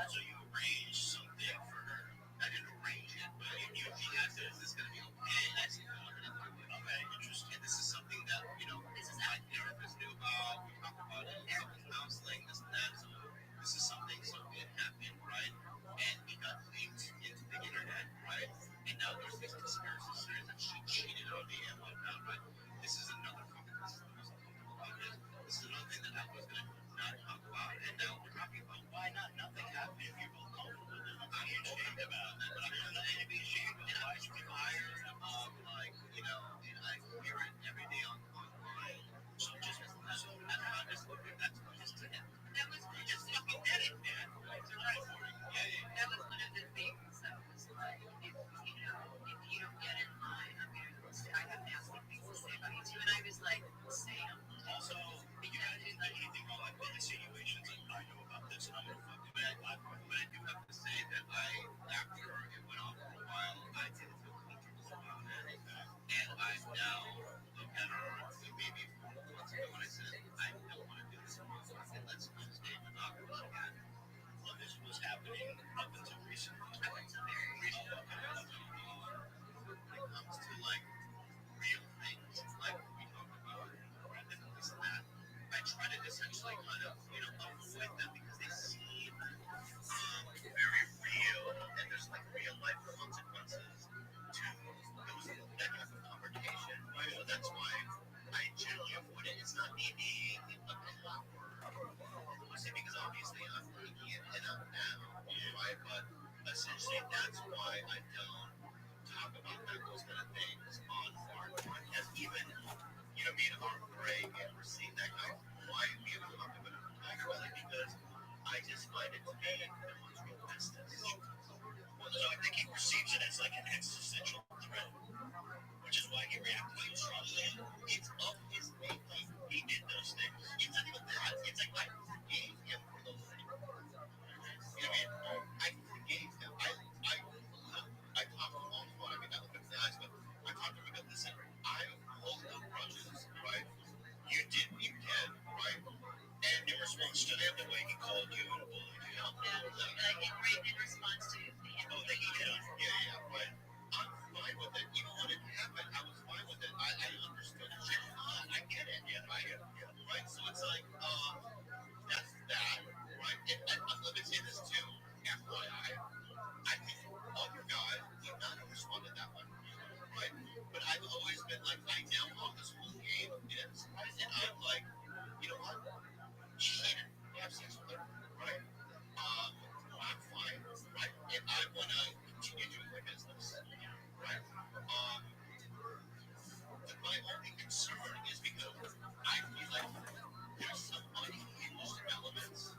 So you arranged something for her. I didn't arrange it, but you asked her, is this going to be okay? And I said, no, we're going to do it. Okay, interesting. And this is something that, my therapist knew about. We talked about it. Couples counseling, this and that. So this is something, so it happened, right? And we got linked into the internet, right? And now there's these conspiracy theories that she cheated on me and whatnot, right? This is another topic. This is the most uncomfortable about this. This is another thing that I was going to not talk about. And now we're talking about why not nothing happened if you're both comfortable with it. I'm not ashamed about that, but I'm not nothing to be ashamed of. And I'm tired of, like, I hear it every day online. So that's not just looking, that's just to him. That was you just fucking did it, man. It's right for you. Yeah. That was one of the things that was like, if you don't get in line, I have nasty things to say about you too. And I was like, say them. Also, you guys didn't do anything wrong. Like, the insinuations, like, I know about this and I'm gonna fuck it. But I do have to say that after it went on for a while, I didn't feel comfortable about it. And I now look at her maybe 4 months ago when I said, I don't want to do this anymore. And let's stay monogamous again. Well, this was happening up until recently. Up until very recently. When it comes to, like, real things, like we talked about, and this and that, I try to essentially kind of, avoid them because they seem very real, and there's like real life consequences to that type of confrontation. Right? So that's why I generally avoid it. It's not me being a coward, because obviously I'm taking it and I'm down, right? But essentially that's why I don't talk about those kind of things on our podcast. Even, me and our Greg, and we're seeing that guy, why we haven't talked about it really, because I just find it to be the most real business. Well, so I think he perceives it as like an existential threat, which is why he reacted so strongly. It's of his making. He did those things. It's not even that. It's like I forgave him for those things. You know what I mean? I forgave him. I talked to him on the phone. I mean, I looked him in the eyes, but I talked to him about this. I hold no grudges, right? You did what you can, right? And in response to him, the way he called you and bullied you. Like in response to him. Oh, that he did. Yeah, right. I'm fine with it. Even when it happened, I was fine with it. I understood it. I get it. Yeah, I get it. Yeah. Right? So it's like, that's that, right? And let me say this too, FYI. I think other guys would not have responded that way, right? But I've always been like, I know how this whole game is, and I'm like, you know what? She didn't have sex with her, right? I'm fine, right? And I want to continue doing my business, right? But my only concern is because I feel like there's some unhinged elements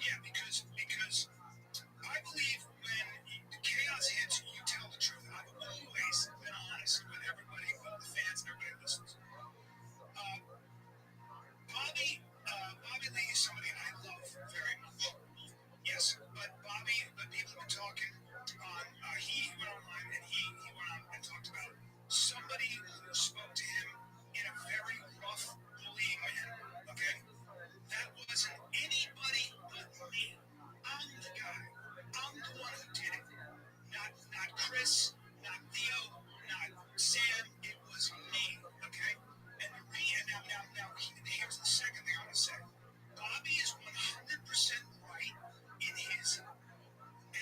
Yeah, because I believe when the chaos hits, you tell the truth. I've always been honest with everybody, all the fans and everybody who listens. Uh, Bobby Lee is somebody I love very much. Yes, but people have been talking on. He went online and he went on and talked about somebody who spoke to him in a very rough, bullying manner. Okay, that wasn't anybody but me. I'm the guy. I'm the one who did it. Not Chris, not Theo, not Sam. It was me. Okay, and here's the second thing I want to say. Bobby is 100% right in his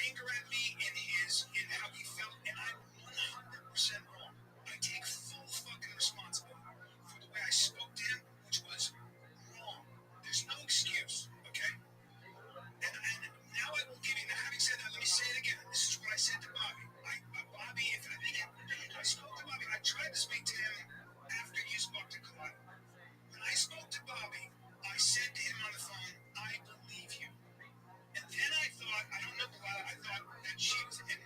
anger at me, in how he felt, and I'm 100% wrong. I take full fucking responsibility for the way I spoke to him, which was wrong. There's no excuse, okay? And now I will give you. Now, having said that, let me say it again. This is what I said to Bobby. Bobby, if I spoke to Bobby, I tried to speak to him after you spoke to Kalani. When I spoke to Bobby, I said to him on the phone, "I believe you." And then I thought, I don't know why, I thought that she was, and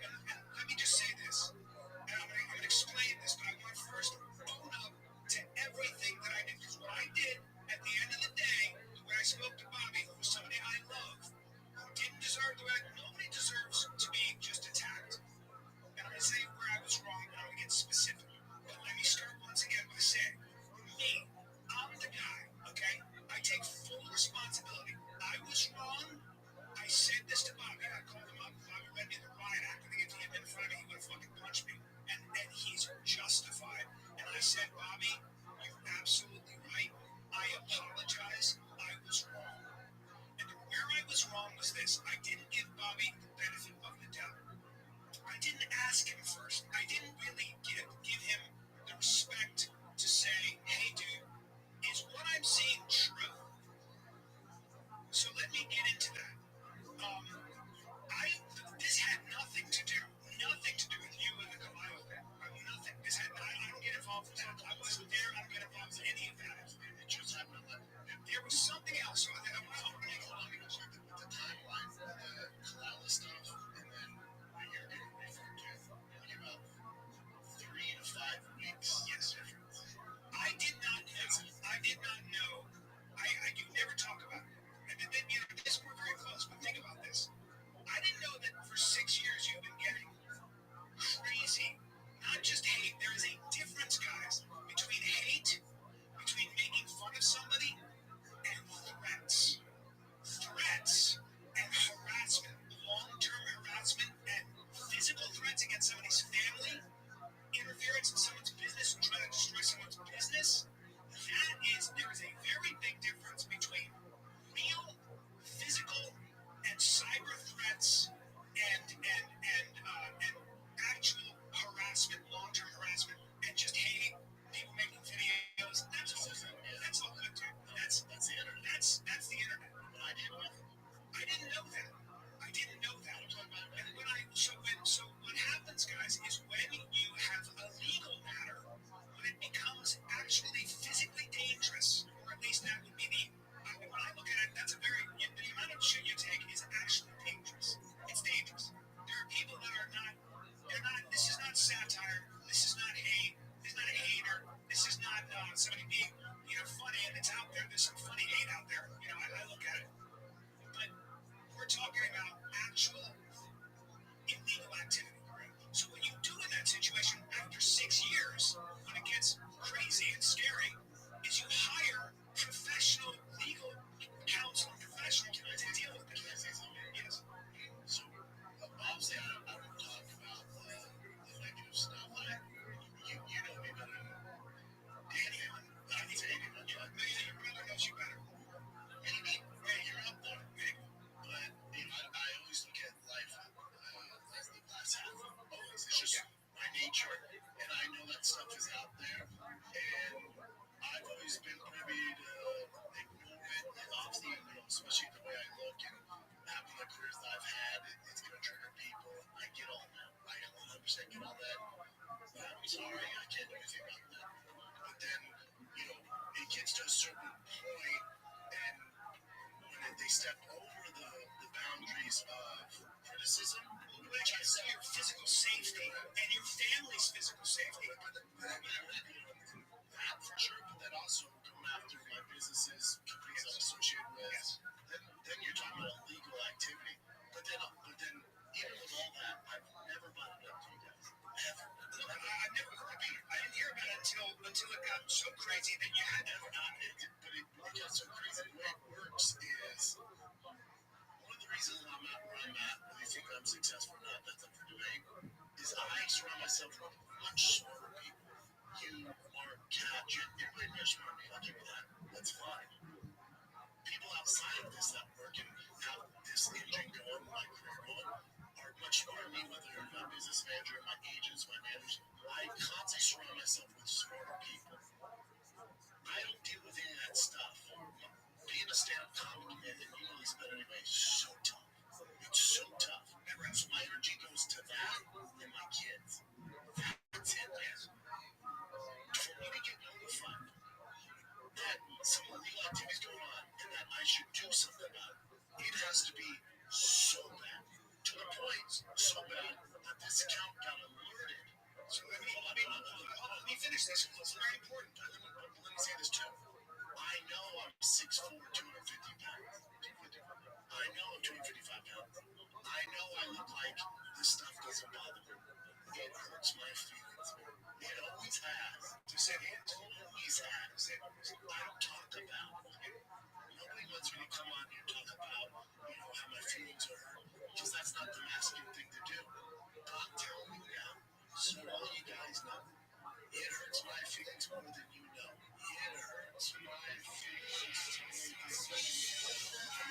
let me just say this, and I'm going to explain this, but I want to first own up to everything that I did, because what I did at the end of the day, when I spoke to Bobby, who was somebody I love, who didn't deserve the way, nobody deserves to be just attacked. And I'm going to say where I was wrong, and I'm going to get specific. But let me start once again by saying, me, I'm the guy, okay? I take full responsibility. I was wrong. I said this to Bobby. I called him up. Bobby read me the riot act. I think if he had been in front of me, he would have fucking punched me. And he's justified. And I said, Bobby, you're absolutely right. I apologize. I was wrong. And where I was wrong was this. I didn't give Bobby the benefit of the doubt. I didn't ask him first. I didn't really give him the respect to say, hey, dude, is what I'm seeing true? So let me get into that. Um, this had nothing to do with you and the Kalani thing. Nothing. I don't get involved with that. I wasn't there. I don't get involved with any of that. It just happened. There was something else. So I want to make a long story with the timeline, the Kalani stuff, and then what you're getting referred to. Like about 3 to 5 weeks. Yes. I did not know. You never talk about it. And then, this we're very close, but think about this. I didn't know that for 6 years you've been getting crazy, not just hate. There is a difference, guys, between hate, between making fun of somebody, and threats. Threats and harassment, long-term harassment and physical threats against somebody's family, interference in someone's business, and trying to destroy someone's business. There is a very big difference between real physical and cyber threats and actual harassment, long-term harassment, and just hating people making videos. That's all good. That's all good, dude. That's the internet. That's the internet. I didn't know that. And so what happens, guys, is when you have a legal matter, when it becomes actually physically dangerous, or at least that would be when I look at it, that's the amount of shit you take is actually dangerous. It's dangerous. There are people that are not, this is not satire, this is not hate, this is not a hater, this is not somebody being, funny, and it's out there, there's some funny hate out there, I look at it. But we're talking about actual illegal activity. So what you do in that situation after 6 years, when it gets crazy and scary, is you hire professional legal counsel and professionals to deal with it. Yes. So obviously I don't talk about the negative stuff. You know me better than anyone. I need to anyone. Your brother knows you better. Maybe you're up there. Maybe. But I always look at life as the glass half. Always. It's just my nature, and I know that stuff is out there, and I've always been privy to ignore it, and obviously, especially the way I look and having the careers that I've had, it's going to trigger people. I get all that. I 100% get all that. But I'm sorry, I can't do anything about that. But then, it gets to a certain point, and when they step over the boundaries of criticism. When I try to say your physical safety and your family's physical safety. That for sure, but then also going after my businesses, companies I'm associated with. Yes. Then you're talking about illegal activity. But then even with all that, I've never brought it up to you guys. Ever. Look, I've never heard about it. I didn't hear about it until it got so crazy that you had to. But it got so crazy. The way it works is one of the reasons I'm at where I'm at, whether you think I'm successful or not, that's up for debate, is I surround myself with much smarter people. You are catching. Everybody knows smart me. I'll give you that. That's fine. People outside of this that work and have this engine going, my career going, are much smarter than me, whether they're my business manager, my agents, my managers. I constantly surround myself with smarter people. I don't deal with any of that stuff. Being a stand-up comic, and you know this better anyway, is so tough. It's so tough. So my energy goes to that and my kids. That's it, man. For me to get notified that some illegal activities going on and that I should do something about it, it has to be so bad. To the point, so bad that this account got alerted. So let me finish this. It's very important. Let me say this too. I know I'm 6'4", 250 pounds. I know I'm 255 pounds. I know I look like this stuff doesn't bother me. It hurts my feelings. It always has. To say it always has. I don't talk about it. Nobody wants me to come on here and talk about, how my feelings are hurt, because that's not the masculine thing to do. But I'm telling you now, so all you guys know, it hurts my feelings more than you know. It hurts my feelings more than you know.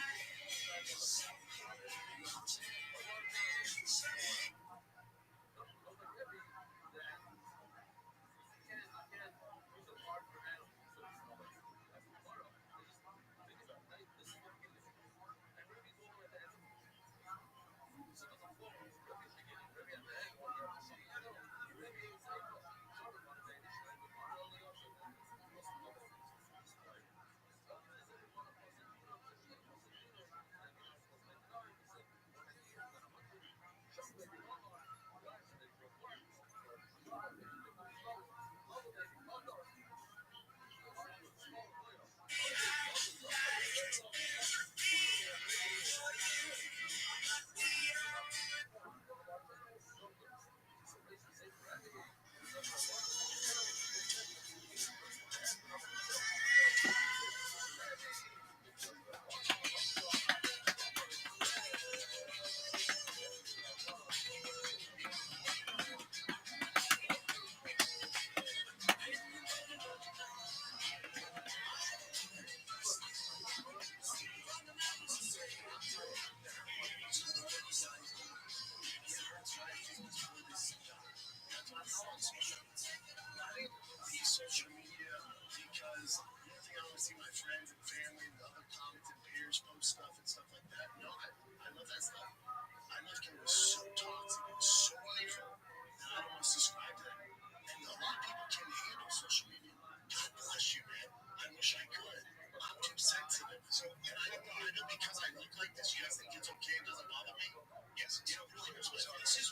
Social media, because one thing I want to see my friends and family and other comics and peers post stuff and stuff like that. No, I love that stuff. I love it was so toxic and so hateful that I don't want to subscribe to that. And a lot of people can handle social media. God bless you, man. I wish I could. I'm too sensitive. So, and I know because I look like this, you guys think it's okay, it doesn't bother me. Yes, really is. So this is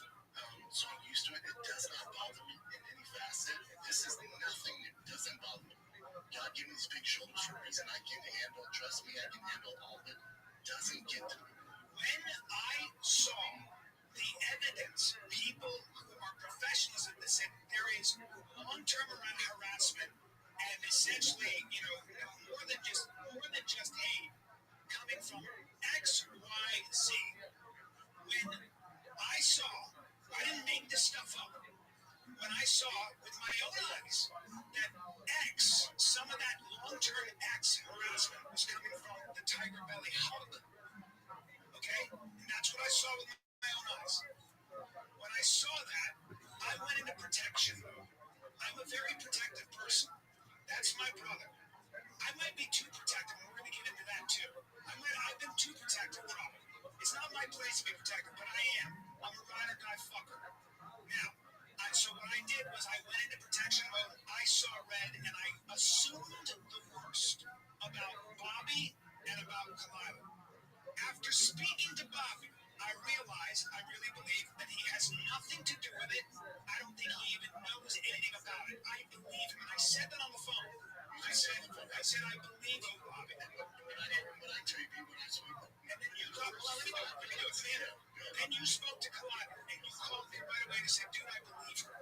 so I'm used to it. It does not bother me in any facet. This is nothing that doesn't bother me. God gave me these big shoulders for a reason. I can handle. Trust me, I can handle all of it. Doesn't get to me. When I saw the evidence, people who are professionals at this, there is long-term around harassment and essentially, more than just hate coming from X, Y, Z. When I saw, I didn't make this stuff up. When I saw with my own eyes that some of that long-term X harassment was coming from the Tiger Belly hug. Okay? And that's what I saw with my own eyes. When I saw that, I went into protection mode. I'm a very protective person. That's my brother. I might be too protective, and we're going to get into that too. I've been too protective, probably. It's not my place to be protective, but I am. I'm a ride or die fucker. Now, so what I did was I went into protection mode. I saw red, and I assumed the worst about Bobby and about Kalila. After speaking to Bobby, I realize, I really believe that he has nothing to do with it. I don't think he even knows anything about it. I believe him. I said that on the phone. I said, I believe you, Bobby. When I tell you people, that's what. And then you talk, well, let me do it, man. Then you spoke to Kalila, and you called me right away to say, dude, I believe her.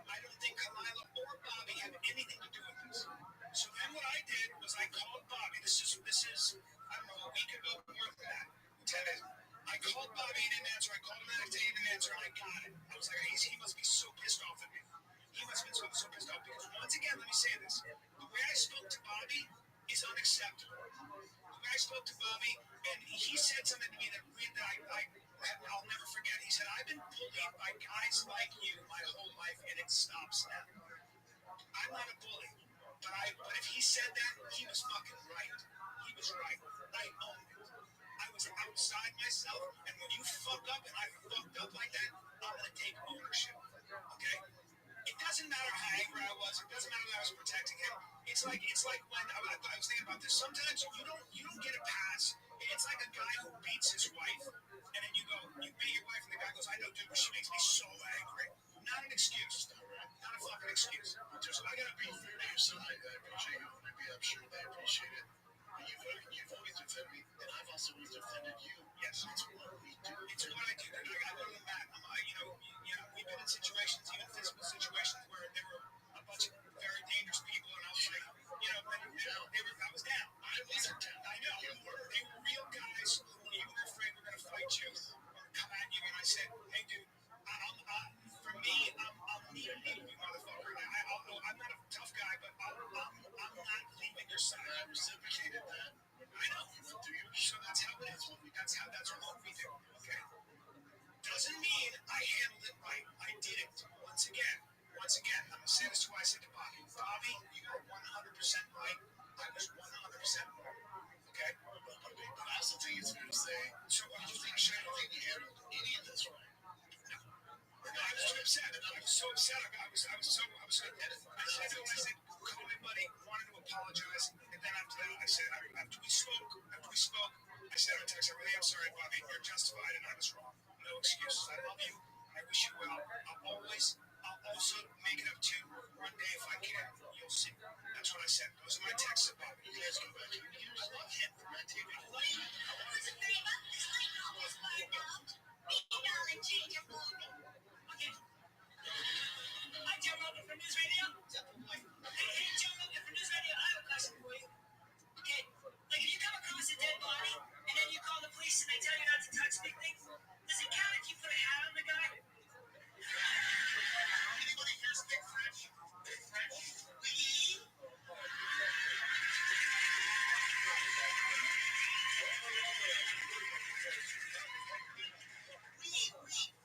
I don't think Kalila or Bobby have anything to do with this. So then what I did was I called Bobby. This is I don't know, a week ago, more than that. 10 days. I called Bobby, he didn't answer. I called him the next day, he didn't answer, and I got it. I was like, he must be so pissed off at me. He must have been so pissed off because once again, let me say this: the way I spoke to Bobby is unacceptable. The way I spoke to Bobby, and he said something to me that I'll never forget. He said, "I've been bullied by guys like you my whole life, and it stops now." I'm not a bully, but if he said that, he was fucking right. He was right. I owned it. I was outside myself, and when you fuck up and I fucked up like that, I'm gonna take ownership. Okay? It doesn't matter how angry I was. It doesn't matter that I was protecting him. It's like when I was thinking about this. Sometimes you don't get a pass. It's like a guy who beats his wife, and then you beat your wife, and the guy goes, "I know, dude, but she makes me so angry." Not an excuse. Not a fucking excuse. So I gotta be fair to your side. I appreciate you. Maybe I'm sure they appreciate it. You've always defended me, and I've also always defended you. Yes, it's what we do. It's what I do. I go to the mat. We've been in situations, even physical situations, where there were a bunch of very dangerous people, and I was like, I was down. I wasn't down. I know. They were real guys who you were afraid were going to fight you or come at you, and I said, "Hey, dude, for me, I'm leaving you, motherfucker. I'm not a tough guy, but I'm not leaving your side." I reciprocated that. I know. So that's how it is. That's what we do. Okay. Doesn't mean I handled it right. I did it. Once again, I'm gonna say this to what I said to Bobby. Bobby, you are 100% right. I was 100% wrong. Okay. But I also think it's fair to say. So I don't think you handled any of this right. No, I was too upset. I was so upset. I was so upset. I said, call me buddy, wanted to apologize. And then after that, I said, after we spoke, I said on text, I'm sorry, Bobby, you're justified and I was wrong. No excuses. I love you. I wish you well. I'll also make it up to you one day if I can. You'll see. That's what I said. Those are my texts to Bobby. You guys go back. I love him for my TV. I love him. Okay. Hi, Joe Rogan from News Radio. Hey, Joe Rogan from News Radio. I have a question for you. Okay, like if you come across a dead body and then you call the police and they tell you not to touch big things, does it count if you put a hat on the guy? Anybody here speak French? Oui.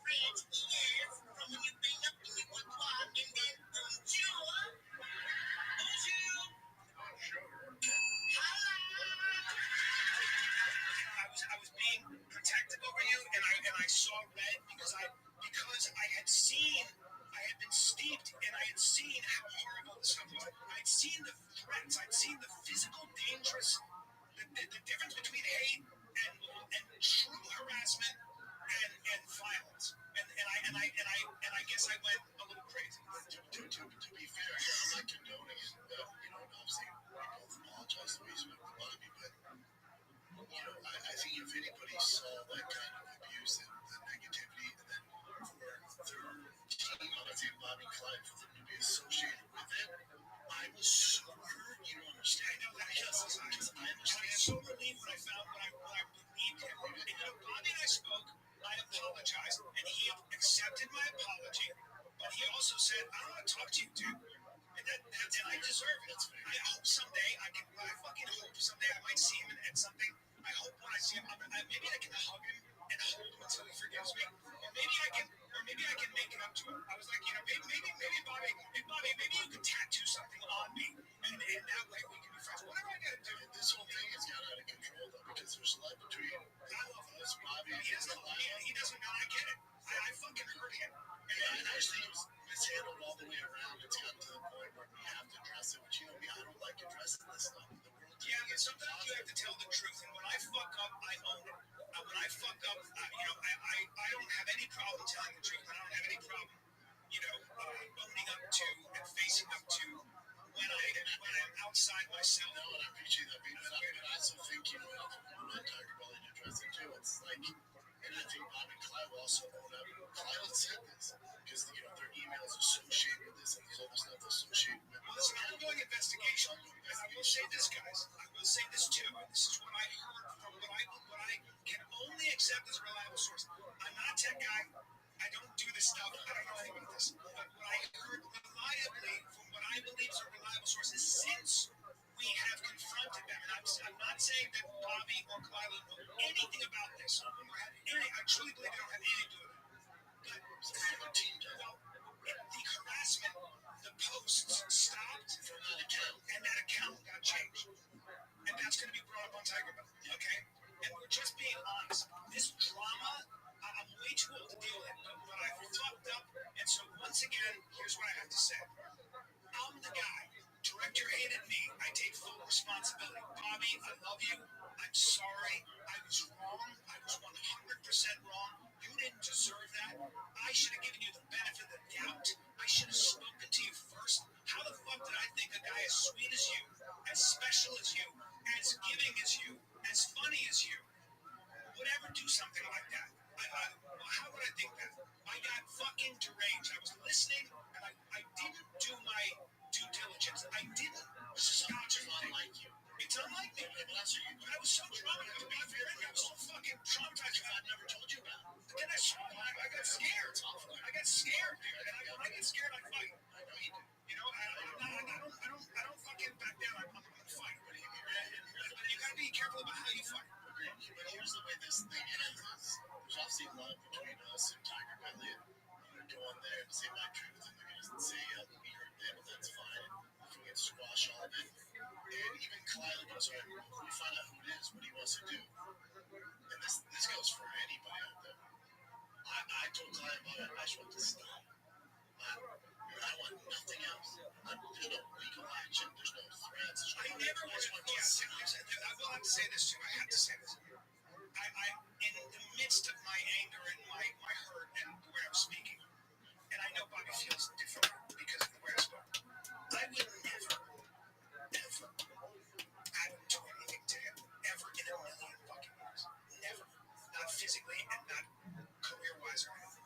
French, yes. From when you bring up and you want to walk and then bonjour. Bonjour. I was being protective over you, and I saw red because I had been steeped, and I had seen how horrible this stuff was. I'd seen the threats, I'd seen the physical dangerous, the difference between hate and true harassment and violence. And I guess I went a little crazy. To be fair, I'm not condoning it. Obviously, we both apologize the ways we Bobby, but I think if anybody saw that kind of abuse and the negativity, and then for their team, I'm not saying Bobby Clyde, for them to be associated with it, I was so hurt. You don't understand. I know that. I understand. I was so relieved when I believed him. And Bobby and I spoke. I apologized, and he accepted my apology. But he also said, "I don't want to talk to you, dude." And I deserve it. I hope someday I fucking hope someday I might see him at something. I hope when I see him, maybe I can hug him and hold him until he forgives me. Or maybe I can make it up to him. I was like, maybe Bobby, maybe you can tattoo something on me, and that way we can be friends. Whatever I gotta do. This whole thing has got out of control though, because there's a lot between. I love us, Bobby. He doesn't know. I get it. I fucking hurt him. And actually, it was mishandled all the way around. It's gotten to the point where we have to address it. But you know me, I don't like addressing this stuff. Yeah, but sometimes you have to tell the truth. And when I fuck up, I own it. When I investigation. And I will say this, guys. I will say this too. And this is what I heard from what I can only accept as a reliable source. I'm not a tech guy. I don't do this stuff. I don't know anything about this. But what I heard reliably from what I believe is a reliable source is since we have confronted them, and I'm not saying that Bobby or Kalila know anything about this or have any. I truly believe they don't have anything to do with it. But the team does. Well, the harassment, the posts stopped from that account, and that account got changed. And that's going to be brought up on Tiger Bell, okay? And we're just being honest. This drama, I'm way too old to deal with it, but I fucked up. And so once again, here's what I have to say. I'm the guy. Director hated me. I take full responsibility. Bobby, I love you. I'm sorry. I was wrong. I was 100% wrong. You didn't deserve that. I should have given you the benefit of the doubt. I should have spoken to you first. How the fuck did I think a guy as sweet as you, as special as you, as giving as you, as funny as you, would ever do something like that? How would I think that? I got fucking deranged. I was listening, and I didn't do my due diligence. I didn't scotch it unlike you. It's unlike me. But I was so traumatized. I was so fucking traumatized because I've never told you about it. But then I got scared. I got scared, dude. And when I get scared, I fight. I know you do. You know, I don't fucking back down. I'm gonna fight. But you gotta be careful about how you fight. But here's the way this thing ends. There's obviously love between us and Tiger Belly. I'm gonna go on there and say my truth, and they're gonna say we hurt them, and that's fine. We can get squash all of it. And even Kyle goes, all right, we find out who it is, what he wants to do. And this goes for anybody out there. I told Kyle about it. I just want to stop. I want nothing else. There's no legal action. There's no threats. I never was. I will have to say this too. I have to say this. I in the midst of my anger and my hurt and the way I'm speaking, and I know Bobby feels different because of the way I spoke. I would never, ever, I would do anything to him ever in a million fucking years. Never. Not physically and not career-wise or anything.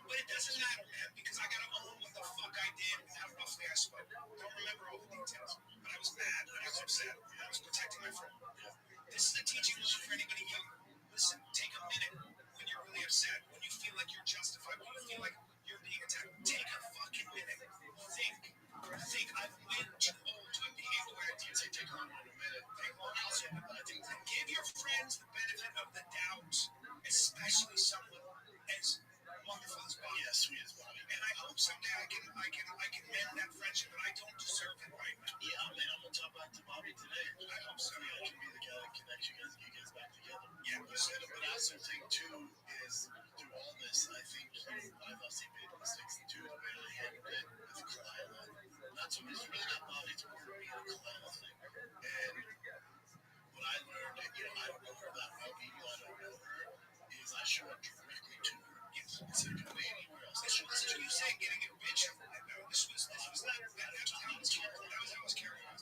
But it doesn't matter, man, because I gotta own what the fuck I did and how roughly I spoke. Don't remember all the details, but I was mad and I was upset and I was protecting my friend. This is a teaching moment for anybody younger. Listen, take a minute when you're really upset, when you feel like you're justified, when you feel like you're being attacked. Take a fucking minute. Think. I've been too old to have behaved the way I did. Say, take a minute. Take one also, but I think give your friends the benefit of the doubt, especially someone as wonderful as Bobby. Yes, sweet as Bobby. And I hope someday I can mend that friendship, but I don't deserve it right now. Yeah, man, I'm gonna talk back to Bobby today. I hope so. I can be the guy that connects you guys, get you guys back together. Yeah, you said it, but I also think too is through all this, I think I've obviously made mistakes too. The way I handled it with Kalila, not so much really not Bobby, it's more me and Kalila thing. And what I learned, and I don't know her that well, even though I don't know her, is I show up directly to her. Instead of going anywhere else. This was you saying getting a bitch. This was not that was how I was carrying on.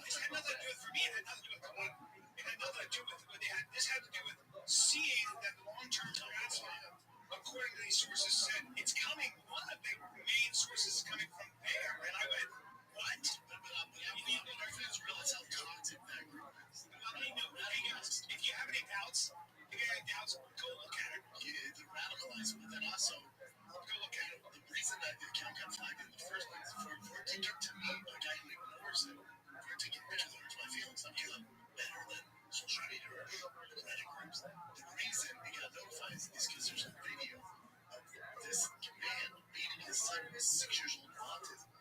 This had nothing to do with for me. It had nothing to do with Kalila. It had nothing to do with what they had. This had to do with seeing that long-term harassment, according to these sources, said it's coming. One of the main sources is coming from there, and I went, what? But our friends realize how toxic that group is. Hey guys, if you have any doubts, go look at it. They're radicalized, but then also go look at it. The reason that the account got flagged in the first place for it to get to me, a guy who ignores it, for it to get pictures that hurts my feelings, I'm feeling better than social media or Reddit groups. The reason we got notified is because there's a video of this man beating his son who is 6 years old with autism.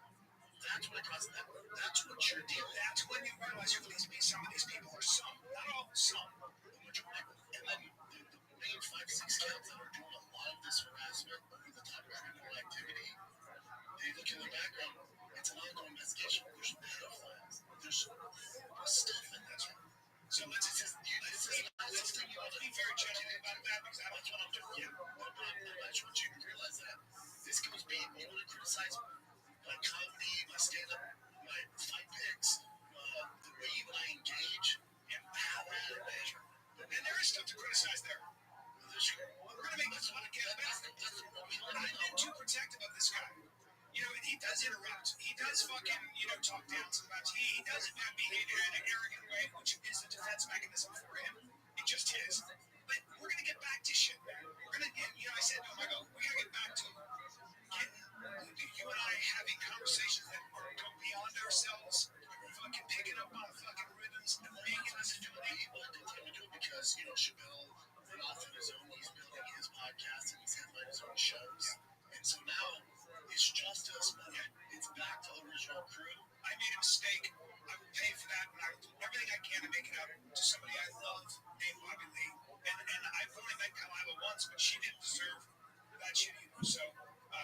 That's what it caused that. That's what you're dealing. That's when you realize who some of these people are. Some, not all, some. The majority. And then the main 5-6 counts that are doing a lot of this harassment over the top of criminal activity, they look in the background. It's an ongoing investigation. There's pedophiles. There's horrible stuff in that. So let's be very genuine about that because that's what I'm doing. Yeah. But I just want you to realize that this goes beyond you want to criticize my comedy, my stand-up, my fight picks, the way even I engage, and how I measure. And there is stuff to criticize there. We're going to make this one again. I've been too protective of this guy. He does interrupt. He does fucking, talk down sometimes. He does behave in an arrogant way, which is a defense mechanism for him. It just is. But we're gonna get back to shit, man. We're gonna get, I said, oh my god, we gotta get back to getting you and I having conversations that go beyond ourselves, fucking picking up on fucking rhythms and making us do it. He will continue to do it because, Chappelle went off on his own. He's building his podcast and he's headlining his own shows. And so now it's just us, but it's back to the original crew. I made a mistake. I will pay for that, and I will do everything I can to make it up to somebody I love named Bobby Lee. And I've only met Kalila once, but she didn't deserve that shit either. So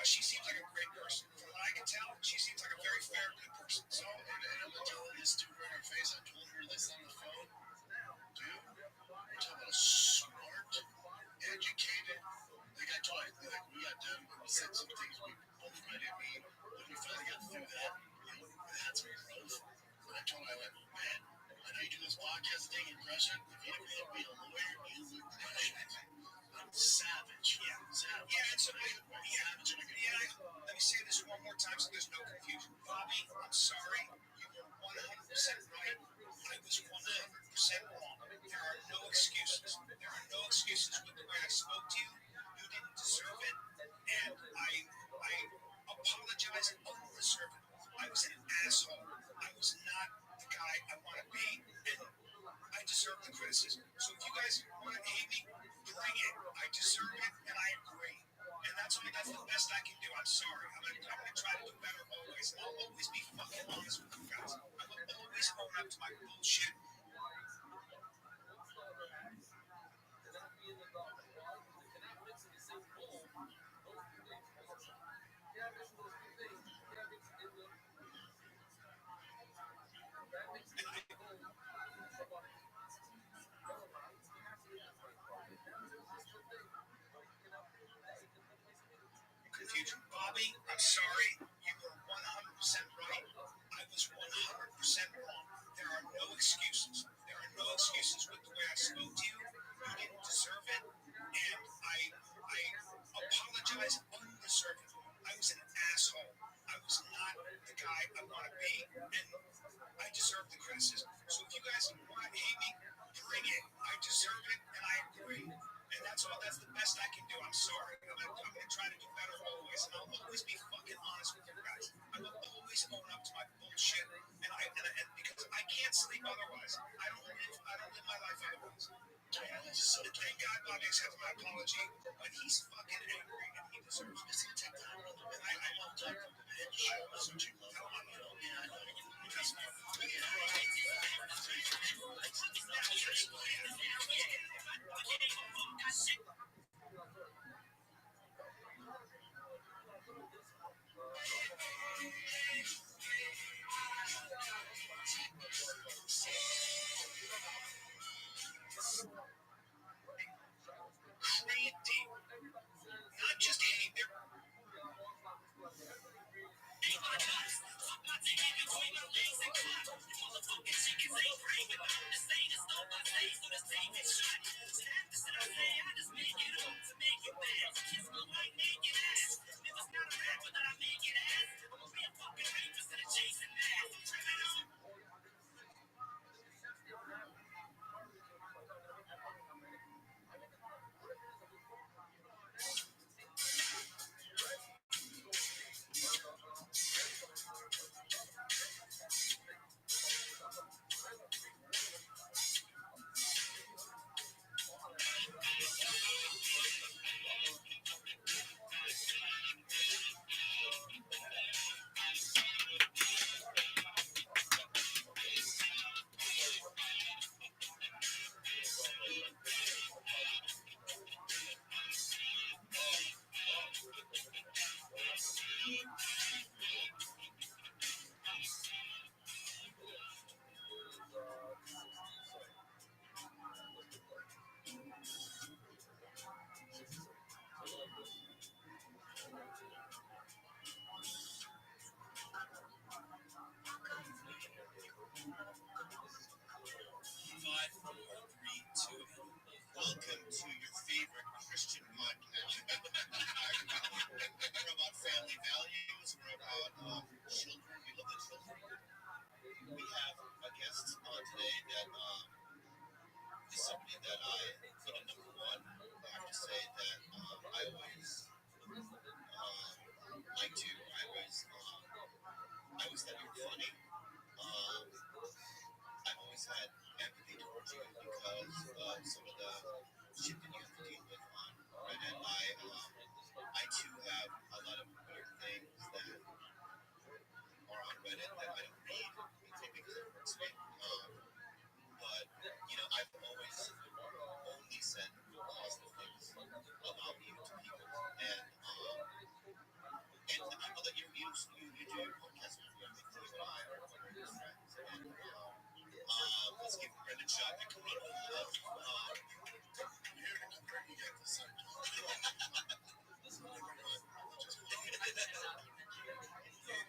she seems like a great person. From what I can tell, she seems like a very fair, good person. So, and I'm gonna tell this to her in her face. I told her this on the phone. Dude, we're talking about smart, educated. Like I told you, like we got done, we said some things we both might have mean. When we finally got through that, we had some growth. And I told her, I went, man, I know you do this podcast thing and crush it. If you ever be a lawyer, you would crush it. I'm savage. Yeah, savage. Yeah, it's savage. Let me say this one more time so there's no confusion. Bobby, I'm sorry. You were 100% right. I was 100% wrong. There are no excuses. There are no excuses with the way I spoke to you. You didn't deserve it. And I apologize unreservedly. I was an asshole. I was not the guy I want to be. And I deserve the criticism. So if you guys want to hate me, bring it. I deserve it, and I agree. And that's the best I can do. I'm sorry. I'm gonna try to do better always. And I'll always be fucking honest with you guys. I will always own up to my bullshit. Confusion. Bobby, I'm sorry. You were 100% right. I was 100% wrong. There are no excuses. There are no excuses with the way I spoke to you. You didn't deserve it. And I apologize unreservedly. I was an asshole. I was not the guy I want to be. And I deserve the criticism. So if you guys want to hate me, bring it. I deserve it, and I agree. And that's all. That's the best I can do. I'm sorry. I'm gonna try to do better always, and I'll always be fucking honest with you guys. I will always own up to my bullshit, and because I can't sleep otherwise. I don't live my life otherwise. So thank God Bobby accepted my apology, but he's fucking angry, and he deserves it. It's gonna take time, and I love talking to the head show. That's what you love. Yeah, I know. Because crazy. Not just hate, they're shit that you have to deal with on Reddit. I too have a lot of weird things that are on Reddit that I don't read because it hurts me. But I've always only said positive things about you to people, and the people that you do your podcast with. I think you and I are one of your friends, and let's give Brendan a shot. Come on, you're here to convert me at the same time.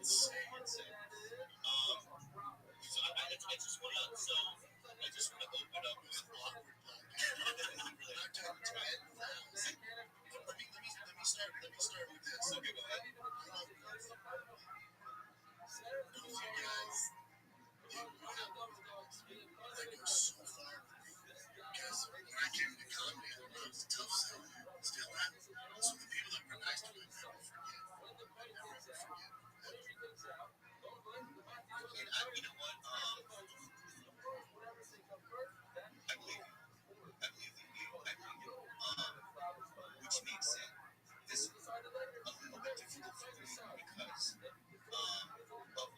Insane. I just want to open up this awkward podcast. Let me start with this. Okay, go ahead. Those you guys, they go so far with me. Because when I came into comedy, it was tough selling. Still happens. So the people that were nice to me, never forget. And you know what? I believe you. I believe that you. I believe you. Which makes it this a little bit difficult for me because of what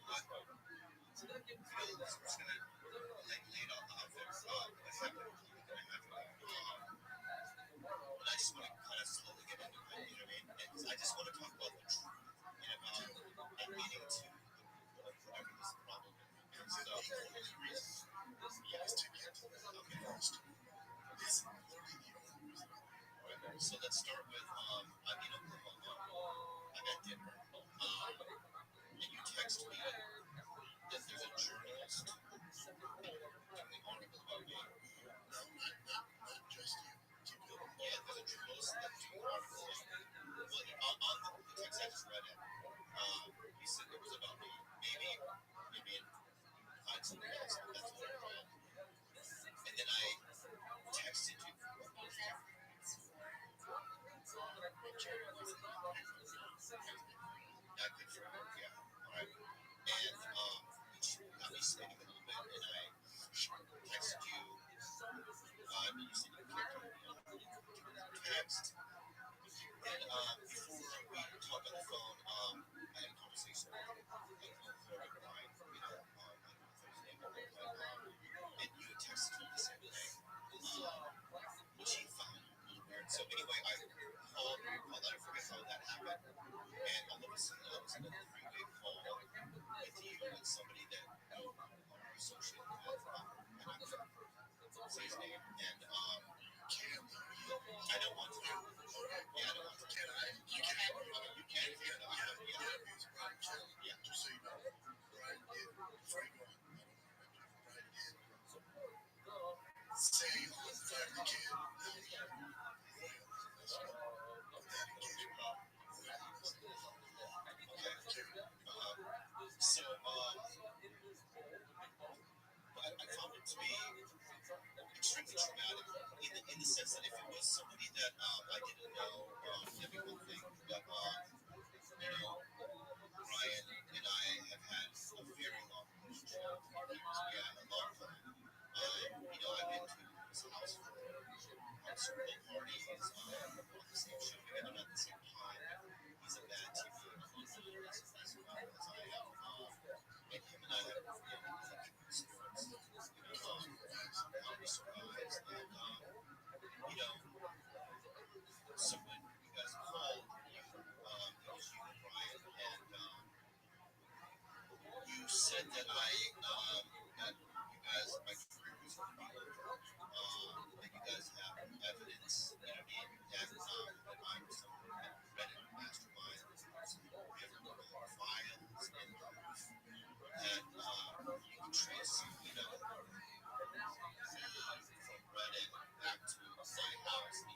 I'm just gonna lay it all out there. What happened? But I just want to kind of slowly get into it. You know what I mean? And I just want to talk about the truth and leading to whatever this problem is. So, yes, to get to that. Okay. This is literally the only reason. Right. So let's start with I'm in Oklahoma. I'm at dinner. And you text me that there's a journalist doing an article about me. No, not just you. Yeah, there's a journalist that's doing an article about me. Well, on the text I just read it, he said it was about me. Maybe find something else, but that's what I read. And then I texted you. Not good for her, yeah. All right. And which got me spinning a little bit, and I texted you. You said you clicked text. And before we talked on the phone, I had a conversation with Florida Brian, and you texted me the same thing, which he found a little weird. So anyway, I called, I forget how that happened, and all of a sudden I was in a three-way call with you and somebody that you are associated with, and I'm gonna say his name, and I don't want to. Yeah, I don't want to. Can I? You can. You can. Yeah. Just so you know, Brian did. Before you go on, Brian did say on the fact the kid that he had that engagement. Okay. So, I found it to be extremely traumatic in the sense that if it was somebody that I didn't know, that'd be one thing. But Ryan and I have had a very long relationship. Yeah, a long time. I've been to his house for certain parties, on the same show together, not at the same time. He's a bad TV as well as I am. And him and I have experience, how we survived. And, so when you guys called, it was you and Brian, and you said that that you guys, my career was going to be over, that you guys have evidence, that I'm someone that Reddit mastermind, we have criminal files, and that you can trace, from Reddit back to my house, the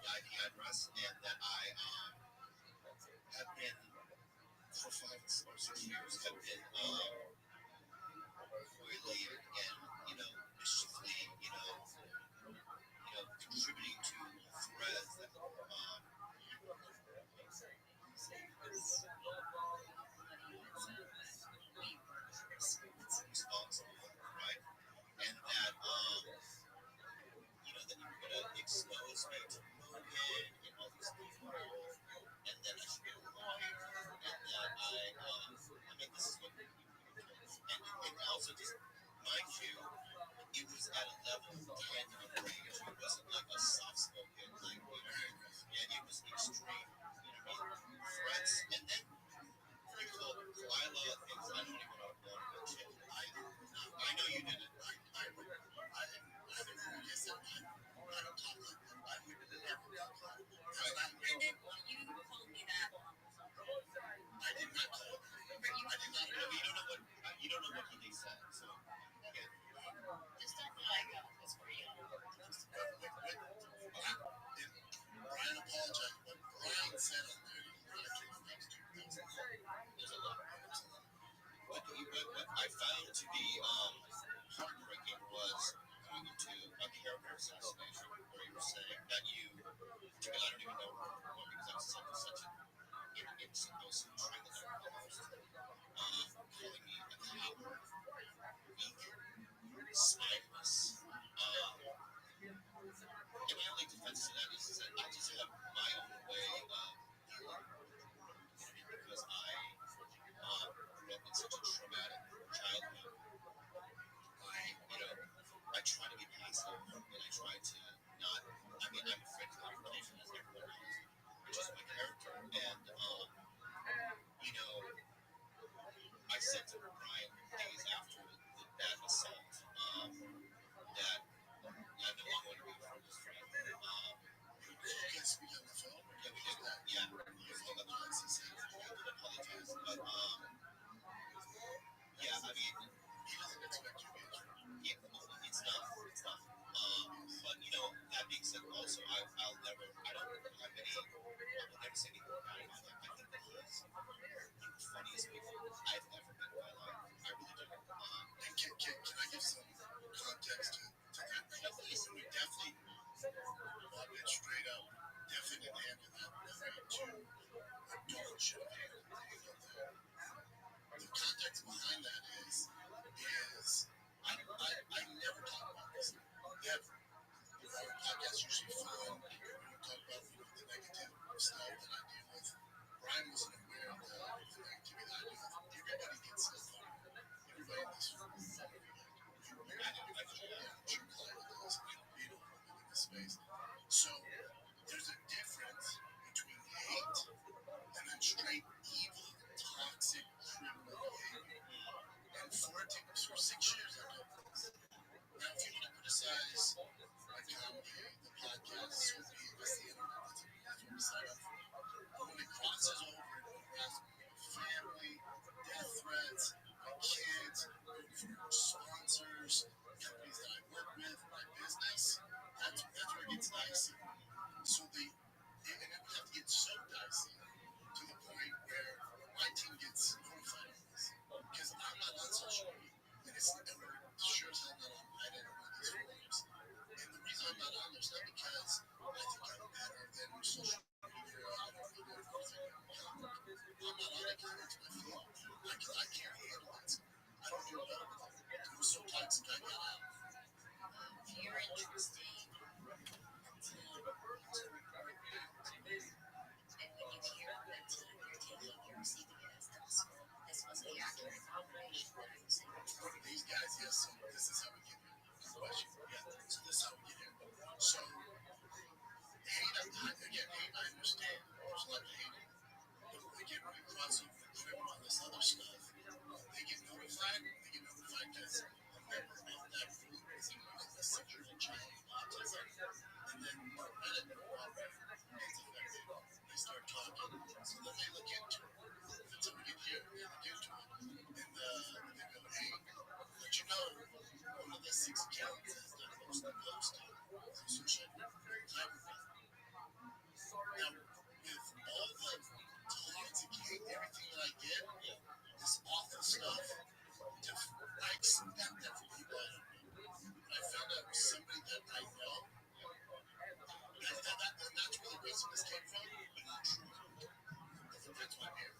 IP address, and that I have been for 5 or 6 years have been me to move in and all these things, whatever. And then I should get a lawyer, and then I mean, this is what people told me. And also, just mind you, it was at a level 10 of rage. It wasn't like a soft spoken, like, yeah, it was extreme, threats. And then you called Lila things I don't even want to mention. I know you didn't. Yes, I don't talk like that. I would never talk like that. Right. And then you told me that I did not call him. I did not know. You don't know what he said. So again, just don't like it's for you. Brian apologized, but Brian said on there he's not accused next to. There's a lot. What I found to be heartbreaking was going into a character assassination where you were saying that you, I don't even know because I was such an innocent person trying to learn the most, calling me a coward, weak, spineless. And my only defense to that is that I just have my own way of dealing with it because I grew up in such a traumatic childhood. I try to be passive and I try to not. I mean, I'm afraid of confrontation as everyone else, which is my character. And I said to Brian days after that assault that I no longer want to be a friend with friend. You guys speak on the phone? Yeah, we did that. Yeah, he apologized. But yeah, I mean, he doesn't expect you to be a friend. Yeah, it's not. But that being said, also I'll never. I don't have any. I will never say anything bad about him. I think that he's the funniest people I've ever met in my life. I really do. And can I give some context to that? Yes, we definitely went straight up. Definitely didn't handle that way to adult should have handled it. The context behind that is I never talk about this. Never. Our podcast usually fun. We talk about the negative stuff that I deal with. Brian wasn't aware of the negativity that I deal with. Everybody gets stuff on it. Everybody in this I'm sure Clyde does. You know, in this space. So there's a difference between hate and then straight evil, toxic, criminal behavior. And for 6 years I did this. Now, if you want to criticize my comedy, the podcast, so be it. That's the internet. That's what we sign up for. But when it crosses over into harassment of family, death threats, my kids, for sponsors, companies that I work with, my business, that's where it gets dicey. So and it would have to get so dicey to the point where my team gets notified of this. Because I'm not on social media. And it's sure as hell not on Reddit or one of these forums. And the reason I'm not on there is not because I think I'm better than social media. I don't feel good for everything. I'm not on it because it makes my feet. I can't handle it. I don't do well with it. It was so toxic I got out. You're interesting. These guys, yes, so this is how we get here. Question. Yeah, so this is how we get here. So, hate, again, hate, I understand. There's a lot of hate. But again, when it crosses over the criminal and this other stuff, they get notified because a member of that group is a 6-year-old child with autism. And then Reddit gets affected. They start talking. So then they look into it. That's how we get here. They look into it. And they go, hey, but one of the 6 accounts is the most posted. So check it. Now, with all the toxic hate, everything that I get, this awful stuff, I expect that from people I don't know. I found out somebody that I know, and that's where the aggressiveness came from, but not true. That's why I'm here.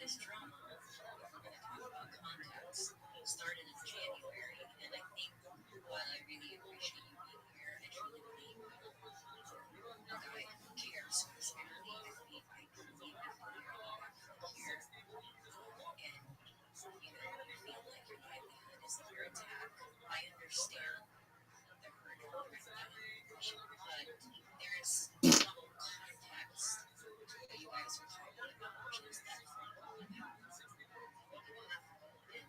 This drama, contacts started in January, and I think while I really appreciate you being here, I truly believe a guy who cares for his family. I think I truly feel very loved here, and feel like your livelihood is under attack. I understand the hurt and the recognition, but there is some context to what you guys are talking about, which is that you have what you have. And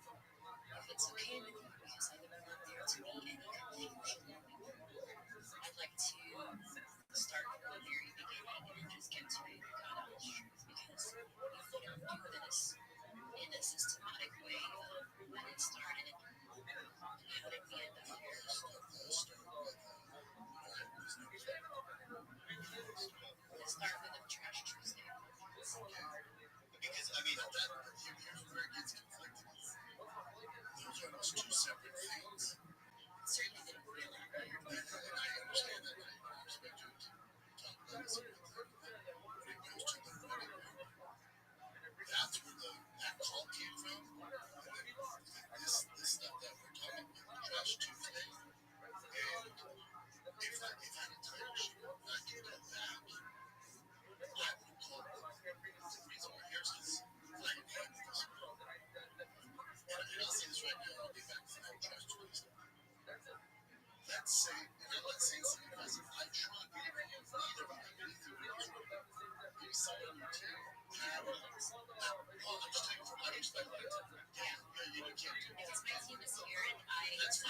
if it's okay with you, because I don't want there to be any confusion moving forward, I'd like to start from the very beginning and just get to the God honest truth, because if we don't do this in a systematic way of when it started and how did we end up here. Let's start with a Trash Tuesday. Because I mean, here's where it gets conflicted. Those are almost two separate things. It certainly didn't feel that way. And I understand that. I respect you to talk about this. When it goes to the running group, that's where that call came from. And then this stuff that we're talking about, Trash Tuesday, and if I entire show, I can go back. I would call the reason we're here is I didn't have this. And I'll say this right now, I'll get back to that Trash Tuesday. Let's say, and I'm not saying something because I tried either of anything maybe someone on your team had I'll just take it. I expect that. Yeah, you can't do it. Because my team is here and I have to,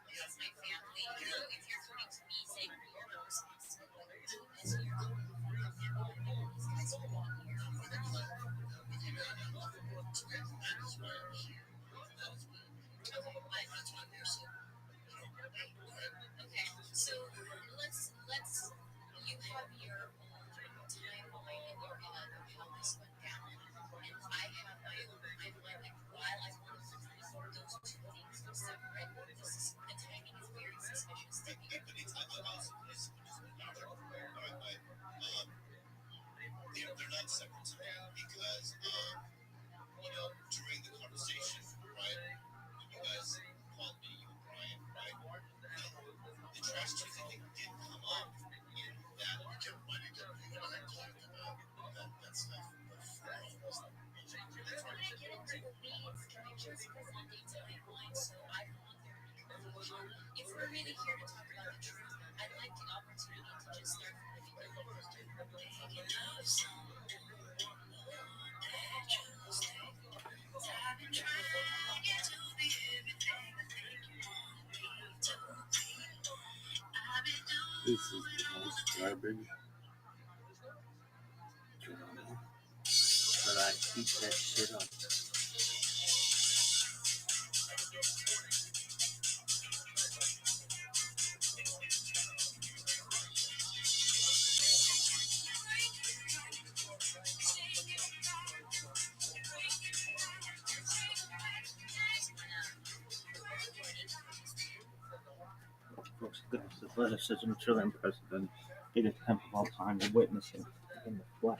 that's my family. So if you're coming to me saying you're not responsible, but your team is here, you're coming from your family, I know these guys are being here. With you now, that is why I'm here. That is why I'm here. Okay, but That's why I'm here. So, okay, so let's you have your own timeline in your head of how this went down, and I have my own timeline. Like while I want to keep those two things separate, the timing is very suspicious to me. but it's they're not separate to me because during the conversation, right, when you guys called me, you and Brian, right, the trash Tuesday thing did come up in that why did you and I talked about that stuff before all this. Before I get into the weeds, can I just present a timeline so I don't want there to be confusion? If we're really here to talk about the truth, I'd like the opportunity to just start from the beginning. Taking off some Tuesday. I've been trying to be everything I think you want me to be. I've been doing This is the most garbage drama, but I keep that shit up. Folks, this athleticism Chilean president, it is 10th of all time to witness it in the flesh.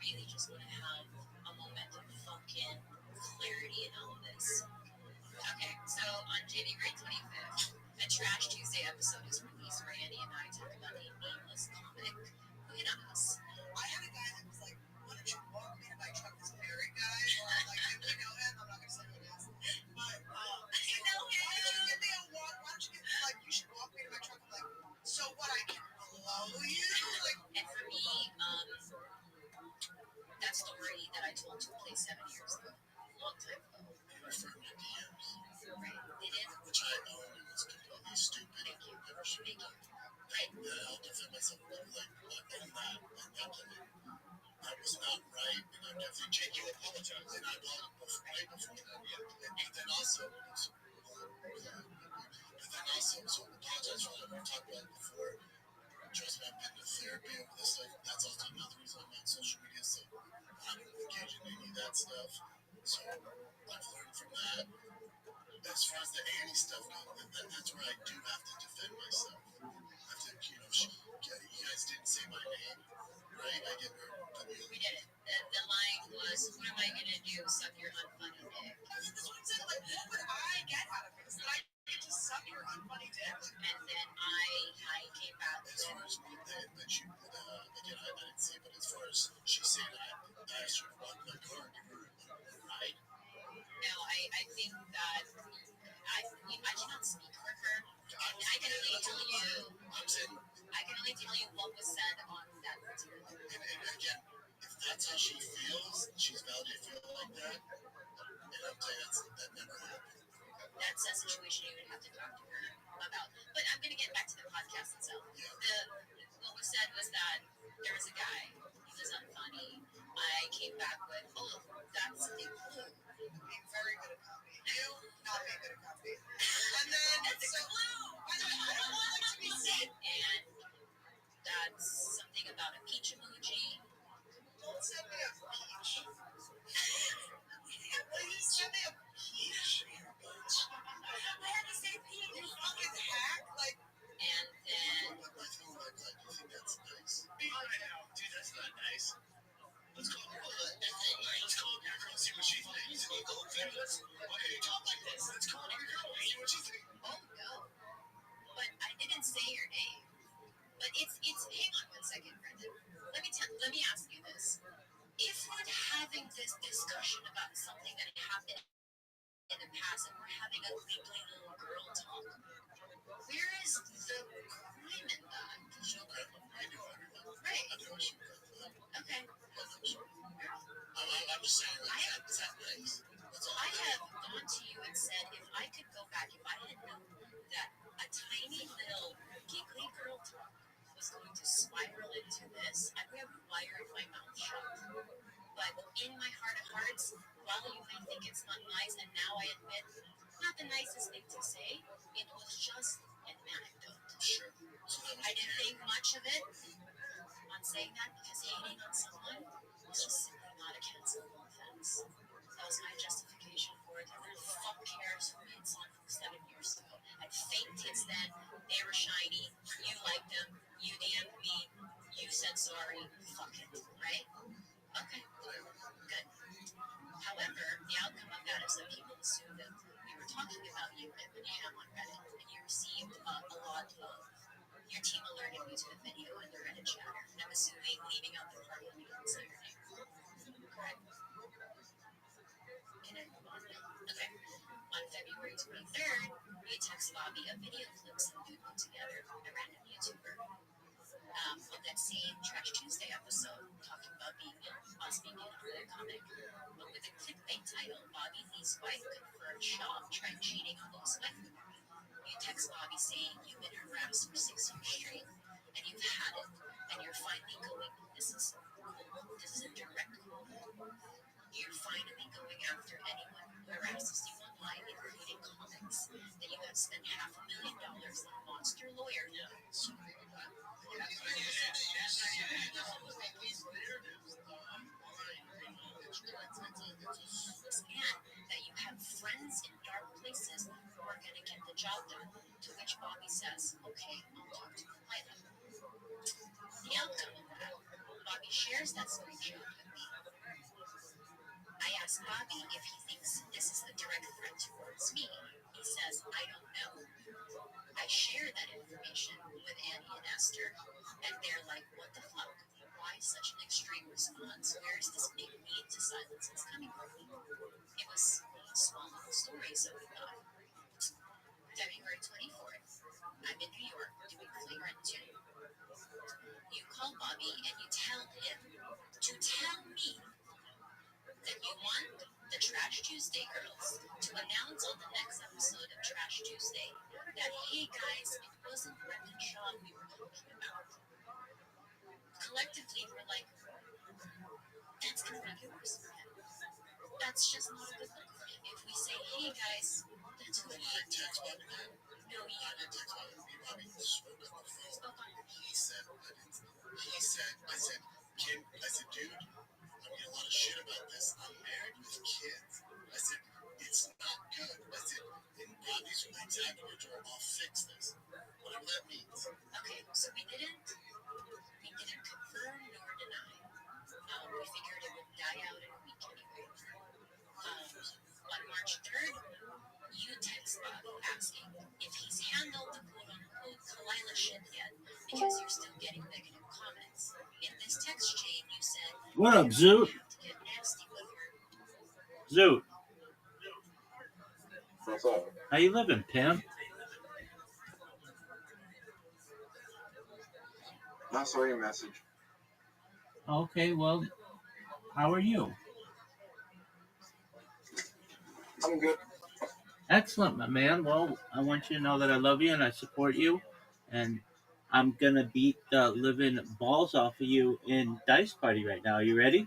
really just want to have a moment of fucking clarity in all of this. Okay, so on January 25th, a Trash Tuesday episode is released where Andy and I talk about a nameless comic who hit on us. I had a guy that was like, why don't you walk me to my truck? This Barry guy, or like, if we know him, I'm not gonna say who it is. But You know why don't you him? give me a walk? Why don't you give me like, you should walk me to my truck? I'm like, so what? I can blow you? Like, And for me, that story that I told took place 7 years ago, a long time ago. you refer me to DMs, Right? They did. which I own and was completely stupid. Thank you. Never should Thank have you. done. Right. I'll defend myself. But like, I own that. And that was not right. And I'm definitely And you apologize. And I apologized right before that. Yeah. And then also, so apologize for what we talked about before. Trust me, I've been to therapy over this stuff. That's also another reason I'm on social media. So I don't engage in any of that stuff. So I've learned from that. As far as the Annie stuff goes, that's where I do have to defend myself. I have to, you guys didn't say my name, right? I get her. We did it. The line was, "What am I gonna do? Suck your unfunny dick?" That's what I'm saying. Like, what would I get out of this? That I get to suck your unfunny dick? And then I came back. As far as that you, again, I didn't say, but as far as she said, I asked her to walk my car and give her a ride. No, I think that I cannot speak for her. I can only tell you. I'm saying, I can only tell you what was said on that particular. and again, if that's how she feels, she's valid to feel like that. And I'm saying that never happened. That's a situation you would have to talk to her about. But I'm going to get back to the podcast itself. What was said was that there was a guy. He was unfunny. I came back with, oh, that's a clue. Being very good at comedy. You not being good at comedy. And then That's a so clue. I don't want it to be said. And that's something about a peach emoji. Don't send me a peach. Please send me a peach. I had to say peach. You fucking hack. Like, And then I feel like that. You think that's nice? Dude, that's not nice. Let's call her let's call your girl, see what she thinks. Why do you talk like this? Let's call your girl, see what she thinks. oh no. But I didn't say your name. But it's hang on 1 second, Brendan. Let me ask you this. If we're having this discussion about something that happened in the past and we're having a weekly little girl talk, where is the crime in that? I know everything. Right. I know she does. Okay. I'm just saying, is that nice? That's all. I have gone to you and said if I could go back, if I had known that a tiny little giggly girl talk was going to spiral into this, I would have wired my mouth shut. But in my heart of hearts, while you may think it's not nice, and now I admit, not the nicest thing to say, it was just an anecdote. Sure. So that was I didn't think much of it on saying that because hating on someone is just simply not a cancelable offense. That was my justification for it. Who the fuck cares who hits on from 7 years ago? I had fake tits then. They were shiny. You liked them. You DM'd me. You said sorry. Fuck it. Right? Okay. Good. However, the outcome of that is that people assume that we were talking about you and went ham on Reddit, and you received a lot of. Your team alerted me to the video and the Reddit chatter, and I'm assuming leaving out the part where we didn't say your name. Correct. Can I move on now? Okay. On February 23rd, we text Bobby a video clip some dude put together, a random YouTuber. On that same Trash Tuesday episode, talking about us being in on the comic, but with a clickbait title, Bobby Lee's wife confirmed Shaw tried cheating on his wife. You text Bobby saying you've been harassed for 6 years straight, and you've had it, and you're finally going. This is a direct quote. You're finally going after anyone who harasses you online, including comics, that you have spent $500,000 on monster lawyer fees. And that you have friends in dark places who are going to get the job done. To which Bobby says, okay, I'll talk to you later. The outcome of that, Bobby shares that screenshot with me ask Bobby if he thinks this is a direct threat towards me. He says, I don't know. I share that information with Annie and Esther, and they're like, what the fuck? Why such an extreme response? Where is this big need to silence us coming from? It was a small little story, so we thought. February 24th, I'm in New York doing Flagrant 2. You call Bobby and you tell him to tell me that you want the Trash Tuesday girls to announce on the next episode of Trash Tuesday that, hey guys, it wasn't Brendan Shaw we were talking about. Collectively, we're like, that's going to make it worse for him. That's just not a good look for him. If we say, hey guys, that's who I didn't text Bobby that. No, you I didn't text Bobby. Me and Bobby spoke on the phone. spoke on He said, I said, Kim, I said, dude, I'm getting a lot of shit about this. I'm married with kids. I said, it's not good. I said, and Bobby's exact words are, I'll fix this. Whatever that means. Okay, so we didn't confirm nor deny. We figured it would die out in a week anyway. On March 3rd, you text Bobby asking if he's handled the quote-unquote Kalila shit yet, because you're still getting negative comments. In this text chain, you said, What up, Zoot? get nasty with her. Zoot, What's up? how you living, pimp? I saw your message. Okay, well, how are you? I'm good. Excellent, my man. Well, I want you to know that I love you and I support you, and I'm gonna beat the living balls off of you in Dice Party right now. Are you ready?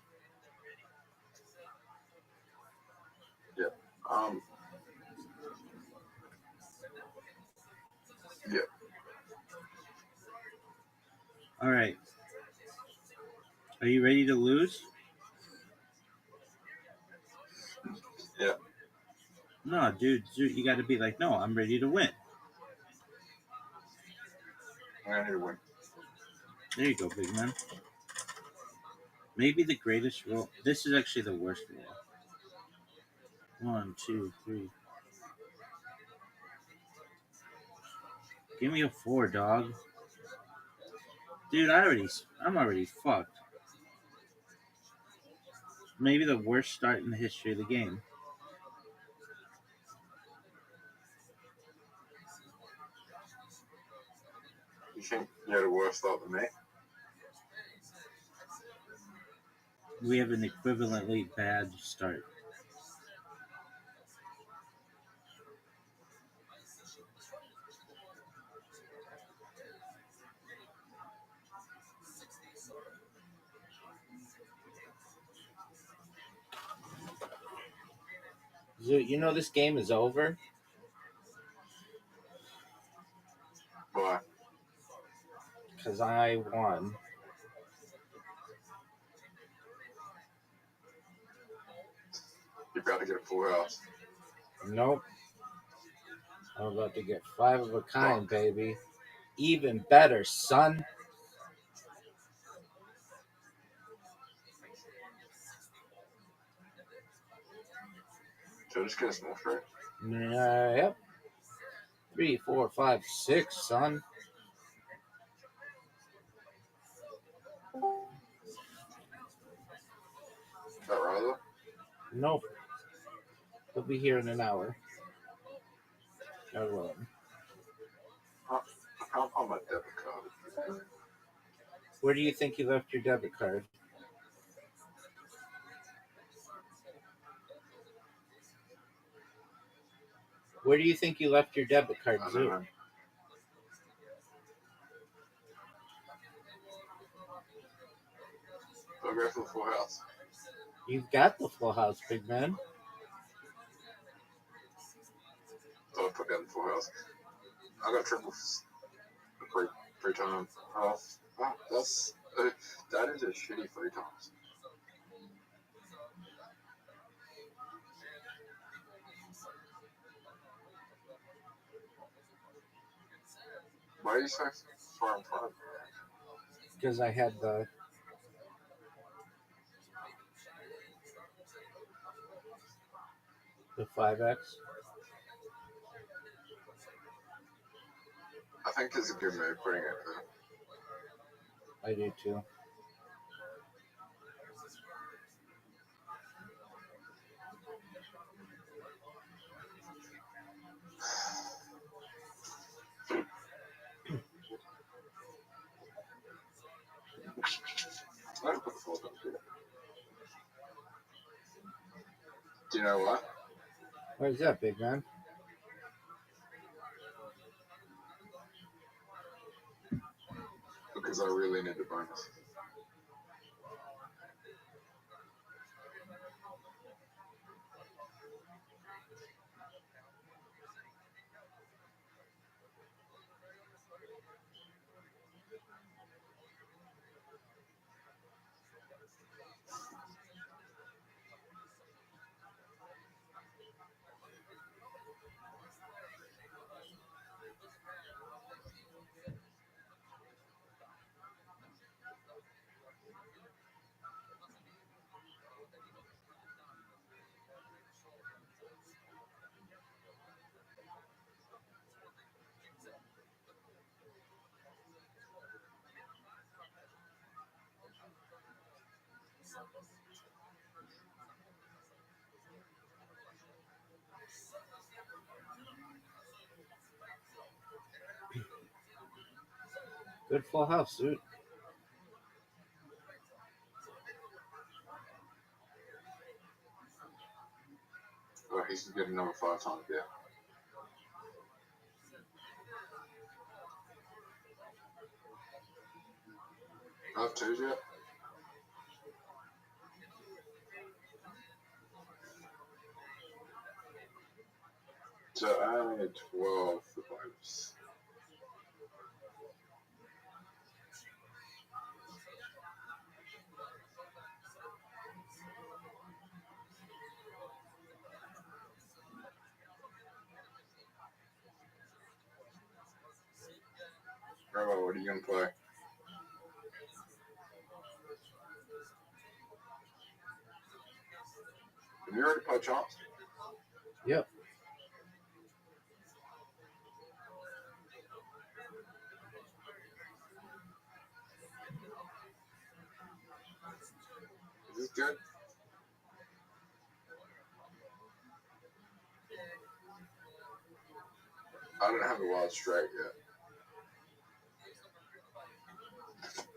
Yeah. Yeah. All right. Are you ready to lose? Yeah. No, dude, you got to be like, no, I'm ready to win. I'm ready to win. There you go, big man. Maybe the greatest roll. This is actually the worst roll. 1, 2, 3. Give me a 4, dog. Dude, I'm already fucked. Maybe the worst start in the history of the game. You think you had a worse start than me? We have an equivalently bad start. Zoot, you know this game is over? Why? Because I won. You've got to get a full house. Nope. I'm about to get 5 of a kind, baby. Even better, son. So just get a small straight. Yep. 3, 4, 5, 6, son. Is that right, though? Nope. He'll be here in an hour. I will. I can't find my debit card. Where do you think you left your debit card? Where do you think you left your debit card, I don't Zoot? know. I'll go for the full house. You've got the full house, big man. So I'll put down the full house. I got triples. Three times. That is a shitty 3 times. Why are you so far in front? Because I had the... The 5X. I think it's a good move putting it there. I do too. I'd put the full times here. Do you know what? Where's that, big man? Because I really need a bonus. Good full house, dude. Oh, he can get another 5 times there. I have 2s yet? So I need 12 for bonus. Rabbi, what are you going to play? Have you already played chance? Yep. Is this good? I don't have a wild straight yet.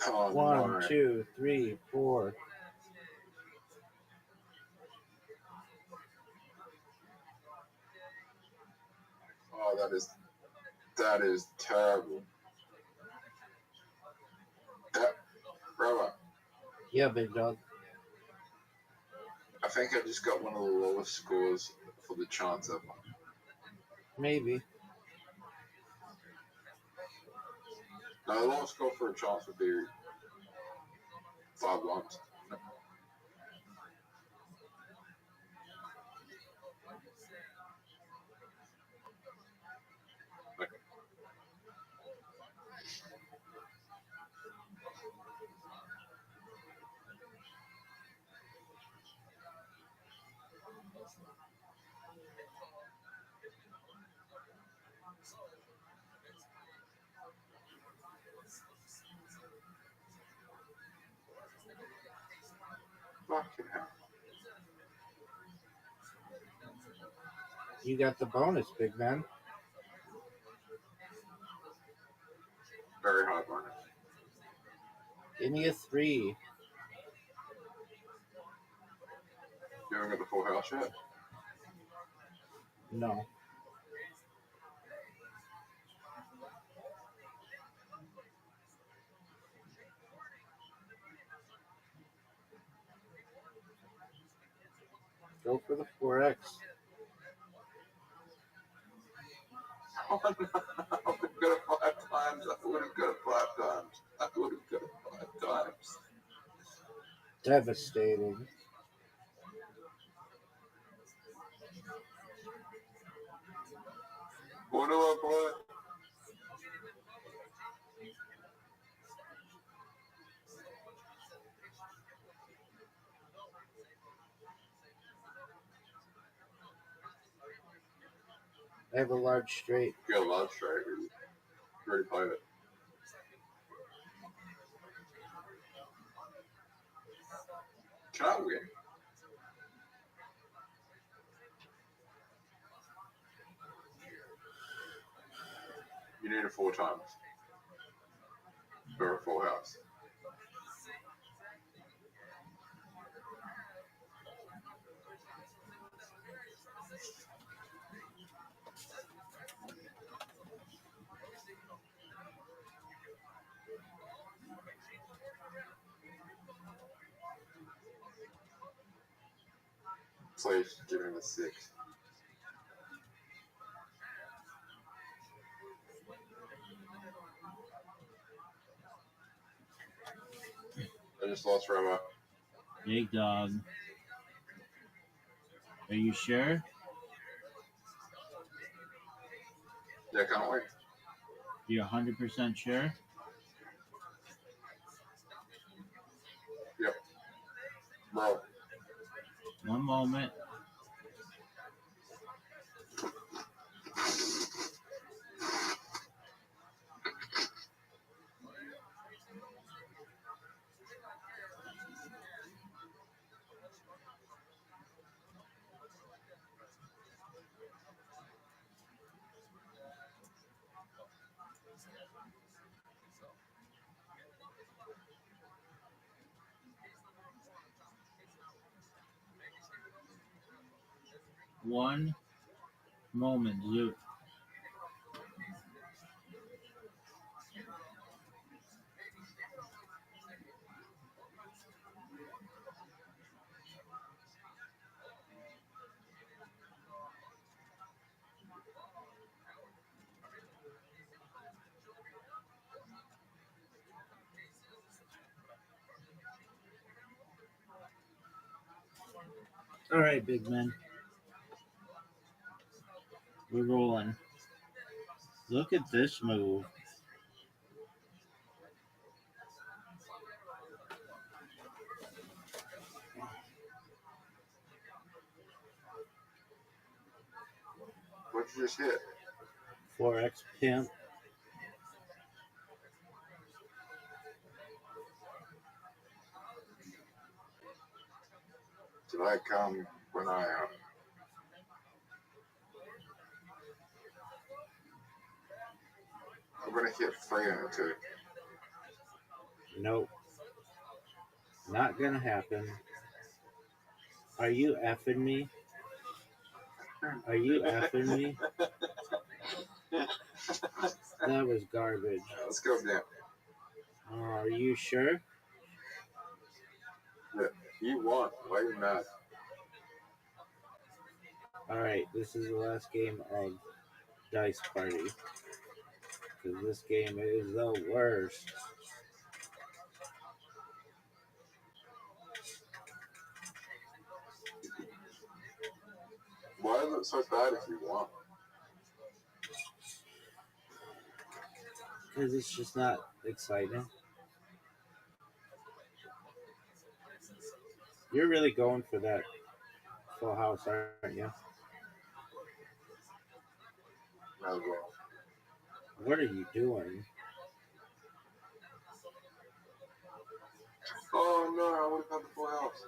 Oh, 1, no. 2, 3, 4. Oh, that is terrible. Rabbi, Yeah, big dog. I think I just got one of the lowest scores for the chance ever. Maybe. No, the lowest score for a chance would be 5 lumps. Fucking hell. You got the bonus, big man. Very high bonus. Give me a 3. You haven't got the full house yet? No. Go for the 4X. Oh, no. I would have got it 5 times. I would have got it 5 times. I would have got it 5 times. Devastating. What do I play? I have a large straight. You got a large straight. You already played it. Can't win. You need it 4 times. For a full house. Please give him a 6. I just lost Rabbi. Big dog. Are you sure? Yeah, can't win. You're 100% sure? Yep. Bro. One moment. One moment, Zoot. All right, big man. We're rolling. Look at this move. What'd you just hit? 4x pimp. Did I come when I I'm gonna hit 3 on it too. Nope. Not gonna happen. Are you effing me? Are you effing me? That was garbage. Let's go again. Are you sure? Yeah. You won. Why are you mad? Alright, this is the last game of Dice Party. Because this game is the worst. Why is it so bad if you won? Because it's just not exciting. You're really going for that full house, aren't you? As well. What are you doing? Oh no, I would have had the full house.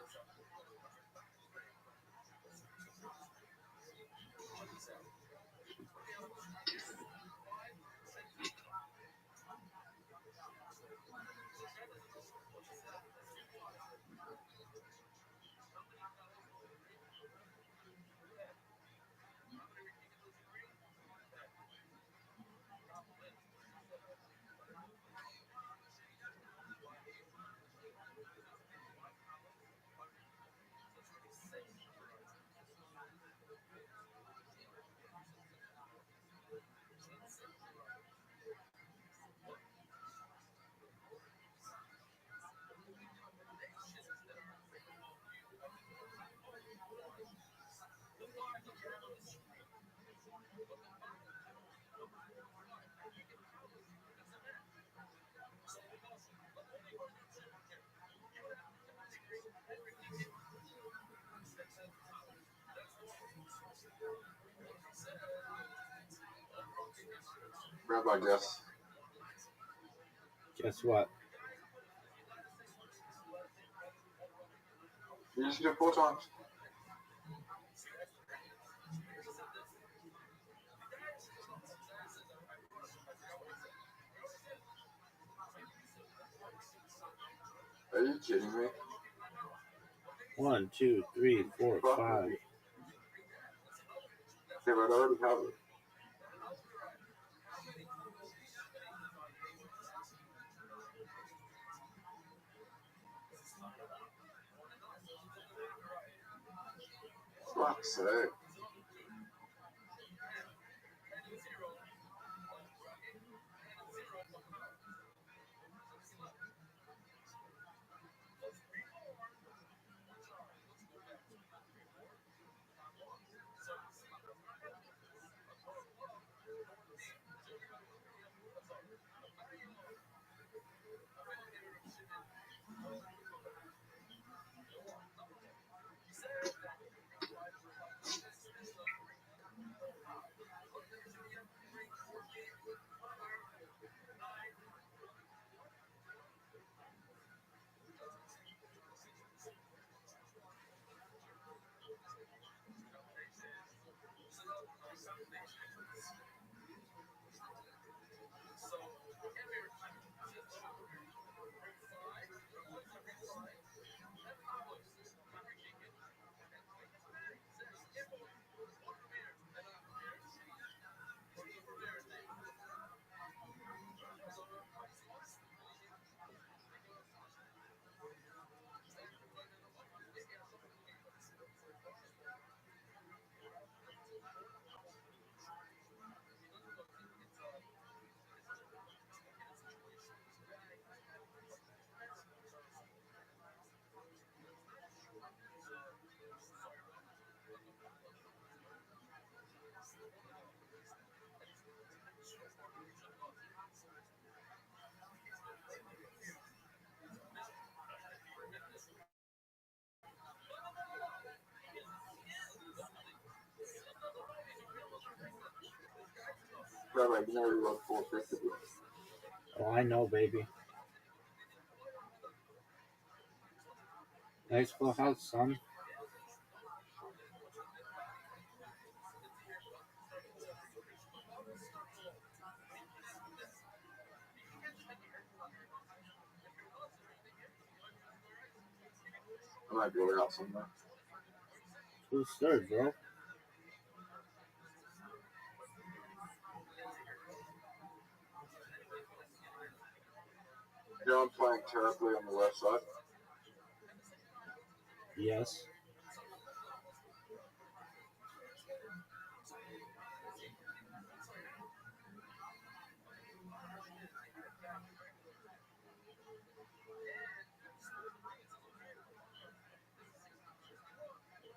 Rabbi, guess. Guess what? You just do 4 times. Are you kidding me? 1, 2, 3, 4, Fuck 5. me. Okay, but I already have it. Fuck's sake. Rabbi, you know you wrote 450. Oh, I know, baby. Nice full house, son. I might blow it out somewhere. Who's third, bro? You know I'm playing terribly on the left side. Yes.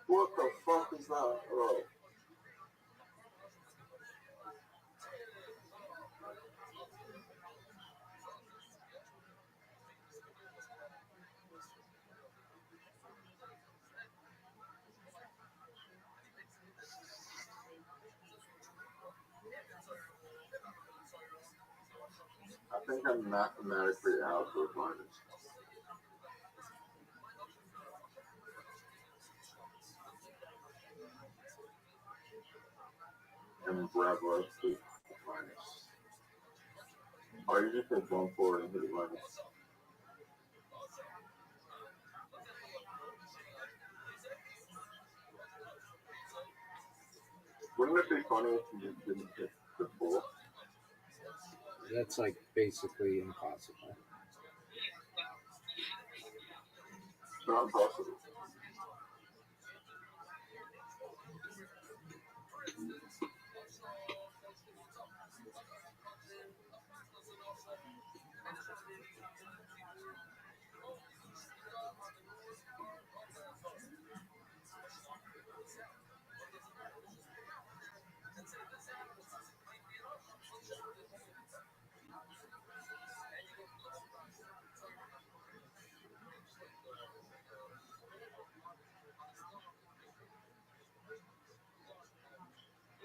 What the fuck is that? Oh. I think I'm mathematically out with minus. And Rabbi, please, minus. Oh, you just hit 1-4 and hit it minus. Wouldn't it be funny if you just didn't hit the 4? That's like basically impossible. It's not impossible.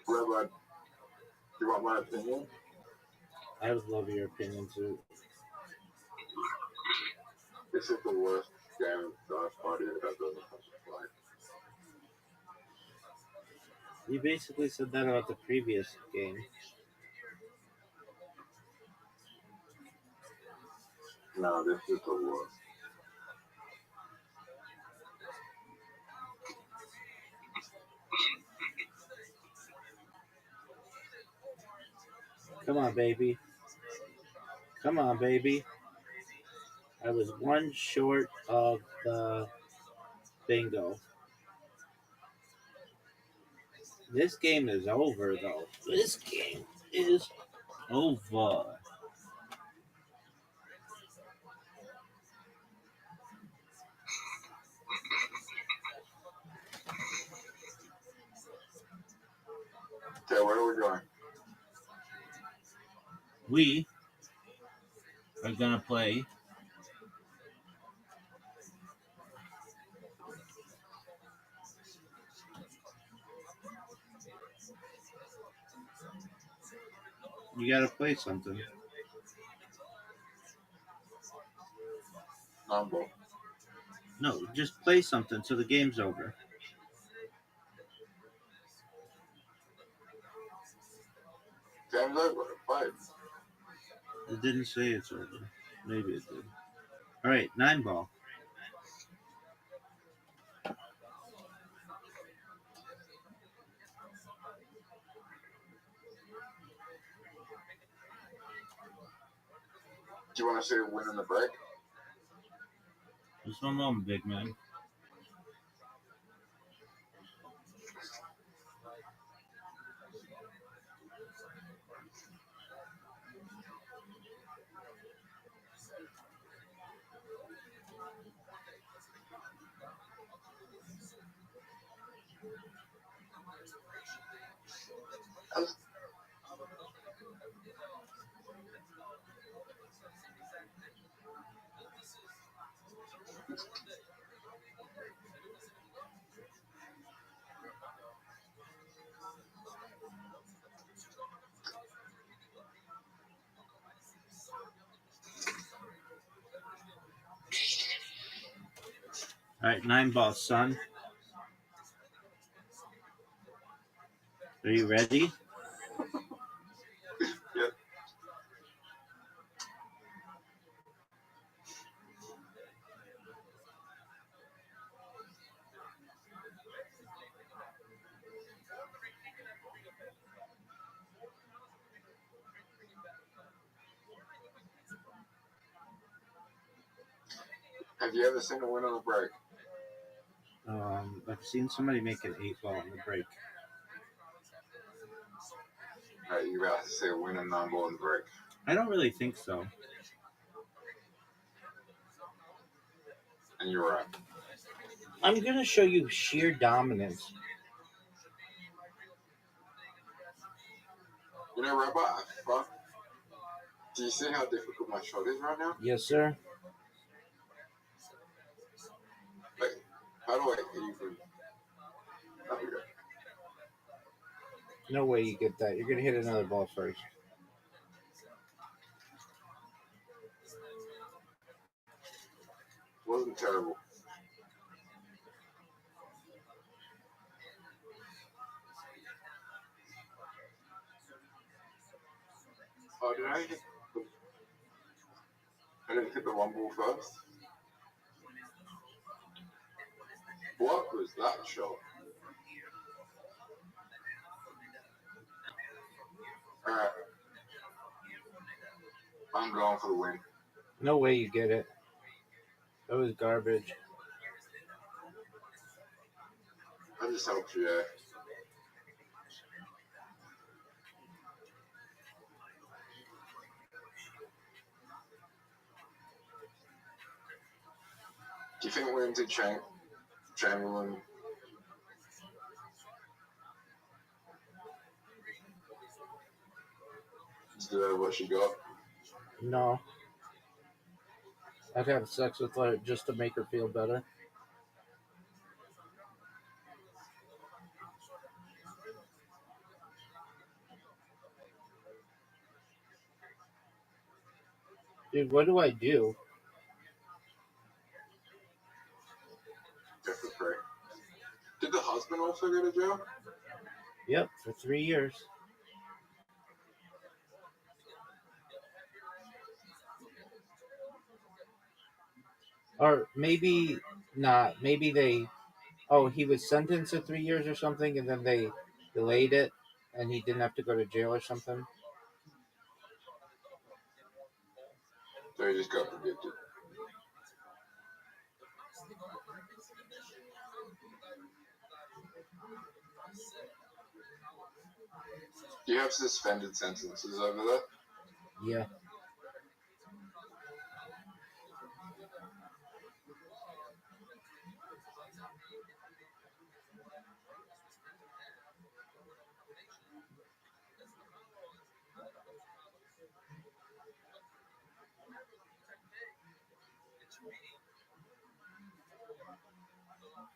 Rabbi, do you want my opinion? I would love your opinion too. This is the worst game Dice Party has ever played. You basically said that about the previous game. No, this is the worst. Come on, baby. Come on, baby. I was one short of the bingo. This game is over, though. This game is over. Okay, where are we going? We are gonna play. You gotta play something. Number. No, just play something so the game's over. Game's over. Fight. It didn't say it's over. Maybe it did. All right, 9 ball. Do you want to see a win in the break? Just one moment, big man. All right, 9 ball, son. Are you ready? Yep. Have you ever seen a win on the break? I've seen somebody make an 8 ball in the break. Alright, you about to see a win and 9 ball in the break. I don't really think so. And you're right. I'm gonna show you sheer dominance. You know, Rabbi, fuck. Do you see how difficult my shot is right now? Yes, sir. Like, how do I even? Oh, yeah. No way you get that. You're gonna hit another ball first. Wasn't terrible. Oh, did I hit? I didn't hit the 1 ball first. What was that shot? Alright. I'm going for the win. No way you get it. That was garbage. I just helped you, yeah. Do you think we're into Chamberlain? Is that what she got? No. I'd have sex with her just to make her feel better. Dude, what do I do? They're for free. Did the husband also go to jail? Yep, for 3 years. Or maybe not. Maybe they. Oh, he was sentenced to 3 years or something, and then they delayed it, and he didn't have to go to jail or something. So he just got convicted. Do you have suspended sentences over there? Yeah.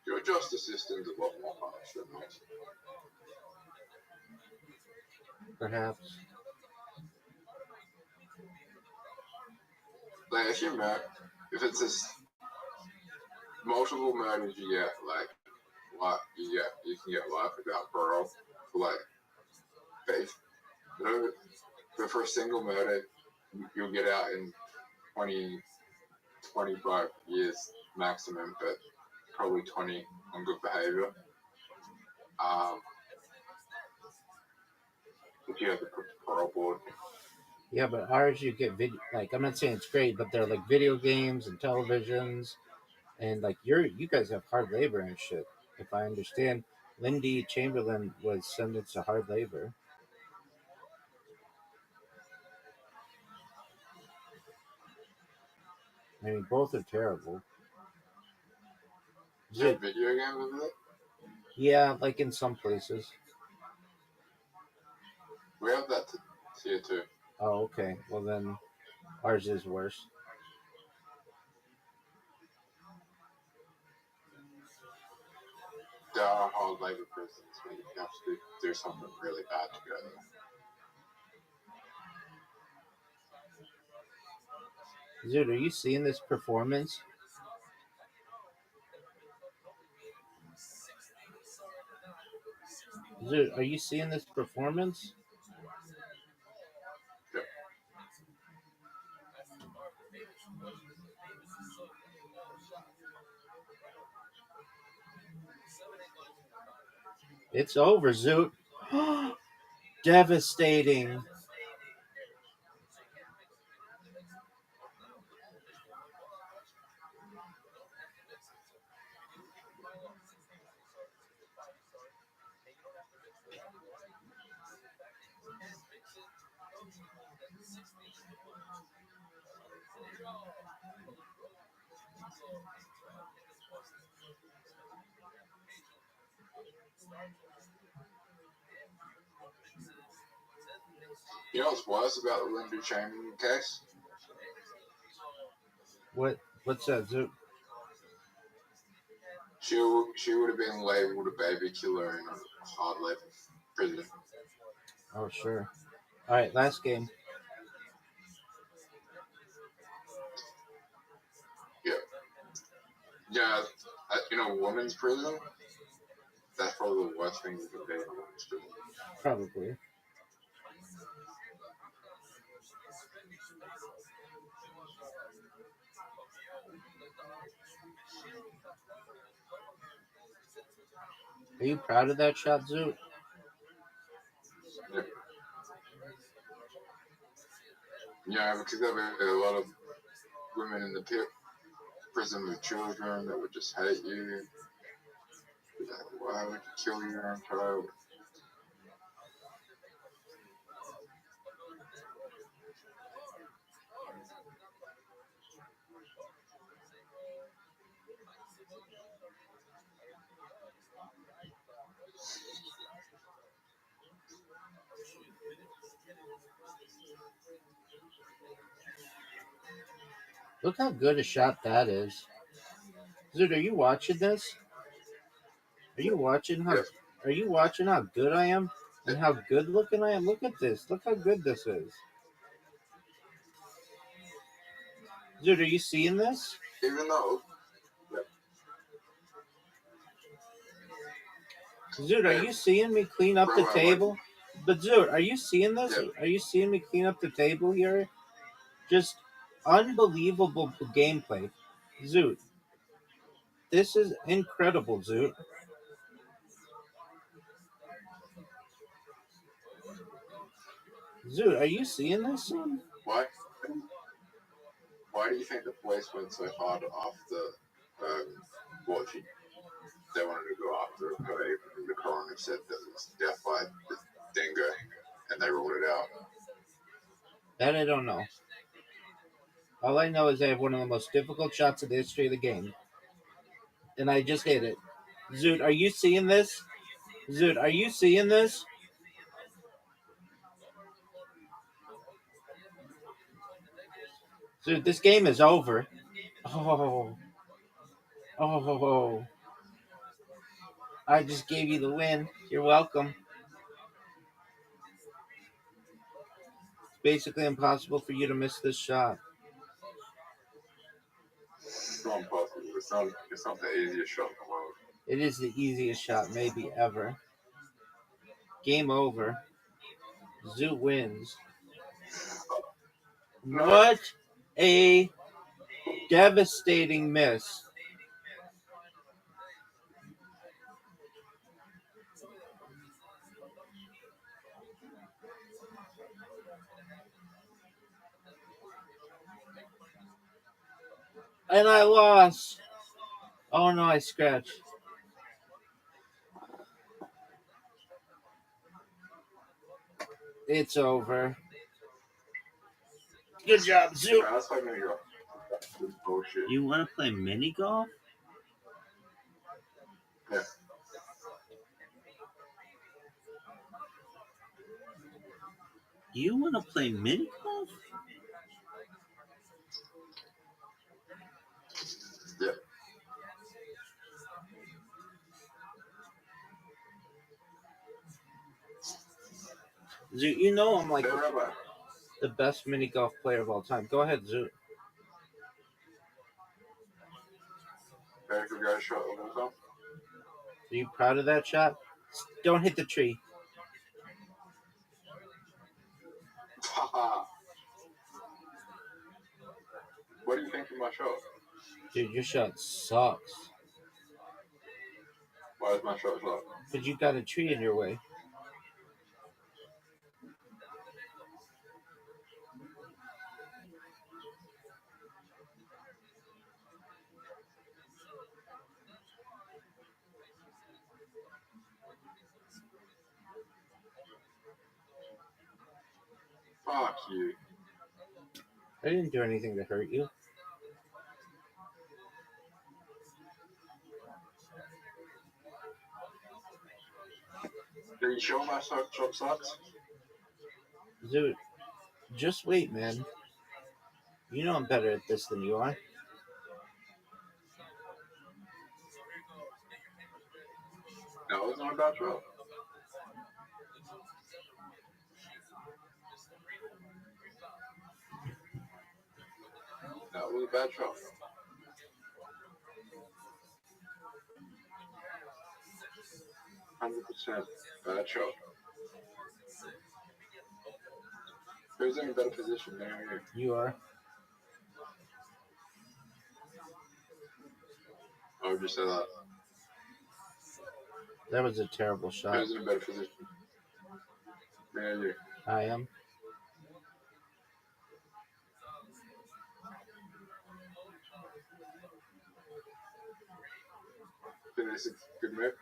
Your justice system's a lot more harsh than ours. Perhaps. Like, if it's just multiple murders, you get like life. You can get life without parole for like faith. But for a single murder, you'll get out in 20, 25 years maximum, but probably 20 on good behavior. If you have the parole board. Yeah, but ours you get video. Like I'm not saying it's great, but they're like video games and televisions, and like you guys have hard labor and shit. If I understand, Lindy Chamberlain was sentenced to hard labor. I mean, both are terrible. Is there video games over there? Yeah, like in some places. We have that here too. Oh, okay. Well, then ours is worse. There are hard labor prisons where you have to do something really bad to go there. Dude, are you seeing this performance? Dude, are you seeing this performance? Yeah. It's over, Zoot. Devastating. You know what's worse about the Linda Chamberlain case? What's that, Zoot? She would have been labeled a baby killer in a hard labor prison. Oh, sure. All right, last game. Yeah. Yeah, in a woman's prison, that's probably the worst thing you can do in a woman's prison. Probably. Are you proud of that shot, Zoot? Yeah. Yeah, because there were a lot of women in the prison with children that would just hate you. Like, why would you kill your own child? Look how good a shot that is. Zoot, are you watching this? Are you watching how? Yep. Are you watching how good I am and how good looking I am? Look at this. Look how good this is. Dude, are you seeing this? Even though, Dude, are you seeing me clean up the table? But dude, are you seeing this? Yeah. Are you seeing me clean up the table here? Just unbelievable gameplay. Zoot. This is incredible, Zoot. Zoot, are you seeing this, son? why do you think the police went so hard after Rothschild? They wanted to go after her, even though the coroner said that it was death by dengue, and they ruled it out. That I don't know. All I know is I have one of the most difficult shots in the history of the game. And I just hit it. Zoot, are you seeing this? Zoot, are you seeing this? Zoot, this game is over. Oh. Oh. I just gave you the win. You're welcome. It's basically impossible for you to miss this shot. It's not impossible. It's not the easiest shot in the world. It is the easiest shot maybe ever. Game over. Zoot wins. What a devastating miss. And I lost. Oh no, I scratched. It's over. Good job, Zoot. That's like mini golf. This bullshit. You want to play mini golf? Yeah. You want to play mini golf? Yeah. Zoot, you know I'm like Hey, Rabbi. the best mini golf player of all time. Go ahead, Zoot. Very good guy shot of all time. Are you proud of that shot? Don't hit the tree. Haha. What do you think of my shot? Dude, your shot sucks. Why is my shot shot? But you got a tree in your way. Fuck you. I didn't do anything to hurt you. Are you sure my shot sucks? Zoot, just wait, man. You know I'm better at this than you are. No, it's not a bad shot. That was a bad shot. %. Bad shot. Who's in a better position than you? You are. I would just say that. That was a terrible shot. Who's in a better position? Me and you. I am. Think this is a good move?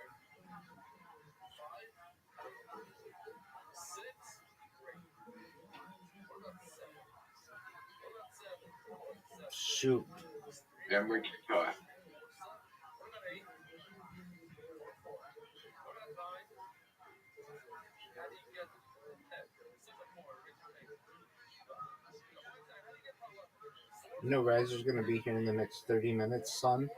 Shoot. And we can tie. You know Riser's going to be here in the next 30 minutes, son.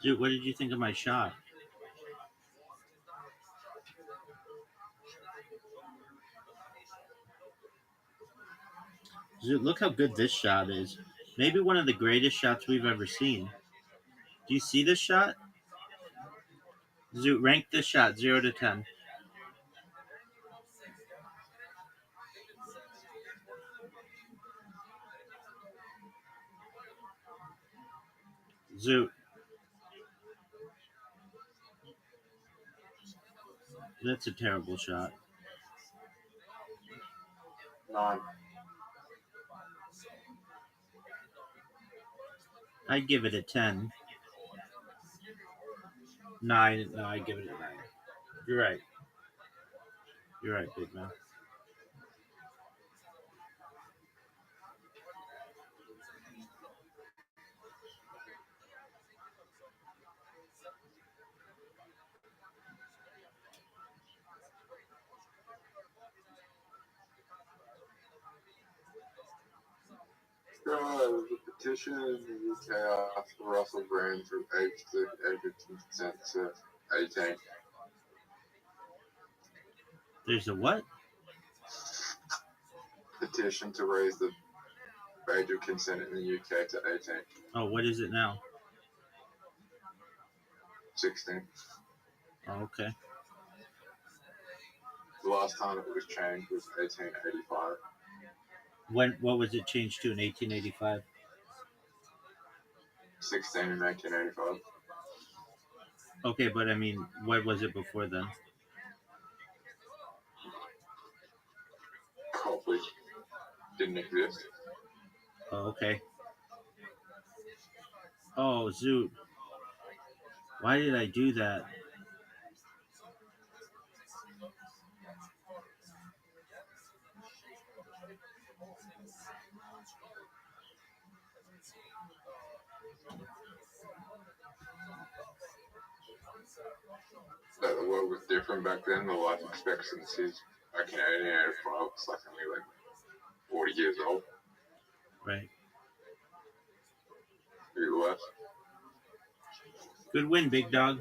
Dude, what did you think of my shot? Dude, look how good this shot is. Maybe one of the greatest shots we've ever seen. Do you see this shot? Zoot, rank this shot 0 to 10. Zoot. That's a terrible shot. 9. I'd give it a 10. 9. No, I'd give it a 9. You're right. You're right, big man. There's a petition in the UK after Russell Brand from age 18% to 18. There's a what? Petition to raise the age of consent in the UK to 18. Oh, what is it now? 16. Oh, okay. The last time it was changed was 1885. What was it changed to in 1885? 16 in 1985. Okay, but I mean, what was it before then? Probably didn't exist. Oh, okay. Oh, Zoot. Why did I do that? That the world was different back then. The life expectancies back in 1885 was like only like 40 years old. Right. Maybe less. Good win, big dog.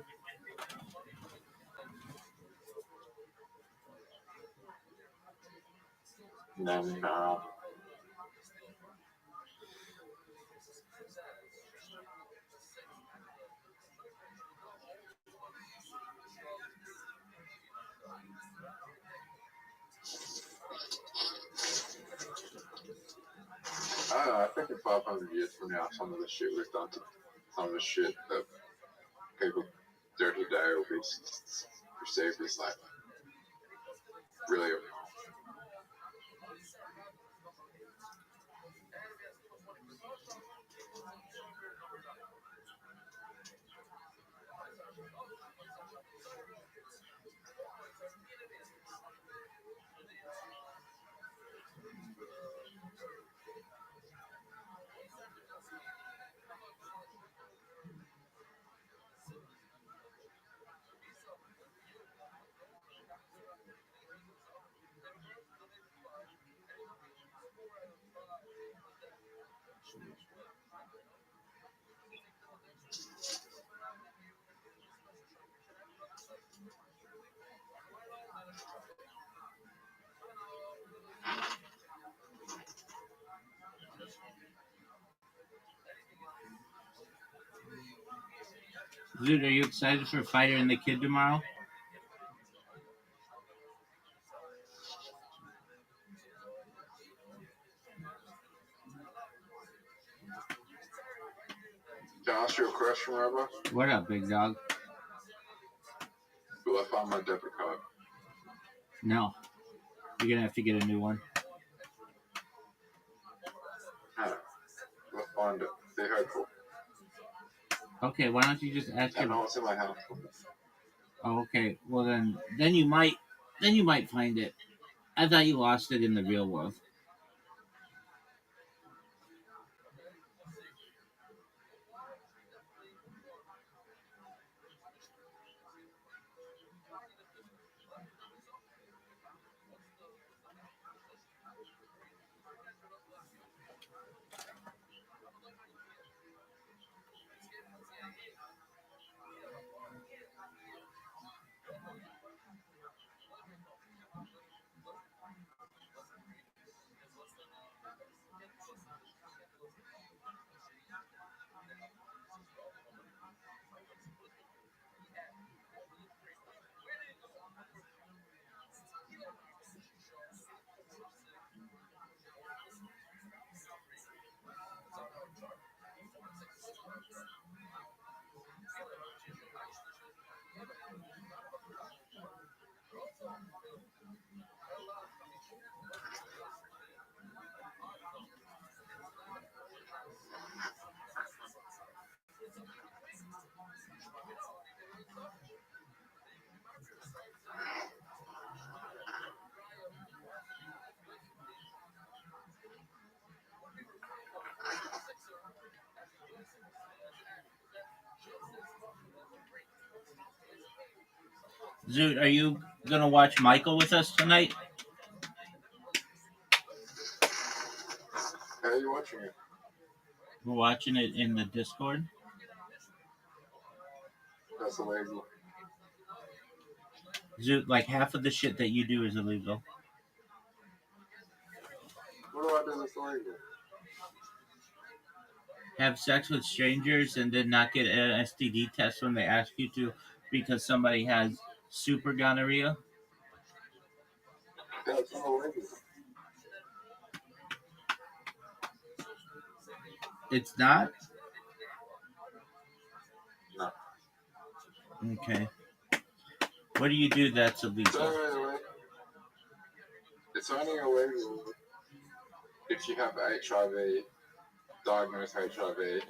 And then I don't know, I think in 500 years from now, some of the shit we've done to some of the shit that people do today will be perceived as like really. Zoot, are you excited for Fighter and the Kid tomorrow? Can I ask you a question, Rabbi? What up, big dog? Will I find my debit card? No. You're going to have to get a new one. No. Will I find it? Be hopeful. Okay, why don't you just ask I him? know it's in my house. Oh, okay. Well then you might find it. I thought you lost it in the real world. Zoot, are you gonna watch Michael with us tonight? How are you watching it? We're watching it in the Discord. That's illegal. Zoot, like half of the shit that you do is illegal. What do I do that's illegal? Have sex with strangers and then not get an STD test when they ask you to because somebody has super gonorrhea. That's not illegal. It's not? No. Okay. What do you do that's It's illegal? only illegal if you have HIV, diagnosed HIV, you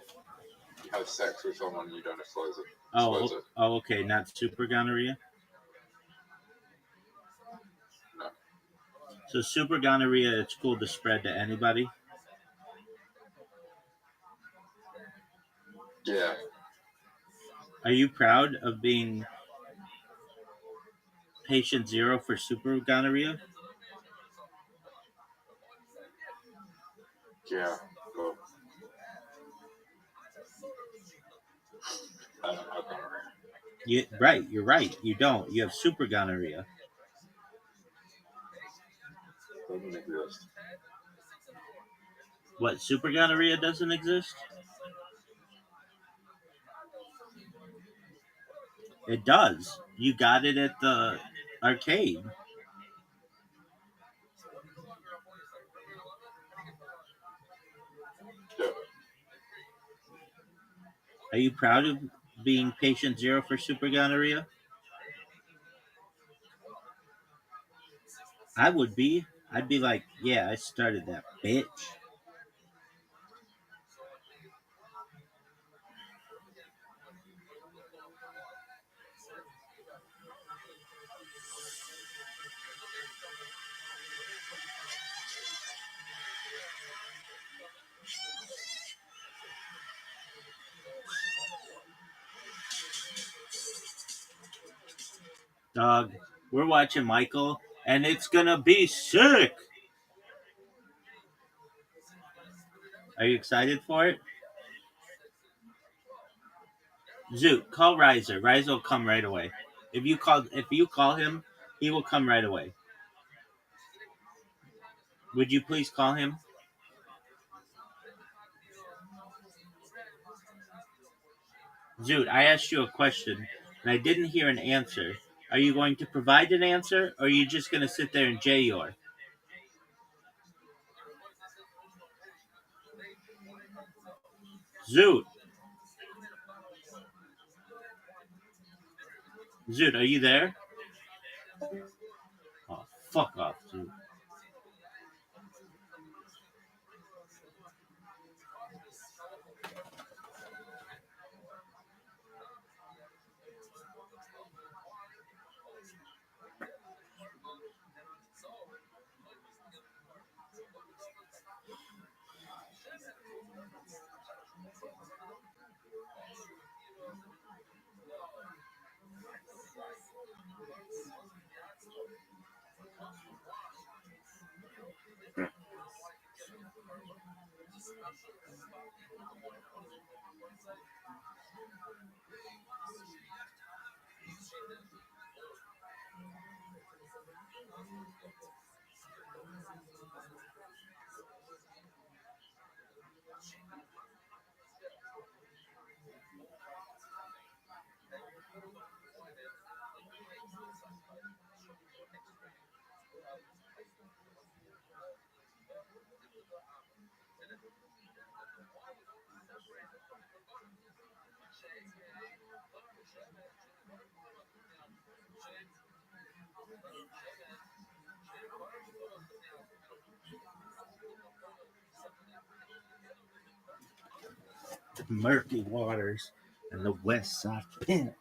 have sex with someone and you don't disclose it. Oh, okay. Not super gonorrhea? No. So super gonorrhea, it's cool to spread to anybody. Yeah. Are you proud of being patient zero for super gonorrhea? Yeah. Well, I don't have gonorrhea. Right, you're right. You don't. You have super gonorrhea. Doesn't exist. What, super gonorrhea doesn't exist? It does. You got it at the arcade. Yeah. Are you proud of being patient zero for super gonorrhea? I would be. I'd be like, yeah, I started that bitch. Dog, we're watching Michael, and it's gonna be sick. Are you excited for it? Zoot, call Riser. Riser will come right away. If you call him, he will come right away. Would you please call him? Zoot, I asked you a question, and I didn't hear an answer. Are you going to provide an answer, or are you just going to sit there and J-your? Zoot. Zoot, are you there? Oh, fuck off, Zoot. Murky waters and the west side pin.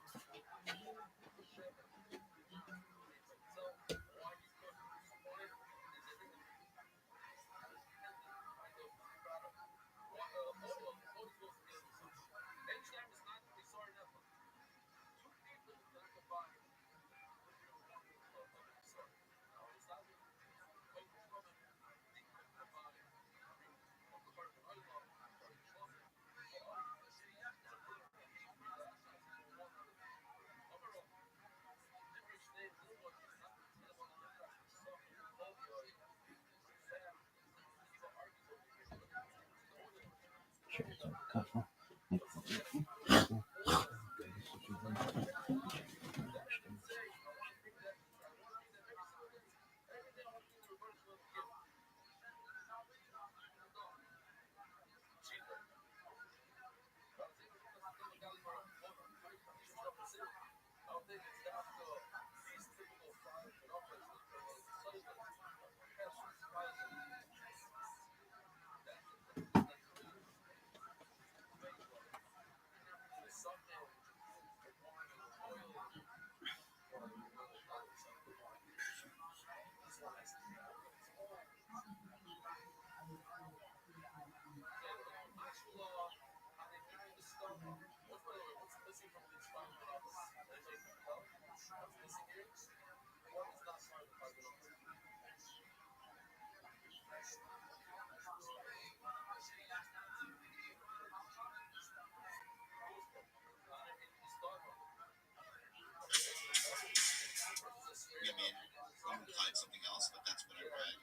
I mean, you implied something else, but that's what I read.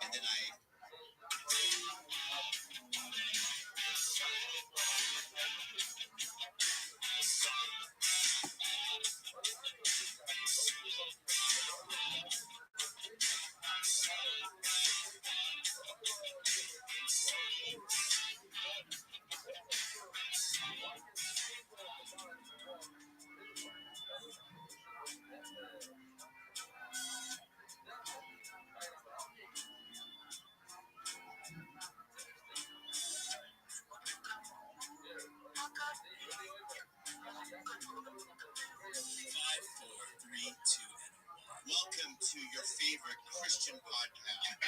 And then I. Five, four, three, two, and one. Welcome to your favorite Christian podcast.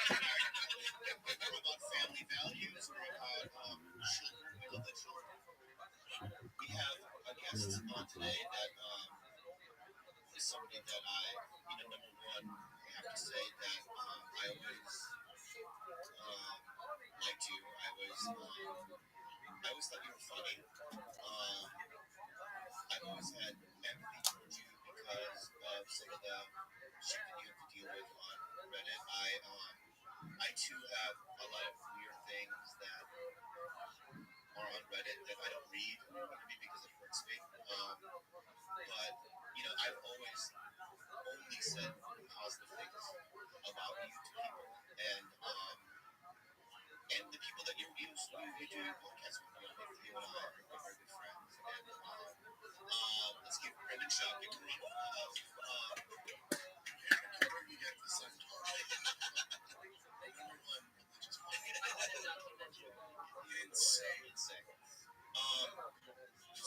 We're about family values. We're about children. We love the children. We have a guest on today that is somebody that number one, I have to say that I always liked you. I always thought you were funny. I've always had empathy towards you because of some of the shit that you have to deal with on Reddit. I too have a lot of weird things that are on Reddit that I don't read, maybe because it hurts me. But I've always only said positive things about you to people, and the people that you do podcasts with. You and I are very good friends, and let's give Brendan Shaw a big round of applause. You get the sun talk. Number one, religious insane.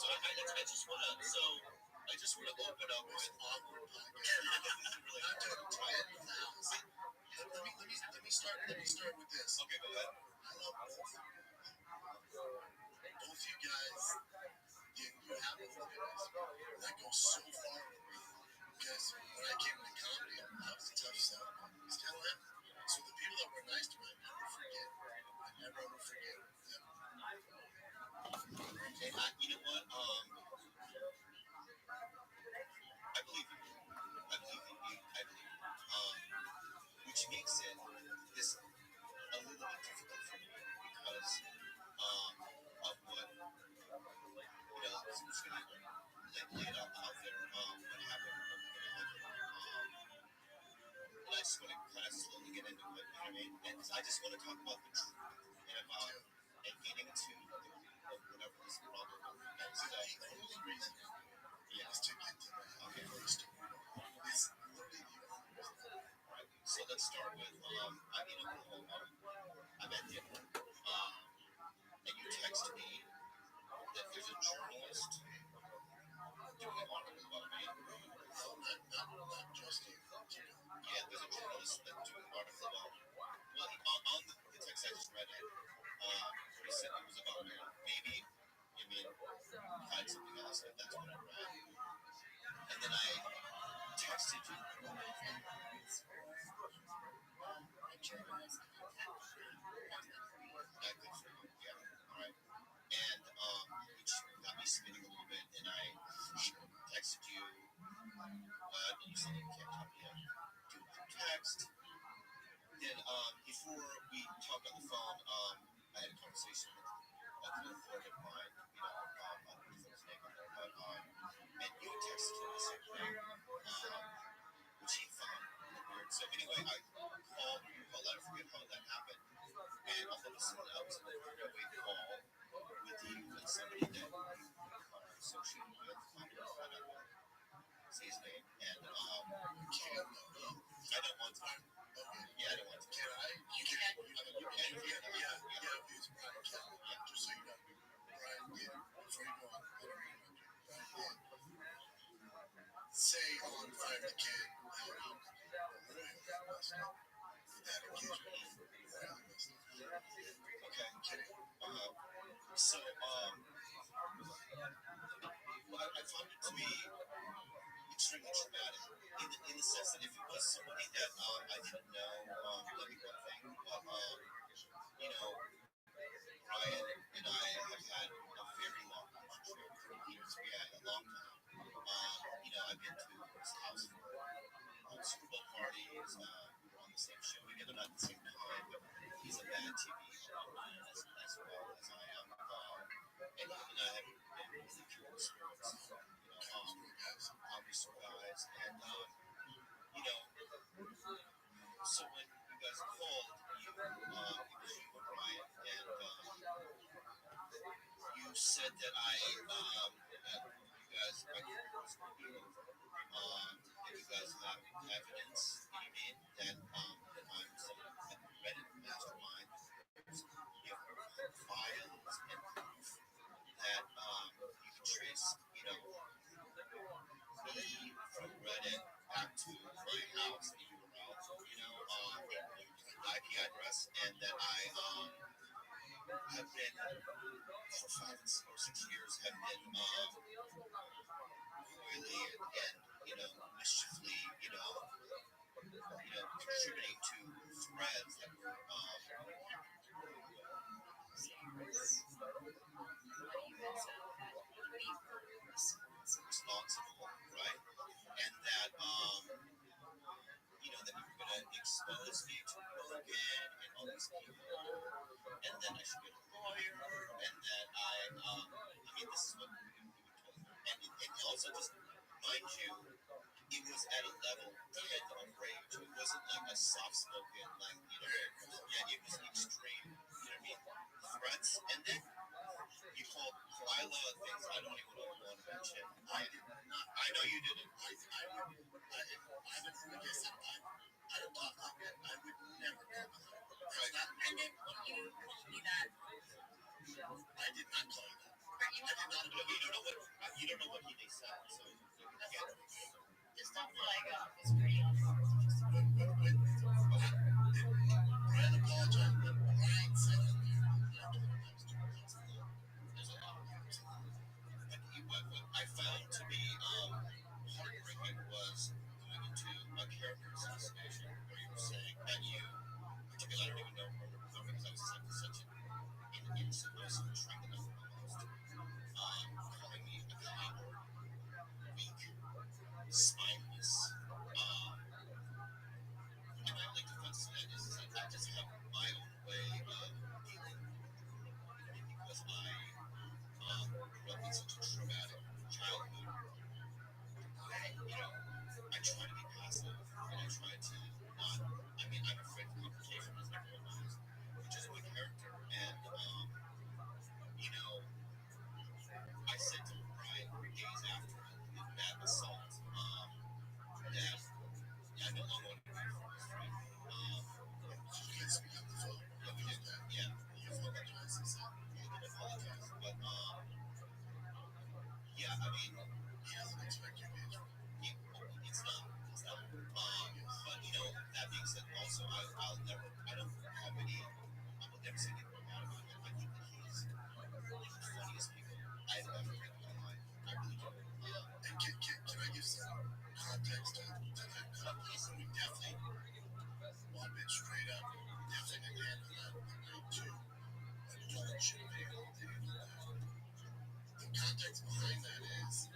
So I just want to open up with awkward podcast. Not to tie it fouls. Let me start with this. Okay, go ahead. I love both. so far removed because when I came into comedy, I was a tough sell. Still am. So the people that were nice to me, I never forget. I never ever forget them. And you know what? I believe you. I believe in you. I believe you. Which makes it this a little bit difficult for me because of what I'm just gonna lay it out there. What happened over the and I just want to kind of slowly get into it. You know what I mean? And I just want to talk about the truth and about and getting to the root of whatever this problem and stuff. The only reason Yeah. is to get to that first story. It's literally the only reason. Right. So let's start with I'm in Oklahoma. I'm at dinner. And you text me that there's a journalist doing an article about me. No, not just you. Yeah, there's a journalist that's doing an article about me. Well, on the text I just read it, he said it was about me. Maybe, I mean, find something else if that's what I read. And then I texted you. That good for you. Yeah. All right. And which got me spinning a little bit. And I texted you. And you said you can't talk yet. Do it through text. Then before we talked on the phone, I had a conversation with an authority of mine. I don't put his name on there, but and you texted him the same thing, which he found weird. So anyway, I called. I forget how that happened, and all of a sudden I was in a three-way call with you and somebody that you are associated with. I'm not going to say his name, and I don't want to. Okay. Yeah, I don't want to. Can I? You can. You can. Yeah. It's Brian Kelly. Yeah. Just so you know, Brian did. Before you go on, Brian did. Say on Fire the Kid, how he really messed up with that engagement. Really messed up. Okay. I'm kidding. So, well, I found it to be extremely traumatic in the sense that if it was somebody that I didn't know, let me one thing, but Brian and I have had a very long relationship for years. We had a long time. I've been to his house for Super Bowl parties. We were on the same show together, not at the same time, but he's a bad TV as well as I am. And he and I have been really pure sports. Obvious guys, and so when you guys called, it was you and Ryan, and you said that you guys, my career was going to be over, and you guys have evidence, you mean, that I'm some embedded mastermind. You have files and proof that you can trace, me from Reddit back to my house in URL, the IP address, and that I have been for 5 or 6 years have been coyly and mischiefully contributing to threads that were responsible, right? And that that you were going to expose me to Rogan and all these people, and then I should get a lawyer, and that I mean, this is what we were told. And also, just mind you, it was at a level 10 of rage. It wasn't like a soft spoken, like, yeah, it was extreme, you know what I mean? Threats. And then you called Lila things I don't even want to mention. I did not. I know you didn't. I don't talk like that. I would never talk like that. And then you called me that. I did not call you that. I did not. You don't know what he may said. So again, the stuff that I got was pretty awful. Brian apologized, but Brian said it. There's a lot of years. What I found to be it was going into a character assassination where you were saying that you, particularly, I don't even know remember because I was such an innocent, I was so trembling almost, calling me a coward, weak, spineless. And my only defense to that is that I just have my own way of dealing with people. Because I grew up in such a traumatic childhood, I try to be passive and I try to not. I mean, I'm afraid of confrontation, as everyone knows, which is my character. And you know, I said to Brian days after that assault that I no longer want to be your friend. You guys speak on the phone? Yeah, we did that. Yeah, You apologize, is it? we did apologize, but yeah, I mean, He doesn't expect your answer. it's not. It's not. But that being said, also I don't have any. I will never say anything bad about him. I think that he's one of the funniest people I've ever met in my life. I really do. And can I give some context to that comment? So we definitely, well, I've been straight up, definitely didn't handle that the night too. But Dolan should have handled that. The context behind that is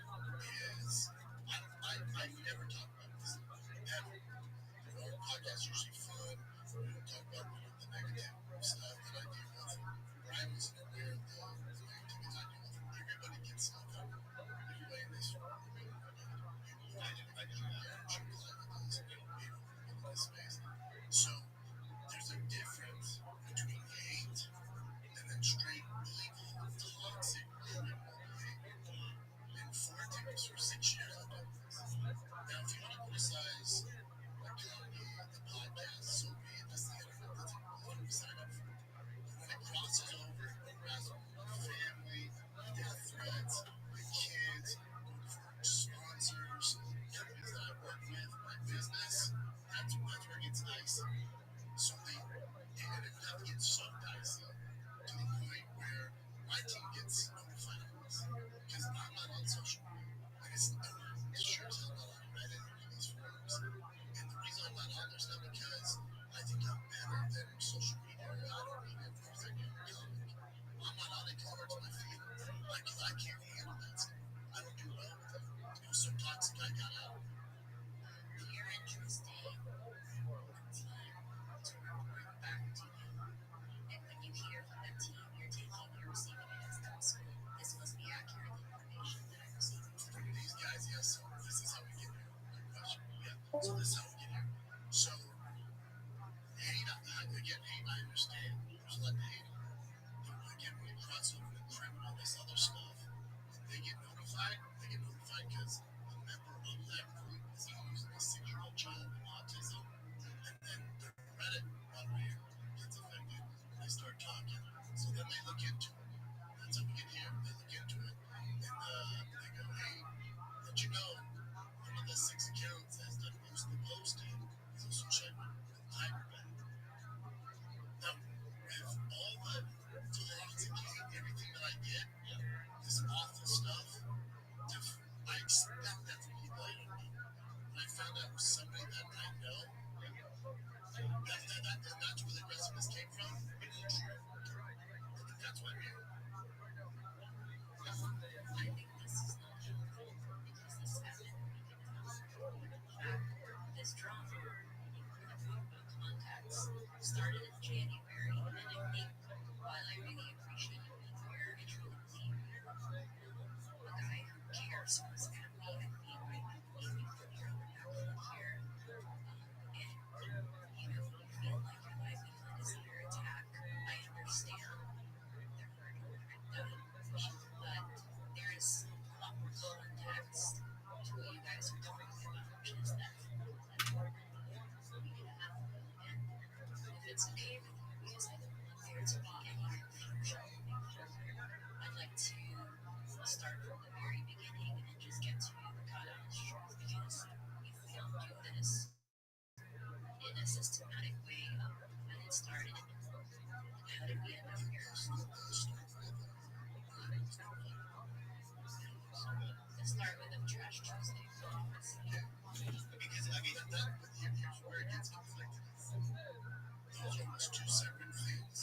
I never talk about this ever. Our podcast is usually fun. We don't talk about the negative stuff that I deal with. Brian wasn't aware of the negativity I deal with. Everybody gets stuff out. Everybody in this room, I do. I'm sure Glenn does. In this space. So there's a difference between hate and then straight evil, toxic, criminal behavior. And for 6 years I've done this. Now, if you want to criticize my comedy, the podcast, so be it. That's the internet. That's what we sign up for. But when it crosses over and harassment, family, death threats, my kids, sponsors, companies that I work with, my business, that's where it gets dicey. So and it would have to get so dicey to the point where my team gets notified of this. Because I'm not on social media. Like sure as hell not on Reddit or any of these forums. And the reason I'm not on there's not because I think I'm better than social media. I don't mean it because I get comic. I'm not on it because it hurts my feelings. Like, because I can't handle that stuff. I don't do well with it. It was so toxic I got out. You're interesting team to report back to you. And when you hear from that team, you're receiving it as gospel. This must be accurate information that I'm receiving. From these guys, yes. So this is how we get here. Good question. Yeah. So this is how we get here. So hate, again, hate, I understand. There's a lot of hate. Again, when it crosses over to criminal, this other stuff, they get notified. They get notified because a member of that group is using a 6-year-old child with autism, and then their Reddit moderator gets affected. They start talking, so then they look into it. That's how we get here. They look into it, and they go, "Hey, did you know one of the 6 accounts has done most of the posting is also checked with Tigerbet?" Now, with all the toxic hate, everything that I get, this awful stuff, I expect that from people I don't know. When I found out it was somebody that I know, that's where the aggressiveness came from. It is true. That's what I mean. I think this is not helpful because this happened this drama, you talk about contacts, started in January, and I think while I really appreciate you being here, I truly believe you're a guy who cares for his family and being right with me clear on the back foot here. And you feel like your livelihood is under attack. I understand the hurt or the done, but there is a lot more context to what you guys are talking about, which is that we can have. And if it's okay with you, because I don't want there to be any confusion moving forward, I'd like to start from the very beginning and just get to the cut honest truth because if we don't do this in a systematic way when it started, how did we end up here? Start with to start with a trash Tuesday. Because I mean, but here's where it gets conflicted. Those are almost two separate things.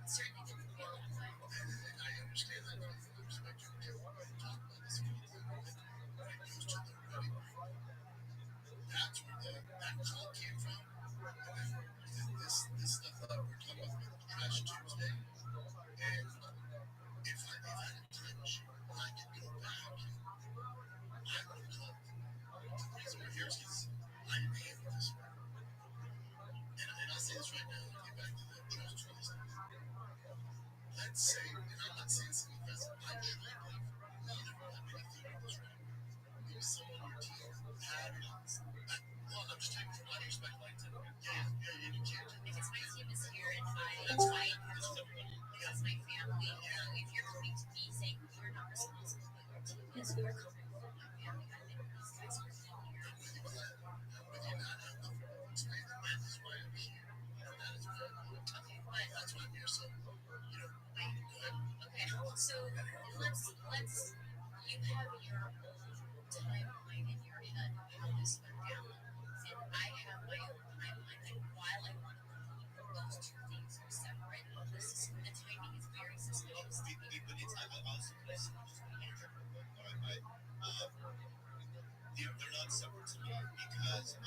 Certainly didn't feel that way. And I understand that from the perspective of talk about this all the time. When it goes to the wedding ring, that's where that call came from. And then this stuff that we're talking about with Trash Tuesday. And if I had a time machine and I could go back, I would have called. The reason we're here is because I named this one. And I'll say this right now, to get back to the Trash Tuesday stuff. Let's say, and I'm not saying something offensive, I truly believe neither of them have anything in this room. Maybe someone on your team had it. Well, I'm just taking from my perspective. Yeah, you can't do Because my team is here and That's fine. that's my family. So if you're coming to me saying you're not responsible, but your team is, you're coming from my family. I think these guys are in here. I'm with you on that. I'm with you on that. I'm not explaining that. That is why I'm here. And that is why I'm here. Okay, but That's why I'm here. So, go ahead. okay, so let's you have your own timeline in your head of how this went down, and I have my own timeline. And while I want to believe that those two things are separate, the timing is very suspicious to me. But it's also just they're not separate to me because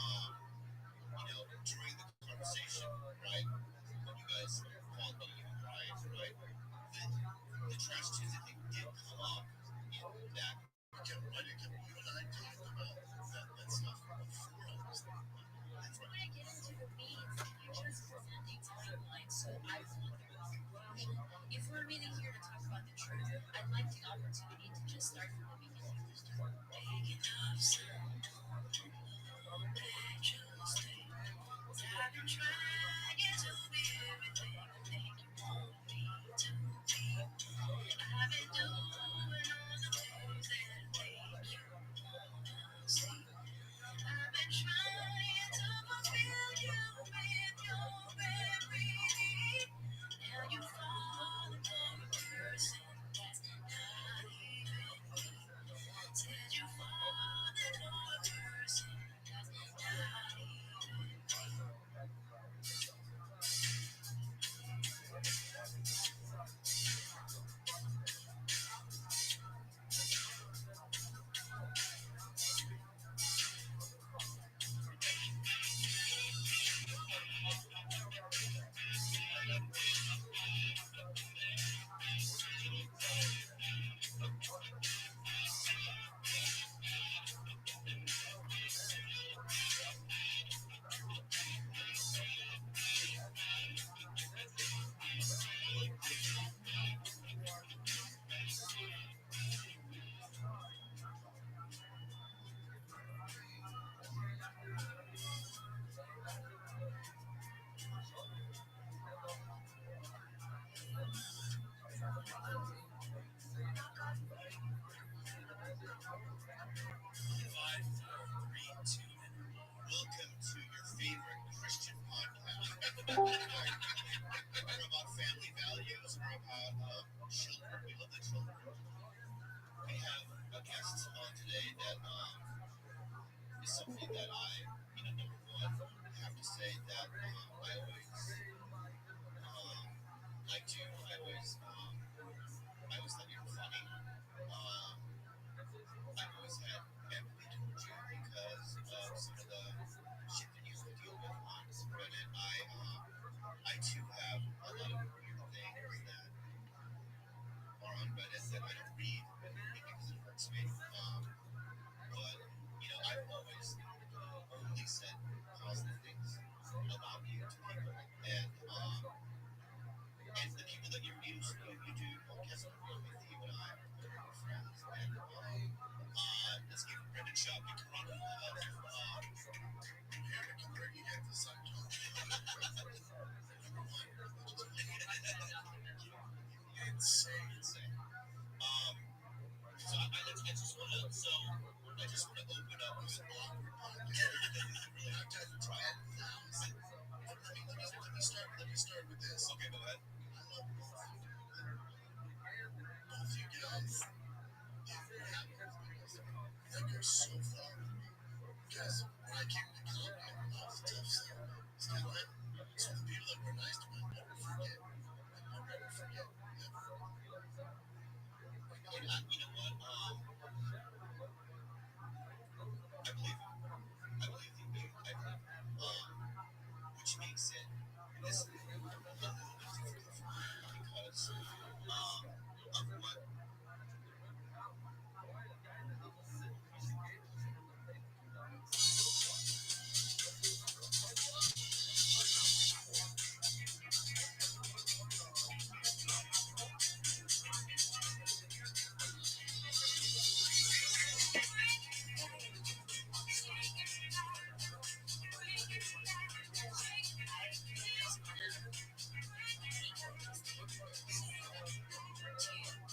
during the conversation, right, when you guys called me, you and Ryan, right, the trash Tuesday thing did come up in that we kept running. You and I talked about that stuff before all this thing. That's When right. I get into the weeds, you just present a timeline, so I want the conclusion. If we're really here to talk about the truth, I'd like the opportunity to just start from the beginning. Waking up, sun, Tuesday. I've been trying to be everything I think you want me to be. I've been doing all the things that make you wanna see. I've been trying to fulfill you with your every need. Now you're falling for a person that's not even me. Said you're falling for a person that's not even me. Five, four, three, two, and welcome to your favorite Christian podcast. We're about family values. We're about children. We love the children. We have a guest on today that is something that number one, have to say that I always like to. I always thought you were funny. I've always had empathy towards you because of some of the shit that you deal with on Reddit. I too have a lot of weird things that are on Reddit that I don't read because it hurts me. But I've always only said positive things about you to people, and the people that you do podcasts with, you and I are good friends, and let's give Brendan Shaw a Toronto. Where you get the sun talk. Number one, insane. I just want to open up this awkward podcast. Really, I've got 10,000. Let me start with this. Okay, go ahead. I love both of you guys. If you're happy with me That goes so far with me. Because when I came to comedy, I was a tough son. Still am. So the people that were nice to me, I'll never forget. I'll never forget. Ever. And you know what? I believe you. I believe you. I believe you. Which makes it this a little bit different for me because of what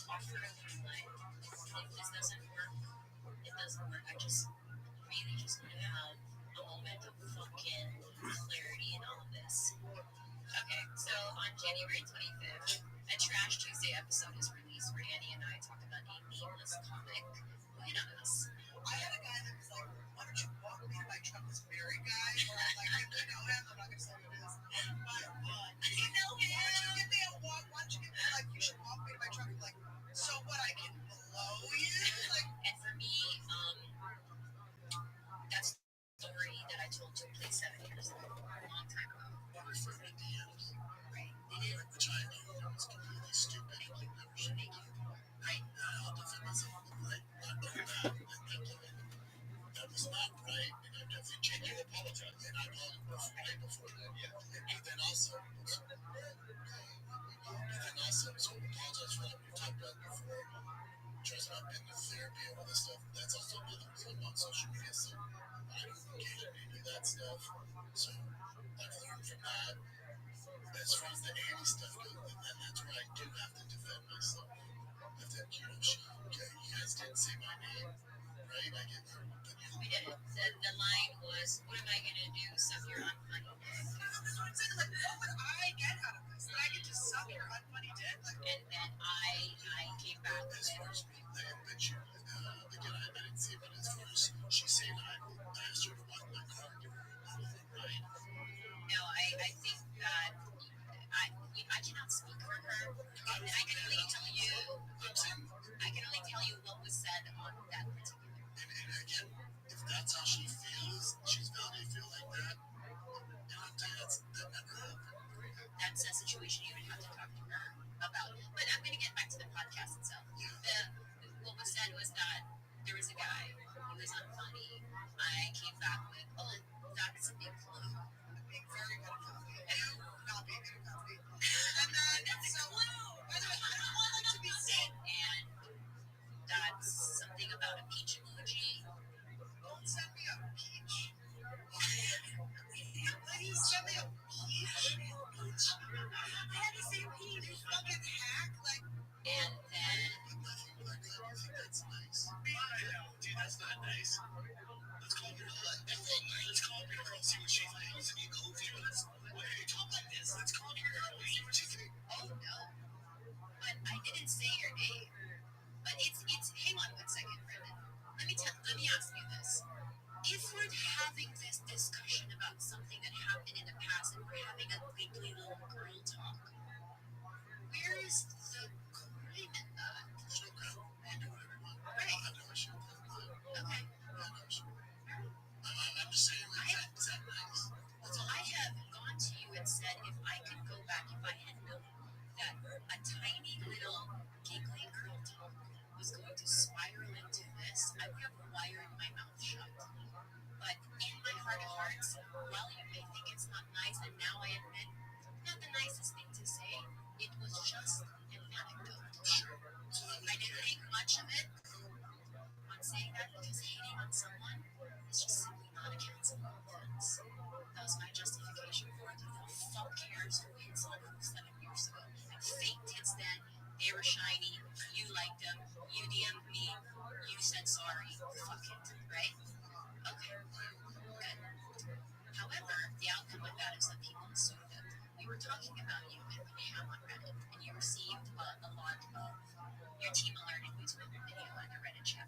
offer in life. If this doesn't work, it doesn't work. I just really just need to have a moment of fucking clarity in all of this. Okay, so on January 25th, a Trash Tuesday episode is released where Annie and I talk about a nameless comic who hit on us. I had a guy that was like, why don't you walk me to my truck, this Barry guy? Or I'm like, I know him, I'm not going to say who it is. But, you know him. Why don't you give me a walk? Why don't you give me, like, you should walk me to my truck. I'm like, so what, I can blow you? Like, And for me, that story that I told took place 7 years ago, a long time ago. refer to DMs. Right? They did. Which I know is completely stupid. Like, never should. Thank you. Right? I'll defend myself. Like, I know that. And thank you. That was not right, and I definitely changed. You apologize, and I apologized way before that. Yeah. But then also, so apologize for that. We've talked about it before. Trust me, I've been to therapy over this stuff. That's also another reason I'm on social media, so I don't engage in any of that stuff. So I've learned from that. As far as the Annie stuff goes, and that's where I do have to defend myself. I think, you guys didn't say my name, right? I get that. We did it. The line was, "What am I gonna do? Suck your unfunny dick?" That's what I'm saying. Like, what would I get out of this? That I get to suck your unfunny dick? Like, And then I came back with as far as me, but you, again, I didn't say, but as far as she's saying, I asked her to walk my car and give her a ride. no, I think that I cannot speak for her. And I can only tell you what was said on that particular. And again, if that's how she feels, she's valid to feel like that. And I'm telling you, that never happened. That's a situation you would have to talk to her about. But I'm going to get back to the podcast itself. What was said was that there was a guy who was unfunny. I came back with, oh, that's a big clue. Being very good at comedy. And not being good at comedy. And then, That's a so, clue. by the way, I don't want them to be sick. And that's something about a peach emoji. Don't send me a peach. Please send me a peach. I had to say peach. You fucking hack. Like, And then I think that's nice. dude, that's not nice. Let's call your girl. That's not nice. Let's call your girl, see what she thinks. And you know, why do you talk like this? Let's call your girl, see what she thinks. oh no. But I didn't say your name. But it's hang on 1 second, Brendan. Let me ask you this. If we're having this discussion about something that happened in the past and we're having a weekly little girl talk, where is the crime in that? There's no crime. You do whatever you want. Right. I have no issue with that. Okay. Yeah, no issue. I'm just saying, like, is that nice? That's all. I have gone to you and said if I could go back, if I had known that a tiny little giggly girl talk was going to spiral into this, I would have wired my mouth shut. But in my heart of hearts, while you may think it's not nice, and now I admit, not the nicest thing to say, it was just an anecdote. Sure. So that was I didn't think much of it on saying that because hating on someone is just simply not a cancelable offense. That was my justification for it. Who the fuck cares who hits on who 7 years ago? Fake tits then, they were shiny, you liked them, you DM'd me, you said sorry, fuck it, right? Okay, good. However, the outcome of that is that people assumed that we were talking about you and put ham on Reddit, and you received a lot of your team alerted you to the video on the Reddit chat.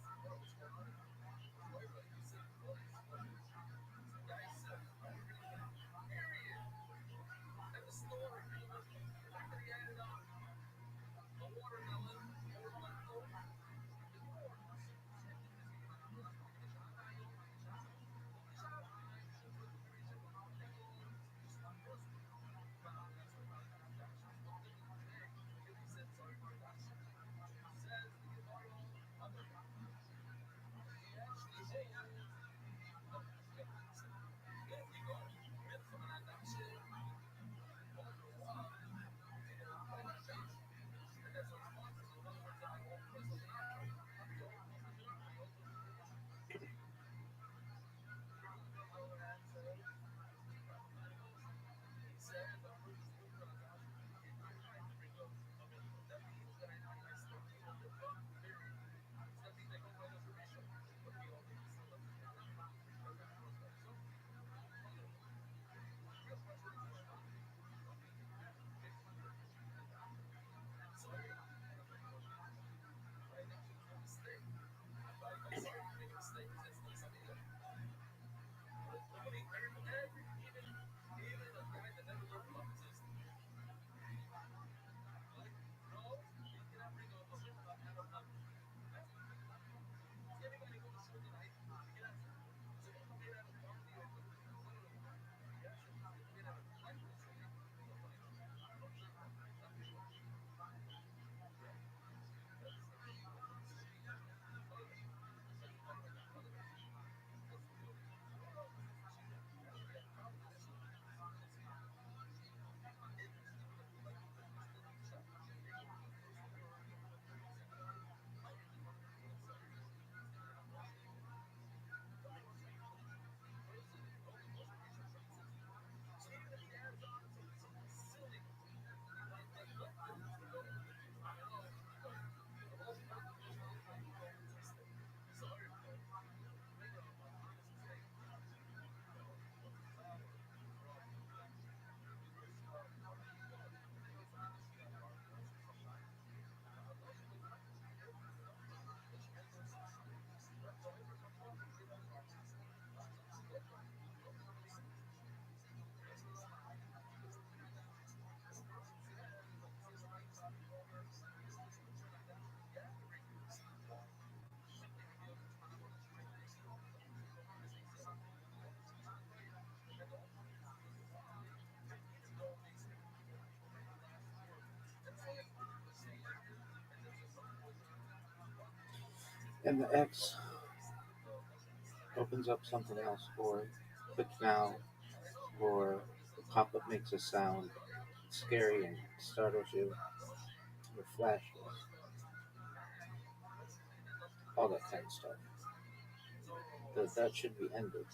and the X opens up something else, or click now, or the pop up makes a sound, it's scary and startles you, or flashes, all that kind of stuff. That should be ended.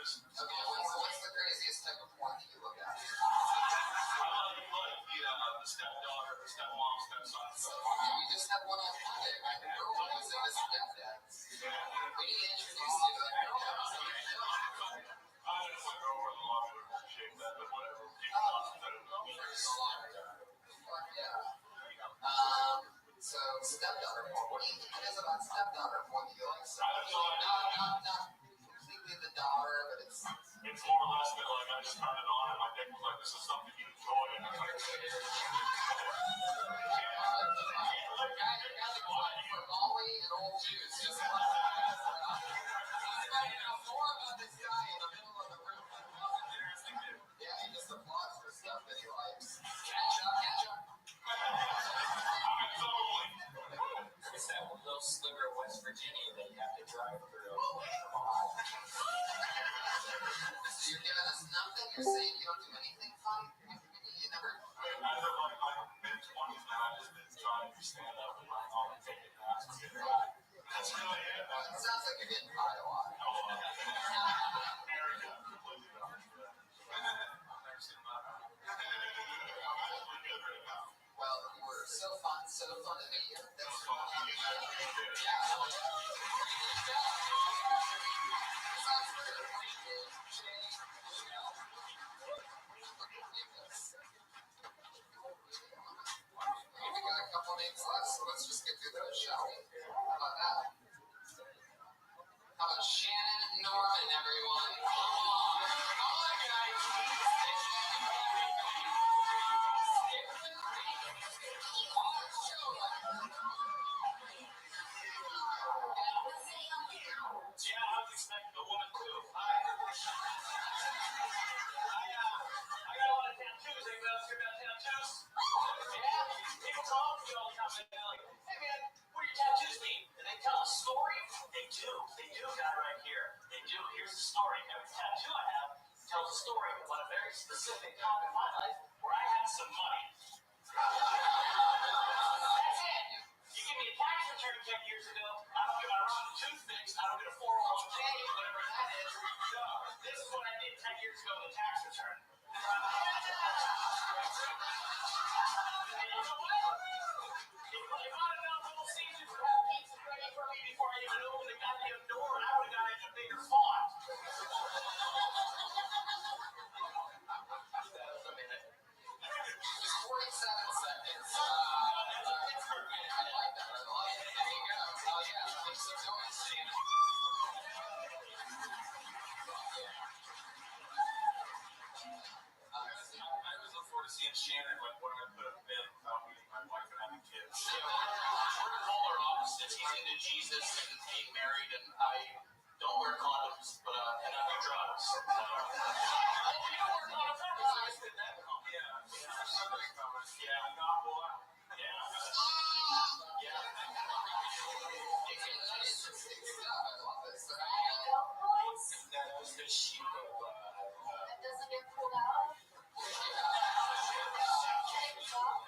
Okay, what's the craziest type of porn that you look at? The stepdaughter, the stepmom, stepson. So, we just have one on Monday, right? The girl using the stepdad. We need to introduce you to that girl. I don't know if my girlfriend will want to appreciate that, but whatever. Keep So, stepdaughter porn. What do you think it is about stepdaughter porn that you like so much? Not completely the daughter, but it's more or less that like I just turned it on and my dick was like, this is something you enjoy. And I was like, for Molly and old Jews, just more about this guy in the middle of the room. Yeah, he just applauds for stuff that he likes. Catch up. It's that little sliver of West Virginia that you have to drive through. So you're giving us nothing? You're saying you don't do anything fun? You never... mid-20s now, I've just been trying to stand up and like all the taking naps and get right. That's really it. It sounds like you're getting high a lot. Well, you were so fun to meet you. That's fun. We got a couple names left, so let's just get through those, shall we? How about that? How about Shannon Norman, everyone? Come on, guys. Yeah, I was expecting a woman too. I got a lot of tattoos. Anybody else hear about tattoos? Yeah, people talk to me all the time. They're like, hey man, what do your tattoos mean? And they tell a story. They do, guy right here. They do. Here's the story. Every tattoo I have tells a story about a very specific time in my life where I had some money. That's it. You give me a tax return 10 years ago, I don't get my rotten tooth fixed, I don't get a 401k, whatever that is. So, this is what I did 10 years ago, the tax return. And you know what? If I'd have known Little Caesars would have pizza ready for me before I even opened the goddamn door, I would have got it in a bigger font. A minute. Just 47 seconds. I like that. I like it. There you go. Oh, yeah. Keep some going, Steve. I always look forward to seeing Shannon like where I could have been without meeting my wife and having kids. We're polar opposites. He's into Jesus and being married, and I don't wear condoms, but and I do drugs. So. You don't wear condoms? I always did that. Yeah, I'm not boy. Yeah. That's interesting stuff. I love this. That was the sheep of It doesn't get pulled out.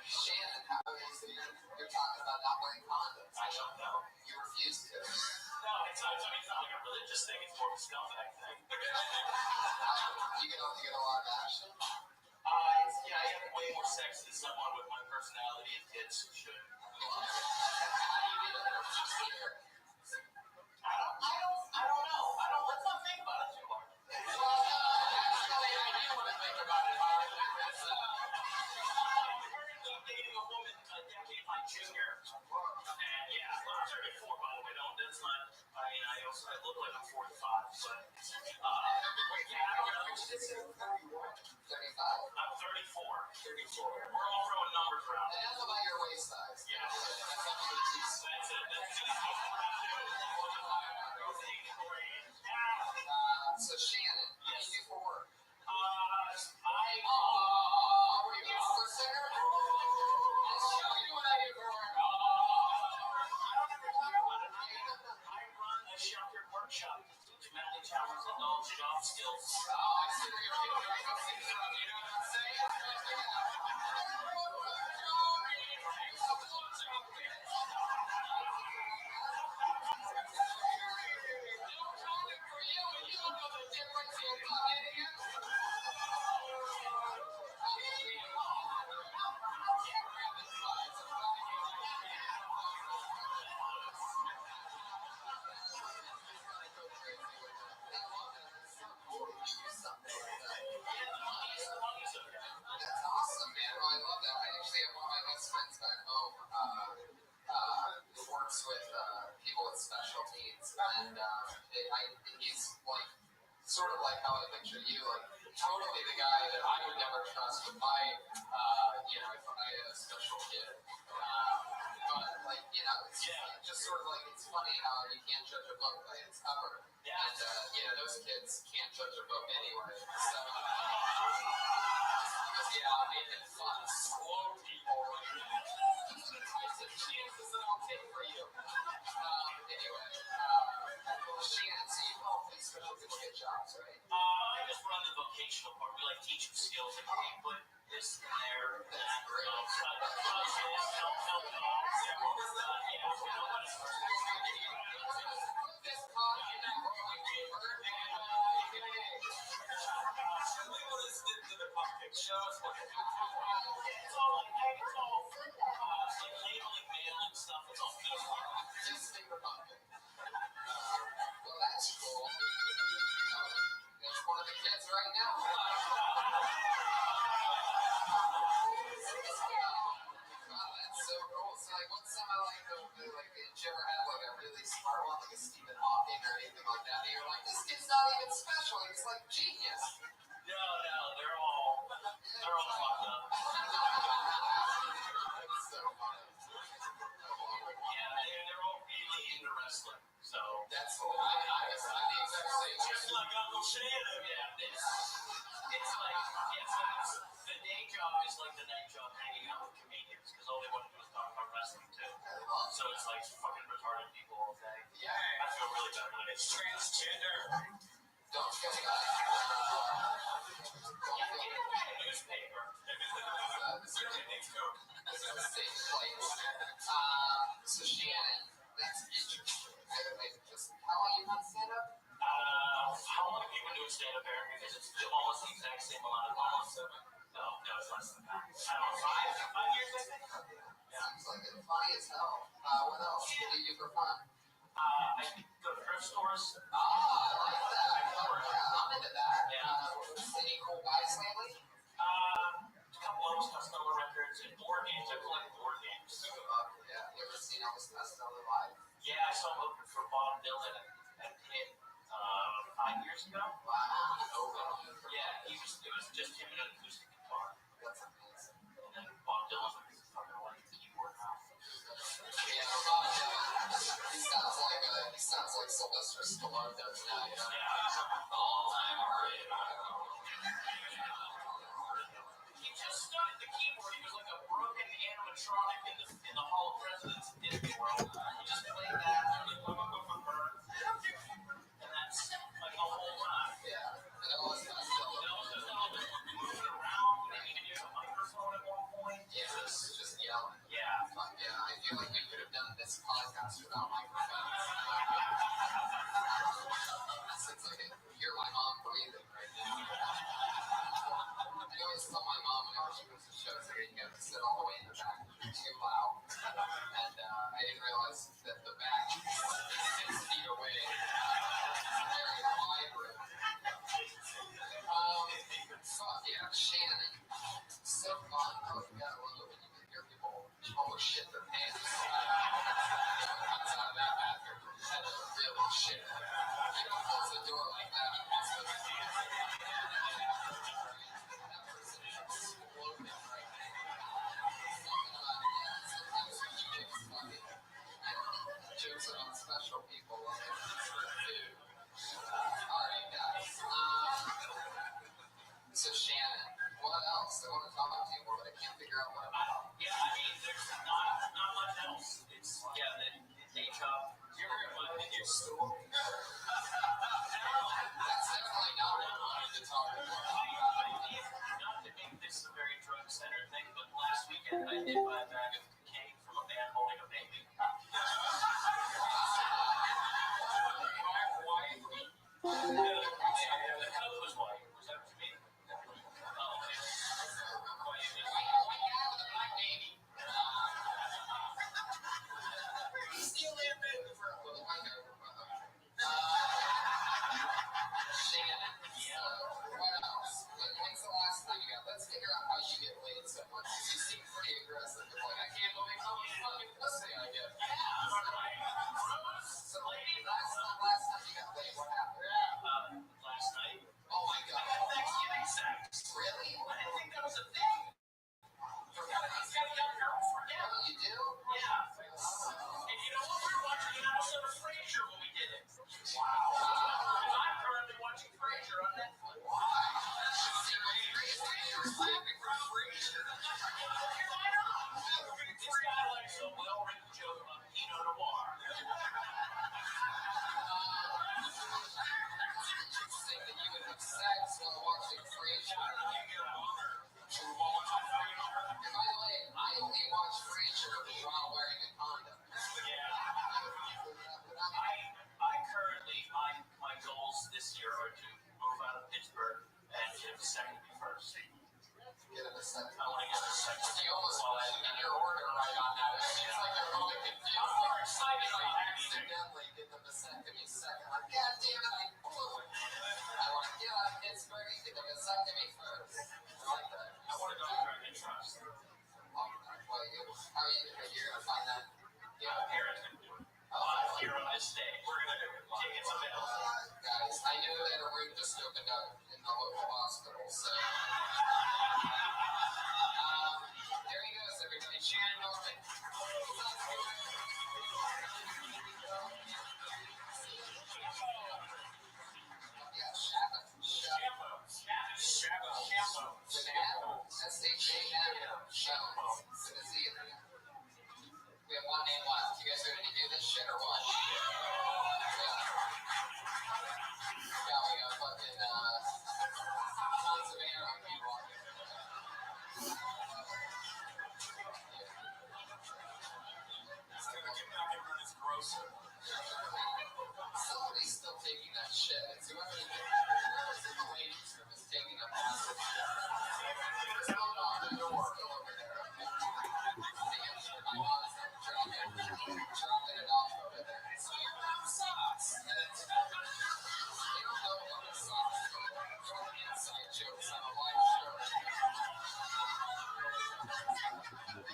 Shannon, how is it? You're talking about not wearing condoms. I don't know. You refuse to. No, it's not like a religious thing. It's more of a scumbag thing. You get a lot of action. Yeah, I have way more sex than someone with my personality and kids should. How do you do that? I don't know. Let's not think about it too hard. Well, actually, I do want to think about it hard. I'm dating a woman a decade my junior. And yeah, I'm 34 by the way. That's not. I mean, I look like I'm 45, but yeah, I don't know. Which is 35. I'm 34. 34. We're all throwing numbers around. And how about your waist size? Yeah. That's it. So Shannon, what do you do for work? Were you a opera singer? I'll show you what I do for work. I don't ever talk about it. I run a sheltered workshop. Domestic challenge adults, young how I picture you, like totally the guy that I would never trust with my, if I had a special kid. But like, it's just sort of like it's funny how you can't judge a book by its cover, and those kids can't judge a book anyway. So, I mean, it's fun, slow people, right? These are the types of chances that I'll take for you. Anyway, Shannon, so you help these special people get jobs, right? I just run the vocational part. We like teach them skills and hey, put this in there. That's great. What was that? Put this pot in that rolling paper and we will listen to the pumpkin show. It's all like labeling mail and stuff. It's all good. Just think about it. Well, that's cool. There's one of the kids right now. That's so cool. So, like, what's some of like did you ever have like a really smart one, like a Stephen Hawking or anything like that? And you're like, this kid's not even special. He's like genius. No, they're all fucked up. That's so funny. Yeah, they're all really into wrestling. So that's cool. I the exact same. Just like Uncle Shannon. Yeah, it's like the day job is like the night job hanging out with comedians because all they want to do is talk about wrestling too. So it's like fucking retarded people all day. Yeah, I feel really bad when it's transgender. Don't feel bad. Newspaper. This is a safe place. So Shannon, that's interesting. How long you been stand up? How long have you been doing stand up, Eric? Because it's almost the exact same amount of time. No, it's less than that. I don't know, 5 years, I think. Yeah. Seems like it's funny as hell. What else? What do you do for fun? I go to thrift stores. I like that. I'm into that. Yeah. Any cool guys lately? A couple of those Costello records and board games. I collect board games. Yeah. You ever seen Elvis Costello live? Yeah, I saw him open for Bob Dylan at Pitt 5 years ago. Wow. Yeah, it was just him and an acoustic guitar. That's amazing. And then Bob Dylan was fucking like keyboard now. Yeah, Bob Dylan. He sounds like Sylvester Stallone does now. Yeah. All-time great. He just stood at the keyboard. He was like a broken animatronic in the Hall of Presidents in Disney World. He just played that. And that's like a whole lot. Yeah. And Elvis Costello. Moving around. Maybe he had a microphone at one point. Yeah, just yelling. Yeah. I feel like we could have done this podcast without microphones. Since I can hear my mom breathing right now. I always tell my mom whenever she goes to shows that you have to sit all the way in the back because you're too loud. And I didn't realize that the back is 6 feet away. Very vibrant. Fuck yeah, Shannon. So fun. Oh, you gotta love it when you can hear people shit their pants. I'm currently watching Frasier on Netflix. I like some well-written joke on Pinot Noir. Interesting that you would have sex while watching Frasier. And by the way, I only watch Frasier while wearing a condom. I currently, my goals this year are to move out of Pittsburgh and get a vasectomy first. Get a vasectomy. I want to get a vasectomy. You almost in your order right on that. It seems like you're really confused. I'm more excited I about it. accidentally did the vasectomy second. Like, God damn it, I blew it. I want to get out of Pittsburgh and get the vasectomy first. I like that. I want to go to American Trust. Well, how are you going to find that? Yeah, parents can do it. Here on this day, we're going to do it. Tickets available. Guys, I know that a room just opened up in the local hospital, so... there he goes, everybody. Shannon Norman. Yeah, Shabba. S-H-A-M. We have one name left. You guys ready to do this shit or what? Yeah, we got fucking, tons of anarchy walking. It's going to get back and run his grocer. Somebody's still taking that shit. It's whoever's in the ladies' room is taking a massive shit. It's not on the door. Still over there. My mom's dropping it off over there. So your mom sucks. They don't know about the socks. Throwing inside jokes on a live show.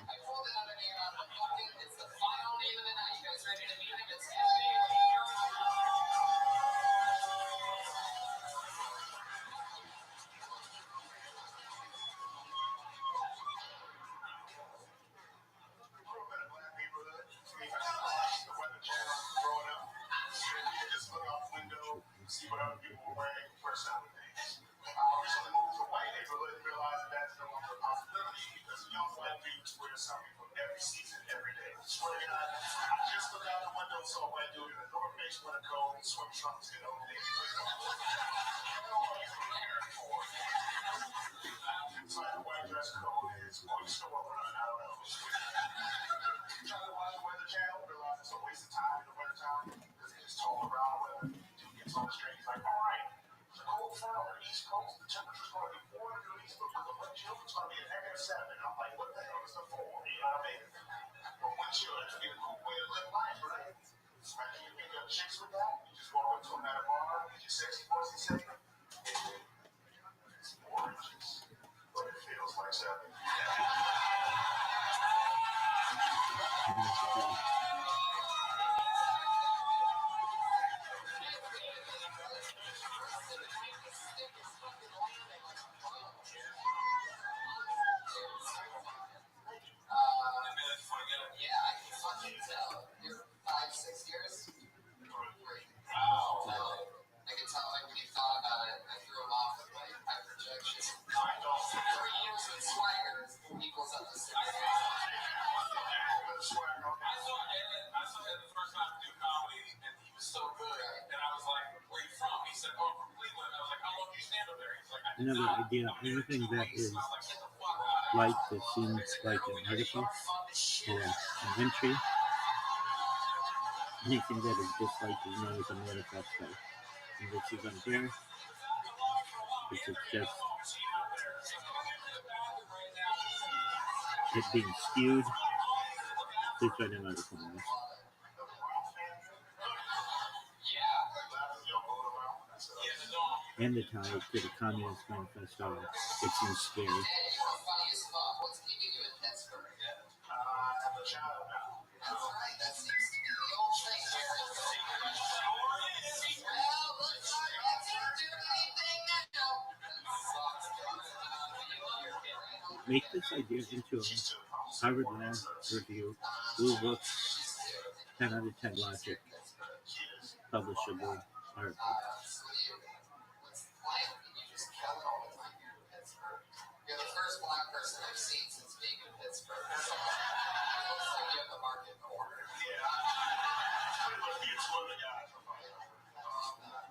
I pulled it out of here on the fucking. It's the final name of the night. You guys ready to meet him? It's his name. See what other people were wearing for Sunday days. I recently moved to a white neighborhood and realized that that's no longer a possibility because young white dudes wear something from every season, every day. I swear to God, I just looked out the window and saw a white dude in a North Face winter coat and swim trunks and old navy blue. It's like a white dress code is going to store run. I don't know. Trying to watch the Weather Channel, realize it's a waste of time in the wintertime because they just told around weather. It's on the street. He's like, all right, it's a cold front on the East Coast. The temperature's going to be 4 degrees, but with the wind chill, it's going to be a -7. I'm like, what the hell is the 4? You know what I mean? But wind chill, that's be a cool way to live life, right? Especially if you pick up chicks with that. You just walk into a night bar, get your sexy pussy segment. It's 4 inches, but it feels like 7. Yeah, I can fucking tell. You're 5-6 years? Wow. I can tell, like, when you thought about it, I threw him off with my high projection. 3 years with swagger equals up to 6. I saw him the first time do comedy, and he was so good. And I was like, where are you from? He said, oh, I'm from Cleveland. I was like, how long do you stand up there? He's like, I did Another not. idea, anything that is like that seems like an article or an entry, anything that is disliked is known as a manifesto. And this is on here. This is just it being skewed. Please write an article on this. And the tie to the Communist Manifesto. It seems scary. Hey, you are funny as fuck. What's keeping you in Pittsburgh? I'm a child now. That's right. That seems to be the old thing here. Well, looks like I can't do anything now. Make this idea into a Harvard Law Review, Blue Book, 10 out of 10 logic. publishable art. What's life? You just kill it all the time here in Pittsburgh. You're the first black person I've seen since being in Pittsburgh. So it looks like you have the market cornered. It's one of the guys.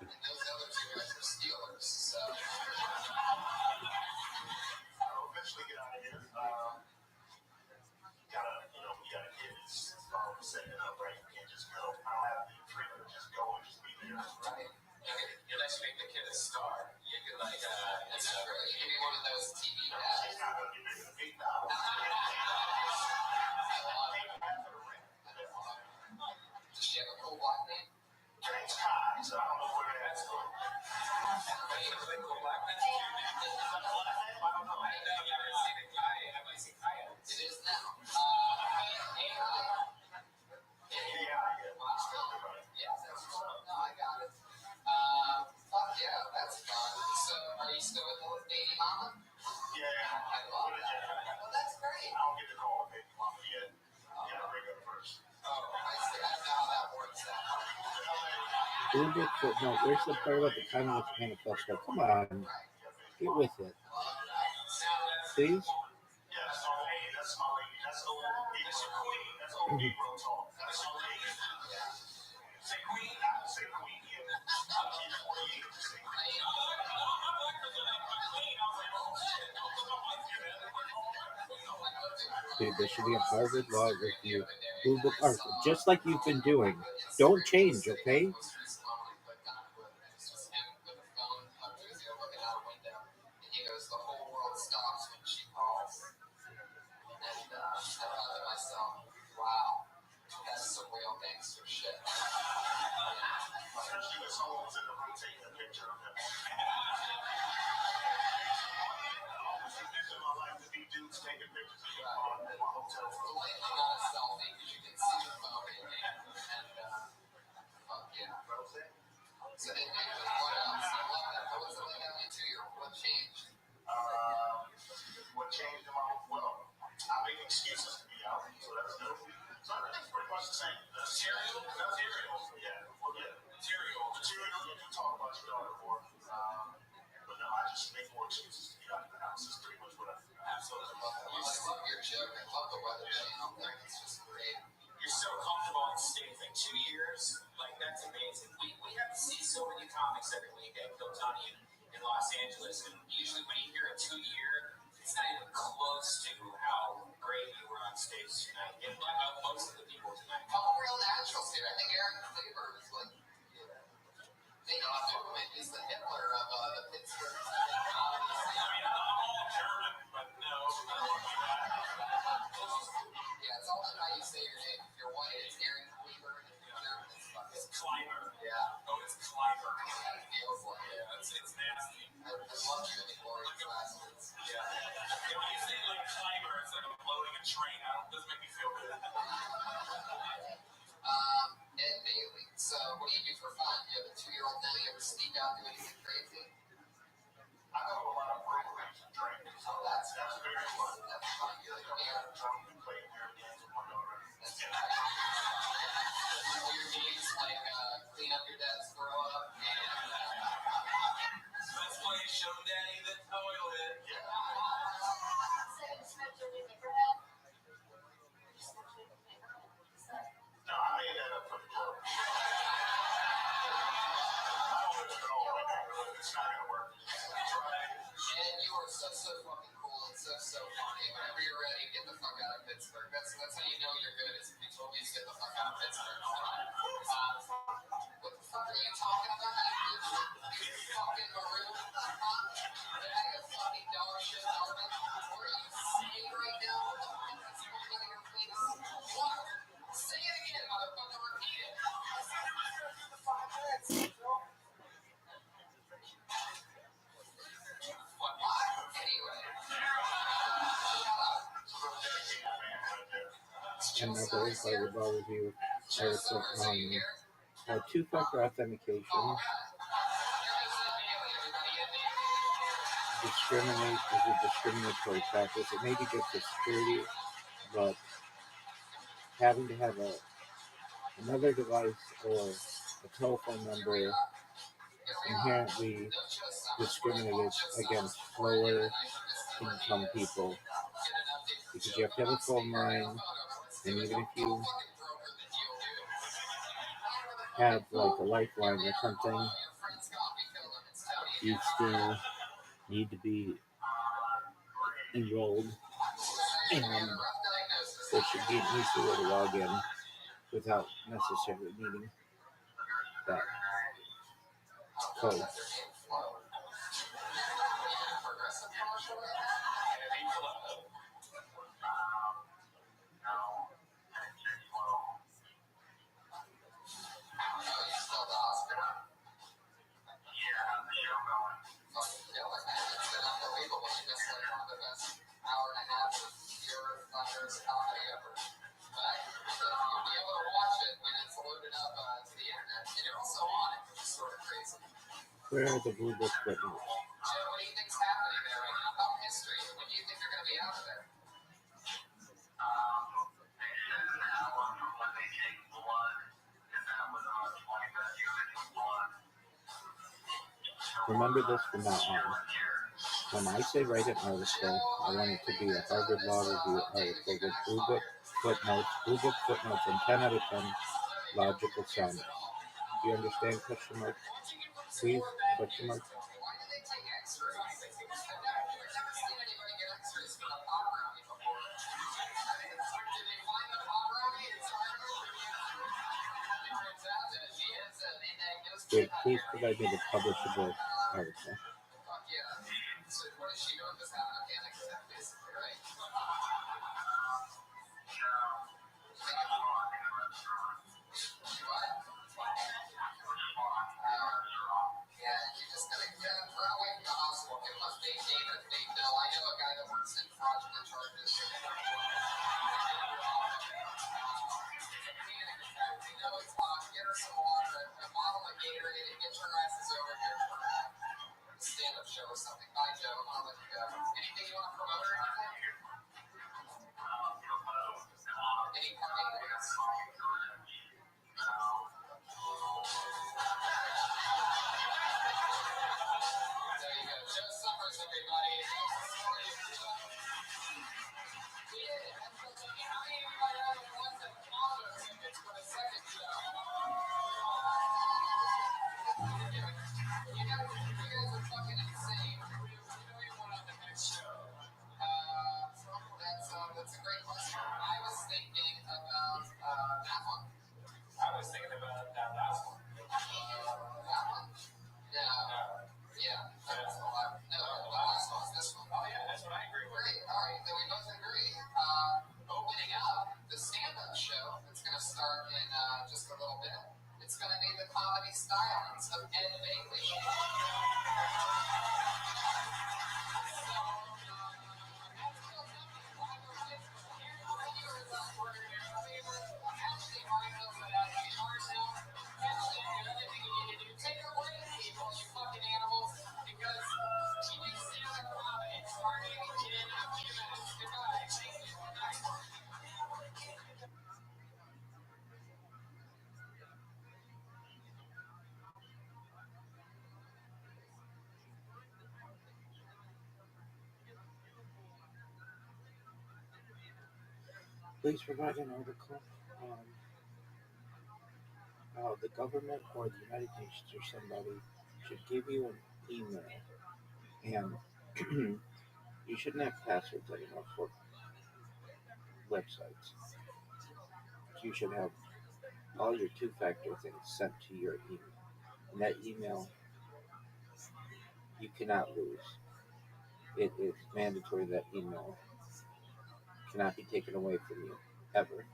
And those other two guys are Steelers. So I'll eventually get out of here. You gotta get it setting it up right. You can't just go. I don't have the freedom to just go and just be there. right. Unless you make the kid a star, you can like That's true. You can be one of those TV he's dads. not gonna be making a big dollar. Does she have a cool black name? James Cod, so I don't know where that's going. It is now. Yeah, that's cool. No, I got it. Fuck yeah, that's fun. So, are you still with the baby mama? Yeah, I love that. Well, that's great. I don't get to call baby mama yet. You gotta bring her first. Oh, I see. I know how that works out. No, where's the part about the Communist Manifesto? Come on, get with it, please. Yeah, that's my lady. That's old. That's your queen. That's old Negro talk. That's your lady. Say queen. I don't say queen here. I'll keep it 40 years. Say queen. Dude, there should be a Harvard Law Review Blue Book article, just like you've been doing. Don't change, okay? The whole world stops when she calls. And I thought to myself, wow, that's some real gangster shit. Especially if someone's in the room taking a picture of him. In my life, to be dudes taking pictures of your phone in my hotel The room. lightning not a selfie because you can see the phone in there. And fuck yeah. So then, what else? I love that. What was it like having a 2-year-old? What changed? What changed in my well, I make excuses to be out, so that's good. So everything's pretty much the same. Material? Yeah. Well, yeah. Material, you can talk about your daughter more. But no, I just make more excuses to be out of the house. It's pretty much what I feel. Absolutely. I love your joke. I love the Weather Channel thing. It's just great. You're so comfortable in states like 2 years, like that's amazing. We have to see so many comics every week at Kiltani in Los Angeles, and usually when you hear a 2-year, it's not even close to how great you were on stage tonight. And most of the people tonight. All real naturals here. I think Aaron Kleber is like, he's the Hitler of the Pittsburgh. I'm all German, but no. Yeah, it's all about how you say your name. If you're white, it's Aaron Kleber, and if you're German, it's fucking. It's Climber. Yeah. Oh, it's Climber. It feels like it. It's nasty. I love you in the glorious bastards. Yeah. When you say like Climber, it's like I'm loading a train. Doesn't make me feel good. Ed Bailey. So, what do you do for fun? You have a 2-year-old now. You ever sneak out and do anything crazy? I go to a lot of breweries and drinks. Oh, that's very fun. That's fun. You're like, yeah. Drunk and play weird games with my daughter. That's right. Weird games like clean up your dad's throw up and Let's play Show Daddy the Toilet. Yeah. No, I made that up for the joke. I don't know if it's all right now, but it's not going to work. And you are so fucking cool and so funny. Whenever you're ready, get the fuck out of Pittsburgh. That's how you know you're good. Is if you told me to get the fuck out of Pittsburgh. What the fuck are you talking about? You fucking maroon? I have fucking dog shit apartment. What are you saying right now? What the fuck is going on in your face? What? Say it again, motherfucker. Repeat it. Anyway. Another Harvard Law Review article on two-factor authentication is a discriminatory practice. It may be good for security, but having to have another device or a telephone number inherently discriminated against lower income people because you have to have a phone line, and even if you have like a lifeline or something, you still need to be enrolled, and there should be an easy way to log in without necessarily needing that code. Where are the blue book footnotes? Remember this from now on. When I say write an article, I want it to be a Harvard Law Review article with blue book footnotes, and 10 out of 10 logical soundness. Do you understand? Question mark. Please? Question mark. Great. Please provide me the publishable article. Please provide an article on how the government or the United Nations or somebody should give you an email, and you shouldn't have passwords anymore for websites. You should have all your two-factor things sent to your email, and that email you cannot lose. It is mandatory that email cannot be taken away from you ever.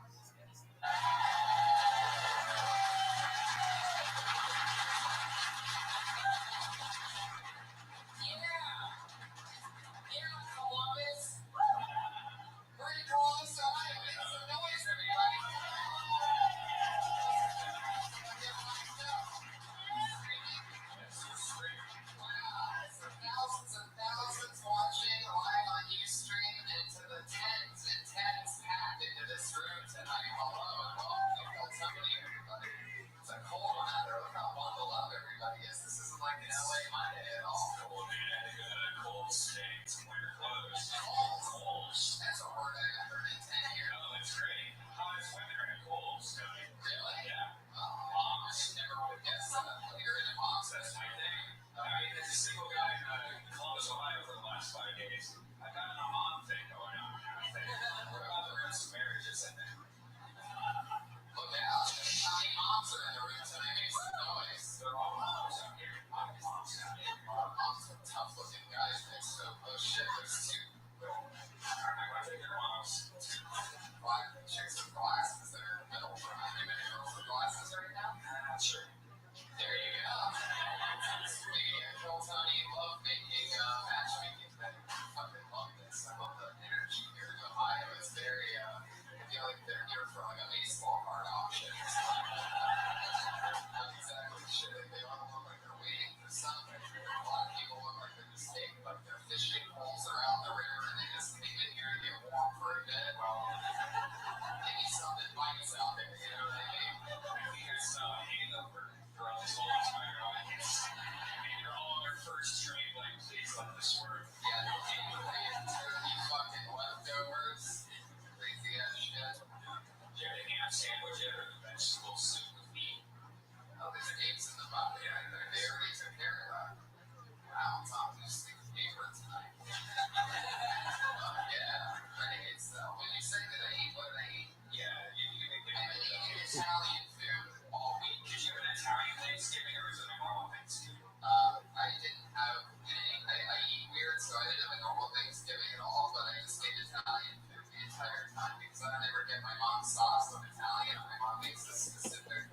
Italian food all week. Did you have an Italian Thanksgiving or was it a normal Thanksgiving? I didn't have any. I eat weird, so I didn't have a normal Thanksgiving at all, but I just ate Italian food the entire time because I never get my mom's sauce. I'm Italian. My mom makes this specific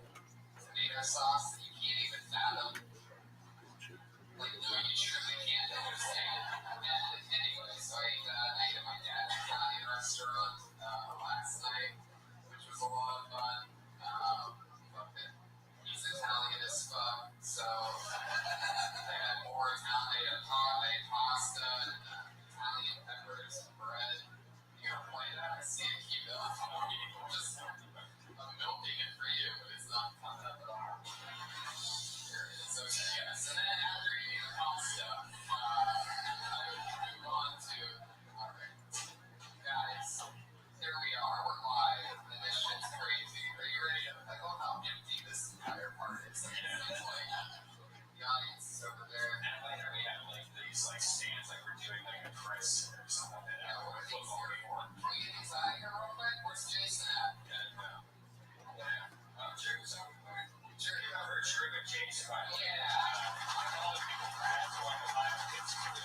tomato sauce that you can't even fathom. Like, no, you truly can't understand. And anyway, so I ate that. I ate at my dad's Italian restaurant last night, which was a lot of fun. He's Italian as fuck, so they had more Italian. They had pasta, and Italian peppers, and bread. You gotta play that. I see it keep going. I'm milking it for you, but it's not coming up at all. Here it is. Okay, yes. And then after eating the pasta, I move on to, all right, guys, here we are. We're live, and this shit's crazy. Are you ready to, I love how empty this entire part is. It feels like the audience is over there. And later we have like these like stands, like we're doing like a press or something like that. Yeah, what are these here for? Can we get these out of here real quick? Where's Jason at? Jerry's over there. Jerry, you ever heard of Jason? Yeah. All the people that have to watch the live kids do it.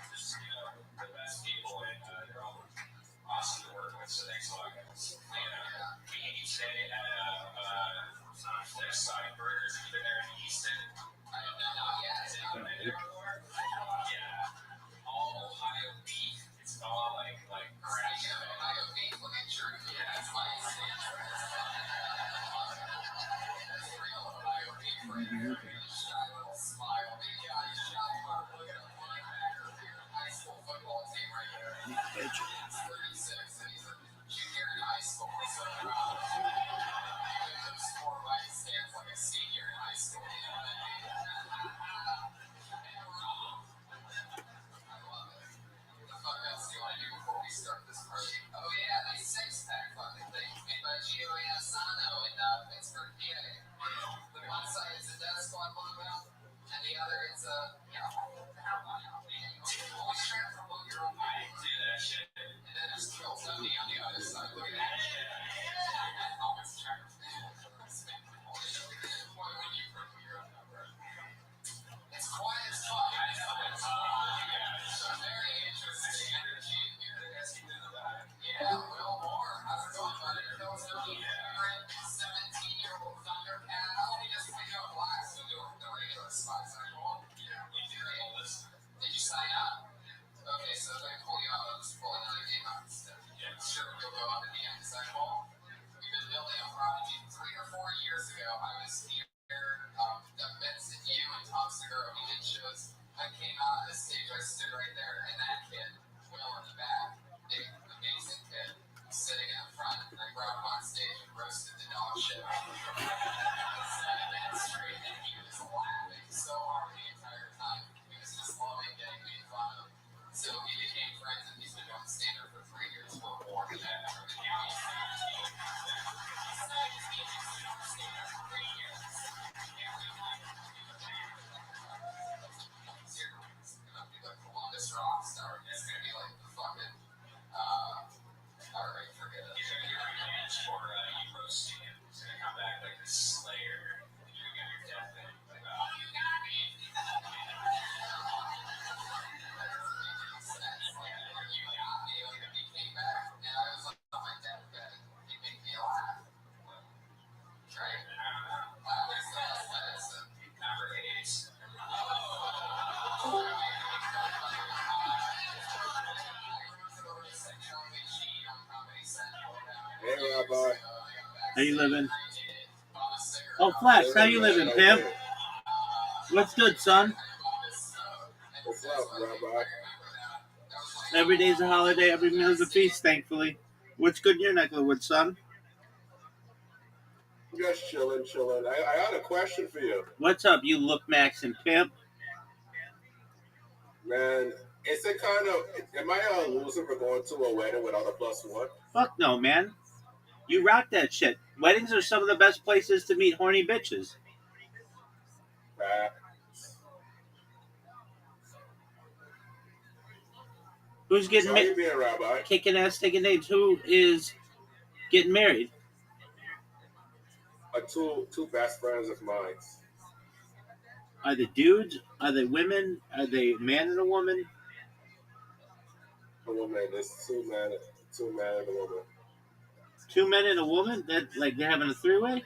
Just, the best people, and they're all awesome to work with, so thanks a lot, guys. We each day at Side Burgers, either there in Easton. I have not yet. Yeah. All Ohio beef. It's all like grass. Ohio beef, look at your, yeah, that's my stand. That's real Ohio beef right there. Shy little smile. Big guy, shy mark. Look at him, linebacker here. High school football team right there. He's 36 and he's a junior in high school. So those 4 right stands like a senior in high school. You know what I mean? I love it. What the fuck else do you want to do before we start this party? Oh yeah, these 6-pack fucking things made by Giovanni Asano in Pittsburgh, PA. The one side is a Death Squad logo, and the other is a, always trying to promote your own. I do that shit. And then there's Kill Tony on the other side. Look at that shit. Oh, it's trash. Why would you promote your own number? It's quiet as fuck. Very interesting energy in here. Yeah, Will Moore. How's it going, buddy? Kill Tony. 17-year-old Thundercat. How long you just pick up last to do the regular spots? Yeah, we do. Did you sign up? Okay, so if I pull you out, I'll just pull another game out instead. Yeah, sure. You'll go up at the end. Is that cool? We've been building a prodigy. 3 or 4 years ago, I was here. Vincent, you and Tom Segura, we did shows. I came out on the stage. I stood right there, and that kid, Will in the back, big, amazing kid, was sitting in the front, and I brought him on stage and roasted the dog shit. 7 minutes straight, and he was laughing so hard the entire time. He was just loving getting made fun of. So we became friends, and he's been doing stand-up for 3 years. We're more than that. Rothschild. It's gonna be like the fucking, alright, forget it. He's gonna be revenge for you roasting him. He's gonna come back like the Slayer. You're gonna your death thing. Like, oh, you got me. You got me. Like, if he came back and I was like, oh, my deathbed, he'd make me laugh. Right? That was the best medicine. Number 8. Hey, Rabbi. How you living? Oh, Flash, how you living, pimp? What's good, son? What's up, Rabbi? Every day's a holiday, every meal's a feast, thankfully. What's good in your neck of the woods, son? Just chilling. I had a question for you. What's up, you look Max and pimp? Man, is it kind of, am I a loser for going to a wedding without a +1? Fuck no, man. You rock that shit. Weddings are some of the best places to meet horny bitches. Who's So getting how you being, Rabbi? kicking ass, taking names? Who is getting married? Two best friends of mine. Are they dudes? Are they women? Are they a man and a woman? A woman. There's two men and a woman. Two men and a woman? That like they're having a three-way?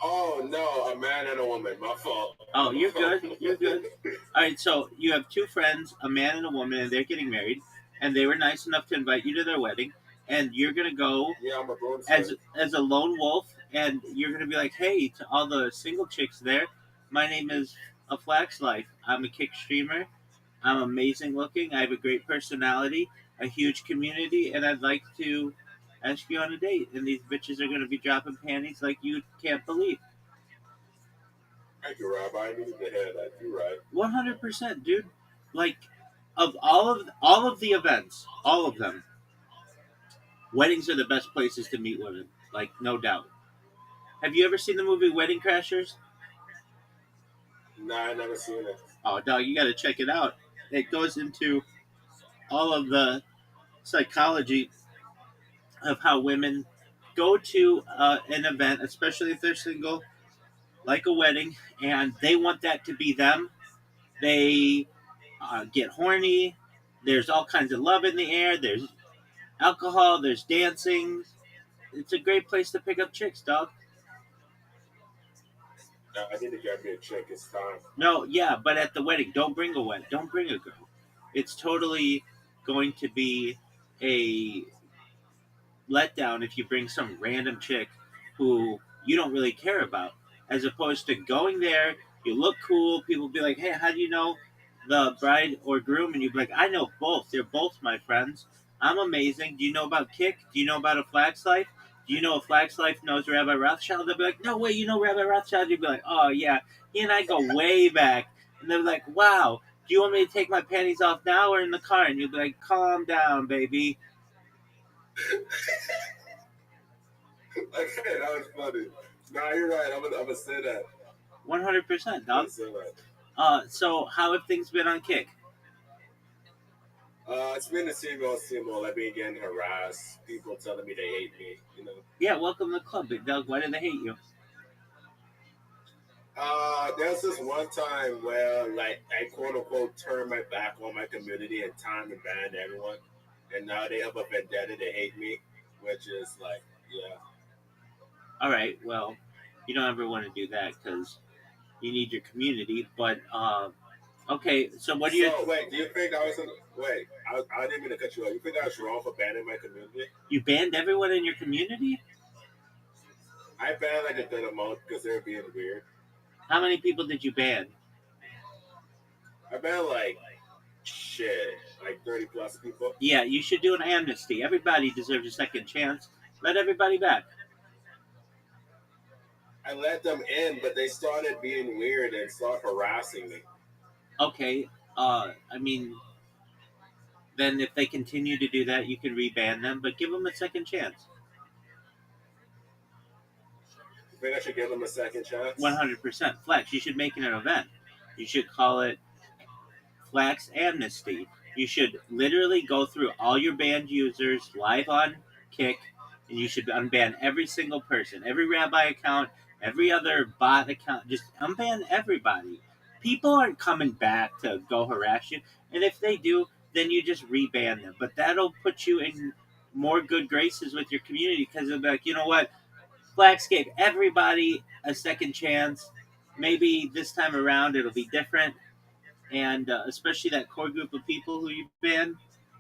Oh no, a man and a woman. My fault. Oh, My you're fault. good. You're good. All right, so you have two friends, a man and a woman, and they're getting married, and they were nice enough to invite you to their wedding, and you're gonna go Yeah, I'm a as groomsman. as a lone wolf, and you're gonna be like, hey, to all the single chicks there, my name is a Flax Life. I'm a kick streamer. I'm amazing looking. I have a great personality, a huge community, and I'd like to ask you on a date. And these bitches are gonna be dropping panties like you can't believe. Thank you, Rabbi. I needed to hear that. You're right. 100%, dude. Like, of all of the events, all of them, weddings are the best places to meet women. Like, no doubt. Have you ever seen the movie Wedding Crashers? Nah, I never seen it. Oh, dog, you got to check it out. It goes into all of the psychology of how women go to an event, especially if they're single, like a wedding, and they want that to be them. They get horny. There's all kinds of love in the air. There's alcohol. There's dancing. It's a great place to pick up chicks, dog. Nah, I need to get me a chick. It's time. No, yeah, but at the wedding, don't bring a wed. Don't bring a girl. It's totally going to be a letdown if you bring some random chick who you don't really care about, as opposed to going there, you look cool, people be like, hey, how do you know the bride or groom? And you'd be like, I know both. They're both my friends. I'm amazing. Do you know about Kick? Do you know about a Flax Life? Do you know if Flax Life knows Rabbi Rothschild? They'll be like, no way, you know Rabbi Rothschild? You'd be like, oh, yeah, he and I go way back. And they're like, wow, do you want me to take my panties off now or in the car? And you'd be like, calm down, baby. Okay, that was funny. Nah, you're right. I'm gonna say that. 100%, I'm dog. gonna say that. So how have things been on Kick? It's been the same old, same old. I've been getting harassed. People telling me they hate me. You know. Yeah, welcome to the club, Big Dog. Why do they hate you? There's this one time where, like, I quote unquote turned my back on my community and time and banned everyone, and now they have a vendetta. They hate me, which is like, yeah. All right, well, you don't ever want to do that because you need your community. But okay, so what do you So wait, do you think I was in? Wait, I didn't mean to cut you off. You think I was wrong for banning my community? you banned everyone in your community? I banned like a good amount because they were being weird. How many people did you ban? I banned like shit, like 30 plus people. Yeah, you should do an amnesty. Everybody deserves a second chance. Let everybody back. I let them in, but they started being weird and started harassing me. Okay, I mean, then if they continue to do that, you can reban them, but give them a second chance. You think I should give them a second chance? 100%. Flex, you should make it an event. You should call it Flax Amnesty. You should literally go through all your banned users live on Kick, and you should unban every single person, every rabbi account, every other bot account. Just unban everybody. People aren't coming back to go harass you, and if they do, then you just reban them. But that'll put you in more good graces with your community because they'll be like, you know what? Flax gave everybody a second chance. Maybe this time around it'll be different, and especially that core group of people who you've been,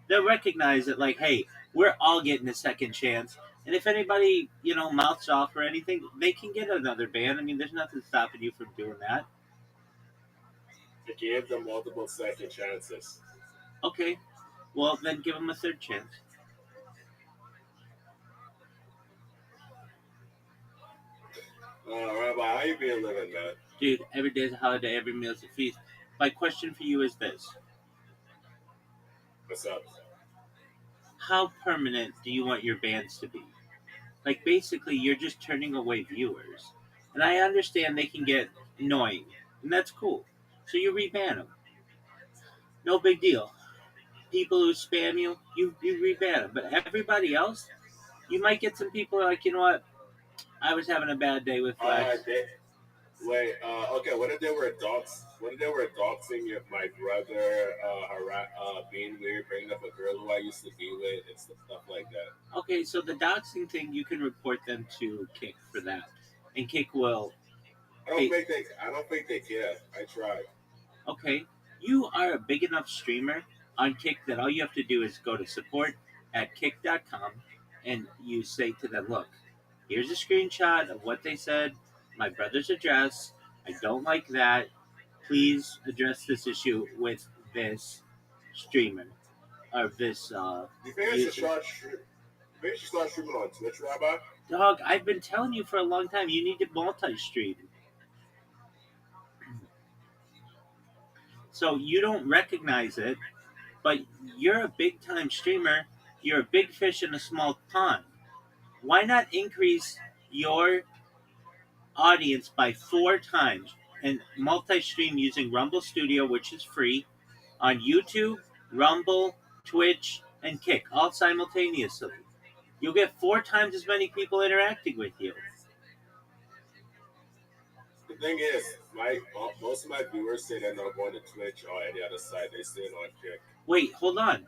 they'll recognize that like, hey, we're all getting a second chance. And if anybody, mouths off or anything, they can get another ban. I mean, there's nothing stopping you from doing that. I gave them multiple second chances. Okay, well then give them a third chance. Rabbi, how you been living, man? Dude, every day is a holiday, every meal is a feast. My question for you is this: What's up? how permanent do you want your bans to be? Like, basically, you're just turning away viewers. And I understand they can get annoying, and that's cool. So you reban them. No big deal. people who spam you, you reban them. But everybody else, you might get some people who are like, you know what, I was having a bad day with Flex. They wait. Okay. What if they were dogs? What if they were doxing my brother? Being weird, bringing up a girl who I used to be with, and stuff like that. Okay, so the doxing thing, you can report them to Kick for that, and Kick will. Hey, I don't think they care. I tried. okay, you are a big enough streamer on Kick that all you have to do is go to support@kick.com and you say to them, look, here's a screenshot of what they said, my brother's address. I don't like that. Please address this issue with this streamer or this You think I should user. start stream? Maybe you should start streaming on Twitch, Rabbi? Dog, I've been telling you for a long time, you need to multi-stream. So you don't recognize it, but you're a big time streamer. You're a big fish in a small pond. Why not increase your audience by 4 times and multi stream using Rumble Studio, which is free, on YouTube, Rumble, Twitch, and Kick, all simultaneously? You'll get 4 times as many people interacting with you. The thing is, most of my viewers say they're not going to Twitch or any other site. They stay on Kick. Wait, hold on.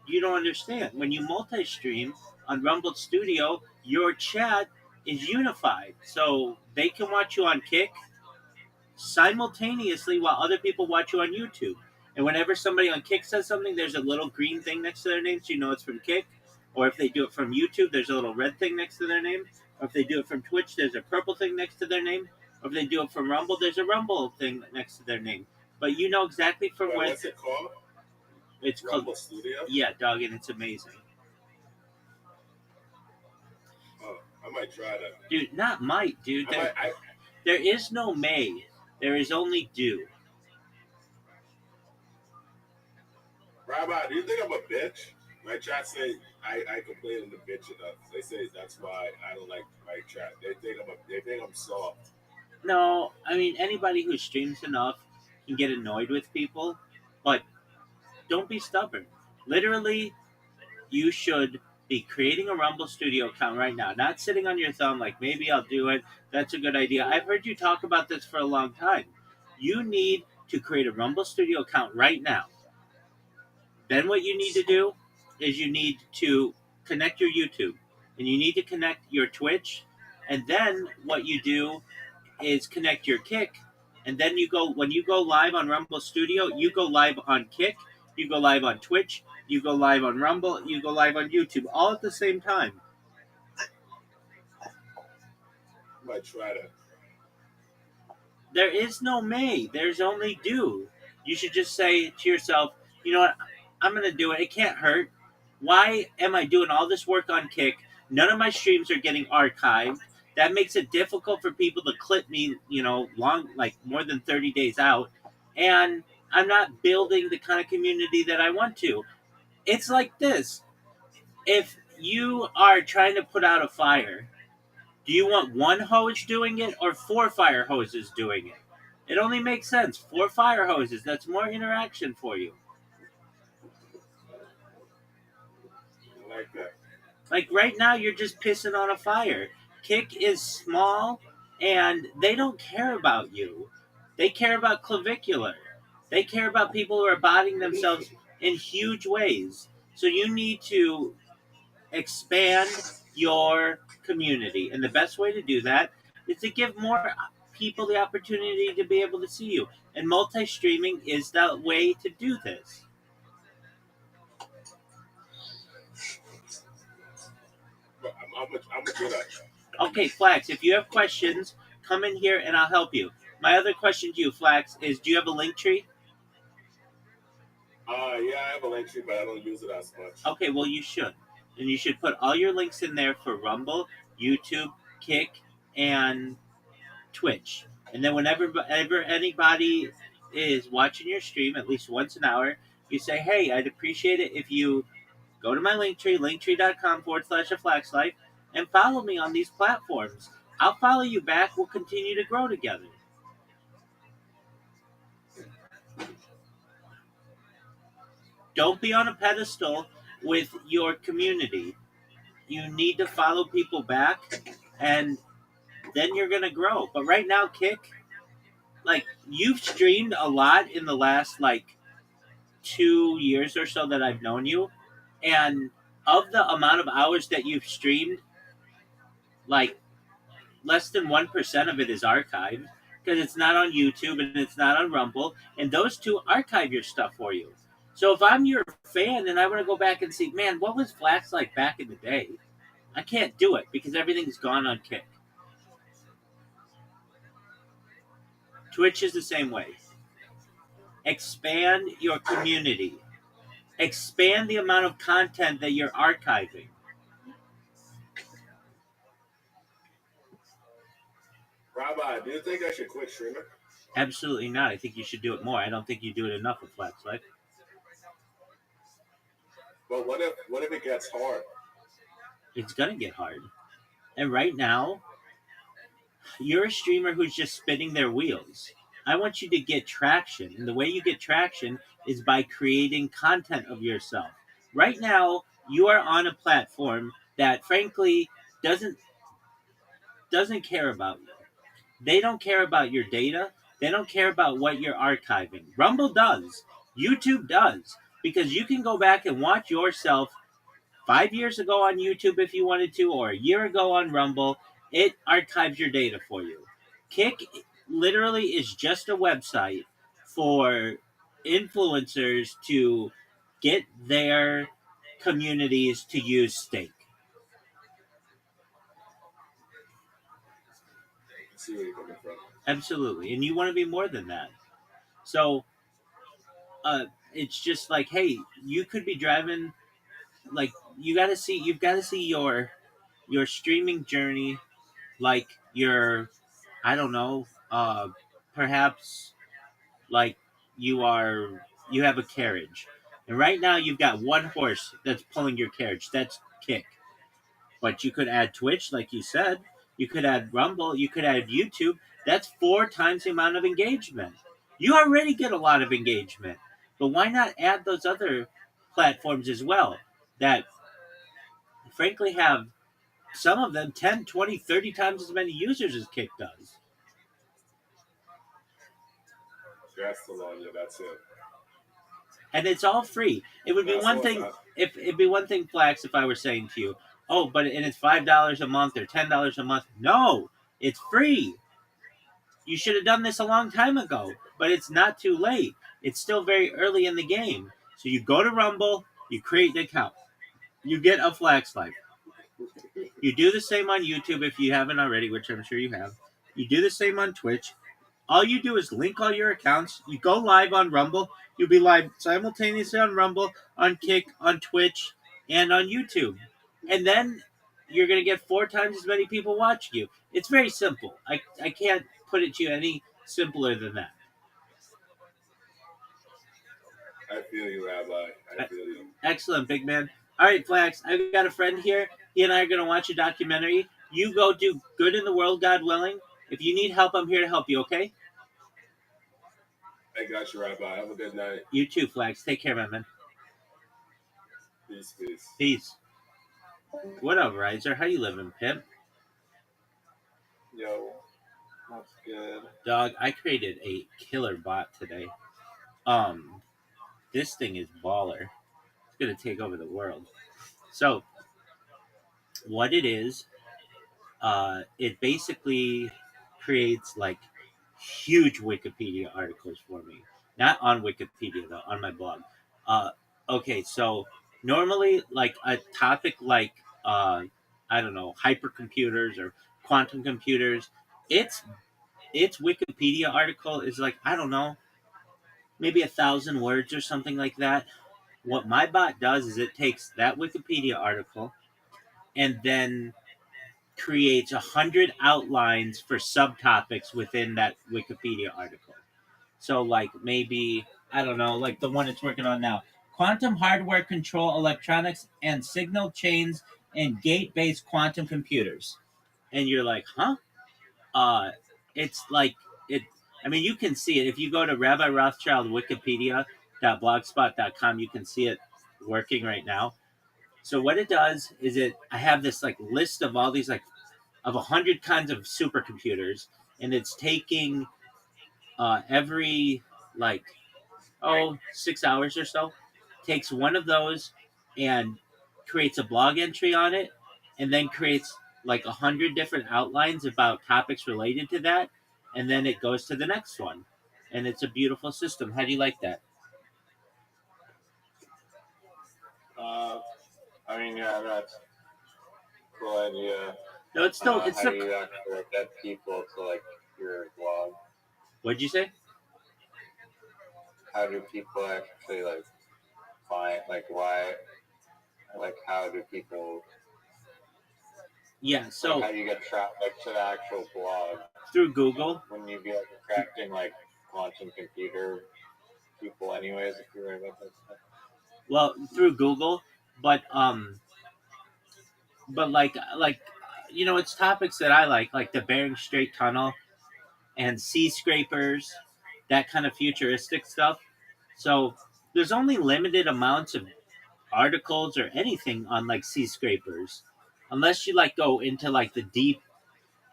You don't understand. When you multi stream on Rumble Studio, your chat is unified. So they can watch you on Kick simultaneously while other people watch you on YouTube. And whenever somebody on Kick says something, there's a little green thing next to their name so you know it's from Kick. Or if they do it from YouTube, there's a little red thing next to their name. Or if they do it from Twitch, there's a purple thing next to their name. Or if they do it from Rumble, there's a Rumble thing next to their name. But you know exactly from where. What's it called? It's Rumble called Studio? Yeah, dog, and it's amazing. Oh, I might try that. Dude, not might, dude. There is no may. There is only do. Rabbi, do you think I'm a bitch? My chat say I complain I'm a bitch enough. They say that's why I don't like my chat. They think I'm soft. No, I mean, anybody who streams enough can get annoyed with people, but don't be stubborn. Literally, you should be creating a Rumble Studio account right now, not sitting on your thumb like maybe I'll do it. That's a good idea. I've heard you talk about this for a long time. You need to create a Rumble Studio account right now. Then what you need to do is you need to connect your YouTube and you need to connect your Twitch. And then what you do is connect your Kick. And then when you go live on Rumble Studio, you go live on Kick, you go live on Twitch, you go live on Rumble, you go live on YouTube, all at the same time. I might try that. There is no may. There's only do. You should just say to yourself, you know what? I'm going to do it. It can't hurt. Why am I doing all this work on Kick? None of my streams are getting archived. That makes it difficult for people to clip me, long, like more than 30 days out. And I'm not building the kind of community that I want to. It's like this. If you are trying to put out a fire, do you want one hose doing it or 4 fire hoses doing it? It only makes sense. 4 fire hoses. That's more interaction for you. I like that. Like right now, you're just pissing on a fire. Kick is small, and they don't care about you. They care about clavicular. They care about people who are bodying themselves in huge ways. So you need to expand your community. And the best way to do that is to give more people the opportunity to be able to see you. And multi-streaming is the way to do this. I'm a good at that. Okay, Flax, if you have questions, come in here and I'll help you. My other question to you, Flax, is do you have a link tree? Yeah, I have a link tree, but I don't use it as much. Okay, well, you should. And you should put all your links in there for Rumble, YouTube, Kick, and Twitch. And then whenever anybody is watching your stream, at least once an hour, you say, hey, I'd appreciate it if you go to my link tree, linktree.com/aflaxlife, and follow me on these platforms. I'll follow you back. We'll continue to grow together. Don't be on a pedestal with your community. You need to follow people back, and then you're gonna grow. But right now, Kick, like you've streamed a lot in the last like 2 years or so that I've known you, and of the amount of hours that you've streamed, like less than 1% of it is archived because it's not on YouTube and it's not on Rumble, and those two archive your stuff for you. So if I'm your fan and I want to go back and see, man, what was Flax like back in the day? I can't do it because everything's gone on Kick. Twitch is the same way. Expand your community. Expand the amount of content that you're archiving. Rabbi, do you think I should quit streaming? Absolutely not. I think you should do it more. I don't think you do it enough with Flax Life. But what if it gets hard? It's gonna get hard. And right now, you're a streamer who's just spinning their wheels. I want you to get traction. And the way you get traction is by creating content of yourself. Right now, you are on a platform that frankly doesn't care about you. They don't care about your data. They don't care about what you're archiving. Rumble does. YouTube does. Because you can go back and watch yourself 5 years ago on YouTube if you wanted to, or a year ago on Rumble. It archives your data for you. Kick literally is just a website for influencers to get their communities to use Stake. I see where you're coming from. Absolutely. And you want to be more than that. So it's just like, hey, you could be driving, like you've got to see your streaming journey like your, I don't know, perhaps like you have a carriage, and right now you've got one horse that's pulling your carriage. That's Kick. But you could add Twitch, like you said. You could add Rumble. You could add YouTube. That's 4 times the amount of engagement. You already get a lot of engagement, but why not add those other platforms as well that frankly have some of them 10, 20, 30 times as many users as Kick does. That's the law. Yeah, that's it. And it's all free. It would be That's one all thing that. if it'd be one thing, Flax, if I were saying to you, oh, but and it's $5 a month or $10 a month. No, it's free. You should have done this a long time ago, but it's not too late. It's still very early in the game. So you go to Rumble, you create an account, you get a Flax Life. You do the same on YouTube if you haven't already, which I'm sure you have. You do the same on Twitch. All you do is link all your accounts. You go live on Rumble. You'll be live simultaneously on Rumble, on Kick, on Twitch, and on YouTube. And then you're going to get 4 times as many people watching you. It's very simple. I can't put it to you any simpler than that. I feel you, Rabbi. I feel you. Excellent, big man. All right, Flax, I've got a friend here. He and I are going to watch a documentary. You go do good in the world, God willing. If you need help, I'm here to help you, okay? I got you, Rabbi. Have a good night. You too, Flax. Take care, my man. Peace, peace. Peace. What up, Riser? How you living, pimp? Yo, that's good. Dog, I created a killer bot today. This thing is baller. It's gonna take over the world. So, what it is, it basically creates like huge Wikipedia articles for me. Not on Wikipedia though, on my blog. Okay, so normally like a topic like I don't know, hypercomputers or quantum computers, its its Wikipedia article is like, I don't know, maybe 1,000 words or something like that. What my bot does is it takes that Wikipedia article and then creates 100 outlines for subtopics within that Wikipedia article. So, like maybe I don't know, like the one it's working on now: quantum hardware control electronics and signal chains and gate-based quantum computers. And you're like, huh? It's like it. I mean, you can see it if you go to Rabbi Rothschild Wikipedia. .blogspot.com. You can see it working right now. So what it does is I have this like list of all these like of 100 kinds of supercomputers, and it's taking every like 6 hours or so, takes one of those and creates a blog entry on it, and then creates like 100 different outlines about topics related to that, and then it goes to the next one, and it's a beautiful system. How do you like that? I mean, yeah, that's a cool idea. No, it's still it's How still. do you actually like, get people to like your blog? What'd you say? How do people actually like find like why? Like how do people? Yeah, Like so how do you get traffic to the actual blog? through Google. Wouldn't you be like attracting like quantum computer people anyways if you were about that stuff? Well, through Google, but it's topics that I like the Bering Strait Tunnel and sea scrapers, that kind of futuristic stuff. So there's only limited amounts of articles or anything on like sea scrapers, unless you like go into like the deep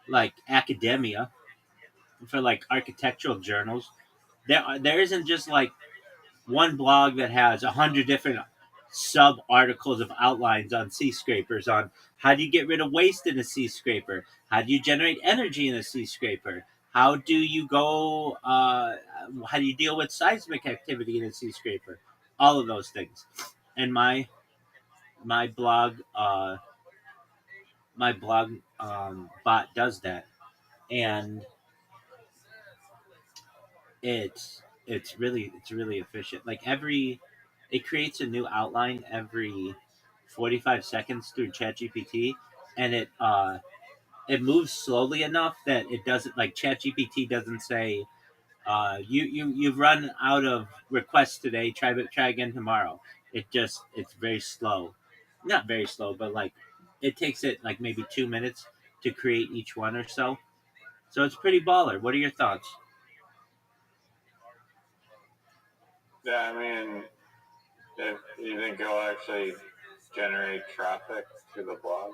like academia for like architectural journals. There isn't just like one blog that has 100 different sub articles of outlines on sea scrapers on how do you get rid of waste in a sea scraper, how do you generate energy in a sea scraper, how do you go how do you deal with seismic activity in a sea scraper, all of those things. And my blog bot does that, and it's really efficient. Like it creates a new outline every 45 seconds through ChatGPT, and it moves slowly enough that it doesn't like ChatGPT doesn't say you've run out of requests today. Try again tomorrow. It's very slow, not very slow, but like it takes it like maybe 2 minutes to create each one or so. So it's pretty baller. What are your thoughts? Yeah, I mean, if you think it'll actually generate traffic to the blog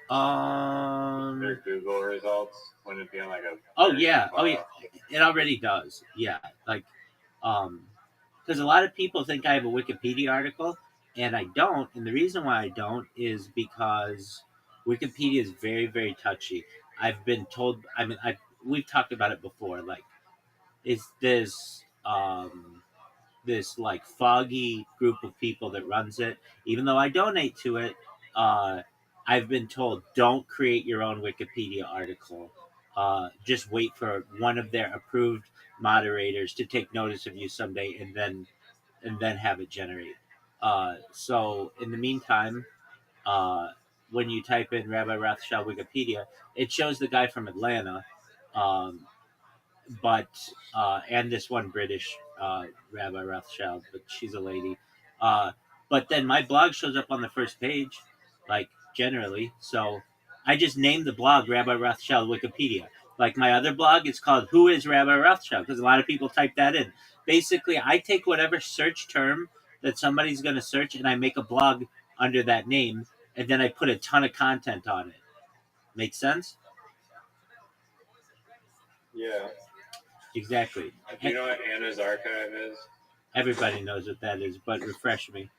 Um. through Google results, wouldn't it be on like a Oh very yeah. Oh far yeah. off? It already does. Yeah. Like, um, because a lot of people think I have a Wikipedia article, and I don't. And the reason why I don't is because Wikipedia is very, very touchy. I've been told. I mean, we've talked about it before. Like, it's this like foggy group of people that runs it. Even though I donate to it, uh, I've been told don't create your own Wikipedia article. Just wait for one of their approved moderators to take notice of you someday, and then have it generate. So in the meantime, uh, when you type in Rabbi Rothschild Wikipedia, it shows the guy from Atlanta. Um, but and this one British Rabbi Rothschild, but she's a lady. Uh, but then my blog shows up on the first page, like generally. So I just named the blog Rabbi Rothschild Wikipedia. Like my other blog is called Who is Rabbi Rothschild, because a lot of people type that in. Basically, I take whatever search term that somebody's going to search, and I make a blog under that name, and then I put a ton of content on it. Make sense? Yeah. Exactly. Do you know what Anna's archive is? Everybody knows what that is, but refresh me.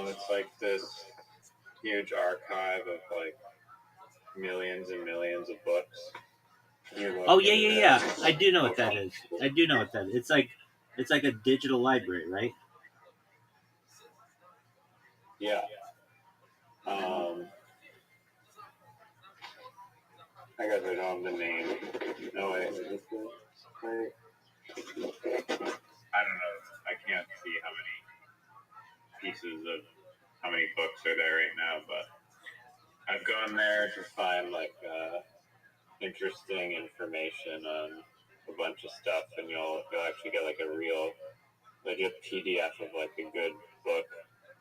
It's like this huge archive of like millions and millions of books. You look Oh yeah, into yeah, that. yeah. I do know what Look that on is. Google. I do know what that is. It's like a digital library, right? Yeah. I guess I don't have the name. No wait, is this it? Wait. I don't know. I can't see how many pieces of how many books are there right now, but I've gone there to find like interesting information on a bunch of stuff, and you'll actually get like a real legit PDF of like a good book,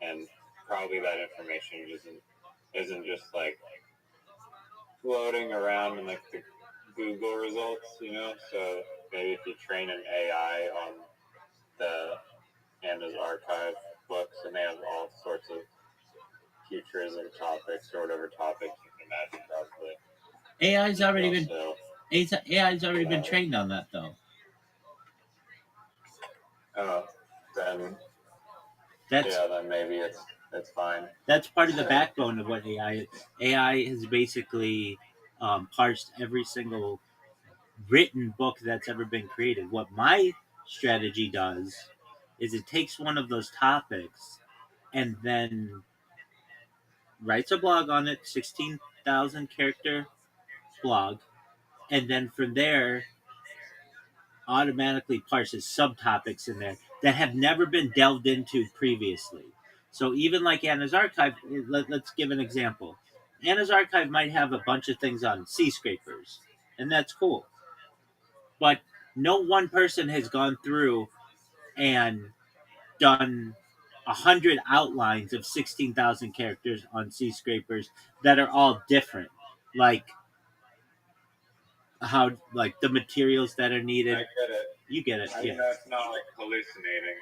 and probably that information isn't just like floating around in like the Google results, you know. So maybe if you train an AI on the Anna's Archive books, and they have all sorts of futurism topics or whatever topics you can imagine. Probably AI's already been also, AI's already been trained on that though. then That's then maybe it's fine. that's part of the backbone of what AI is. AI has basically parsed every single written book that's ever been created. What my strategy does is it takes one of those topics and then writes a blog on it, 16,000 character blog, and then from there automatically parses subtopics in there that have never been delved into previously. So even like Anna's Archive, let's give an example. Anna's Archive might have a bunch of things on sea scrapers, and that's cool. But no one person has gone through and done 100 outlines of 16,000 characters on sea scrapers that are all different. Like how, like the materials that are I needed. get it. You get it, I yeah. know it's not like hallucinating.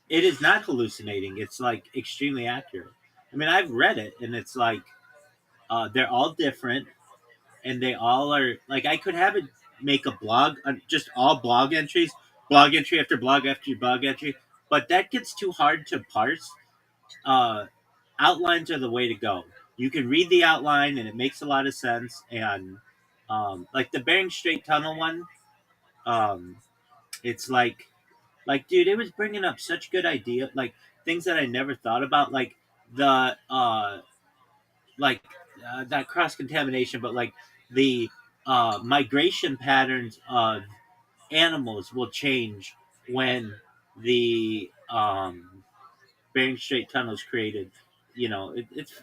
It is not hallucinating. It's like extremely accurate. I mean, I've read it, and it's like they're all different, and they all are like I could have it make a blog, just all blog entries, blog entry after blog after blog entry, but that gets too hard to parse. Uh, Outlines are the way to go. You can read the outline, and it makes a lot of sense. And like the Bering Strait Tunnel one, um, it's like dude, it was bringing up such good idea, like things that I never thought about, like the like that cross contamination, but like the migration patterns of animals will change when the Bering Strait tunnel is created. You know,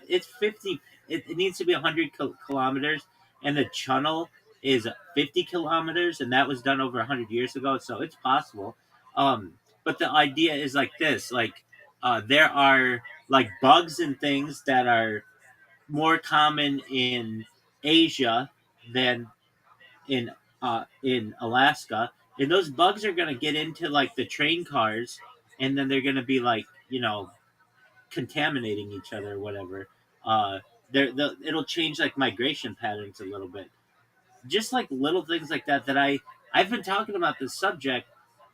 it's 50. It needs to be 100 kilometers, and the tunnel is 50 kilometers, and that was done over 100 years ago. So it's possible. But the idea is like this: like there are like bugs and things that are more common in Asia than in Alaska, and those bugs are gonna get into like the train cars, and then they're gonna be like contaminating each other or whatever. Uh, it'll change like migration patterns a little bit, just like little things like that. I've been talking about this subject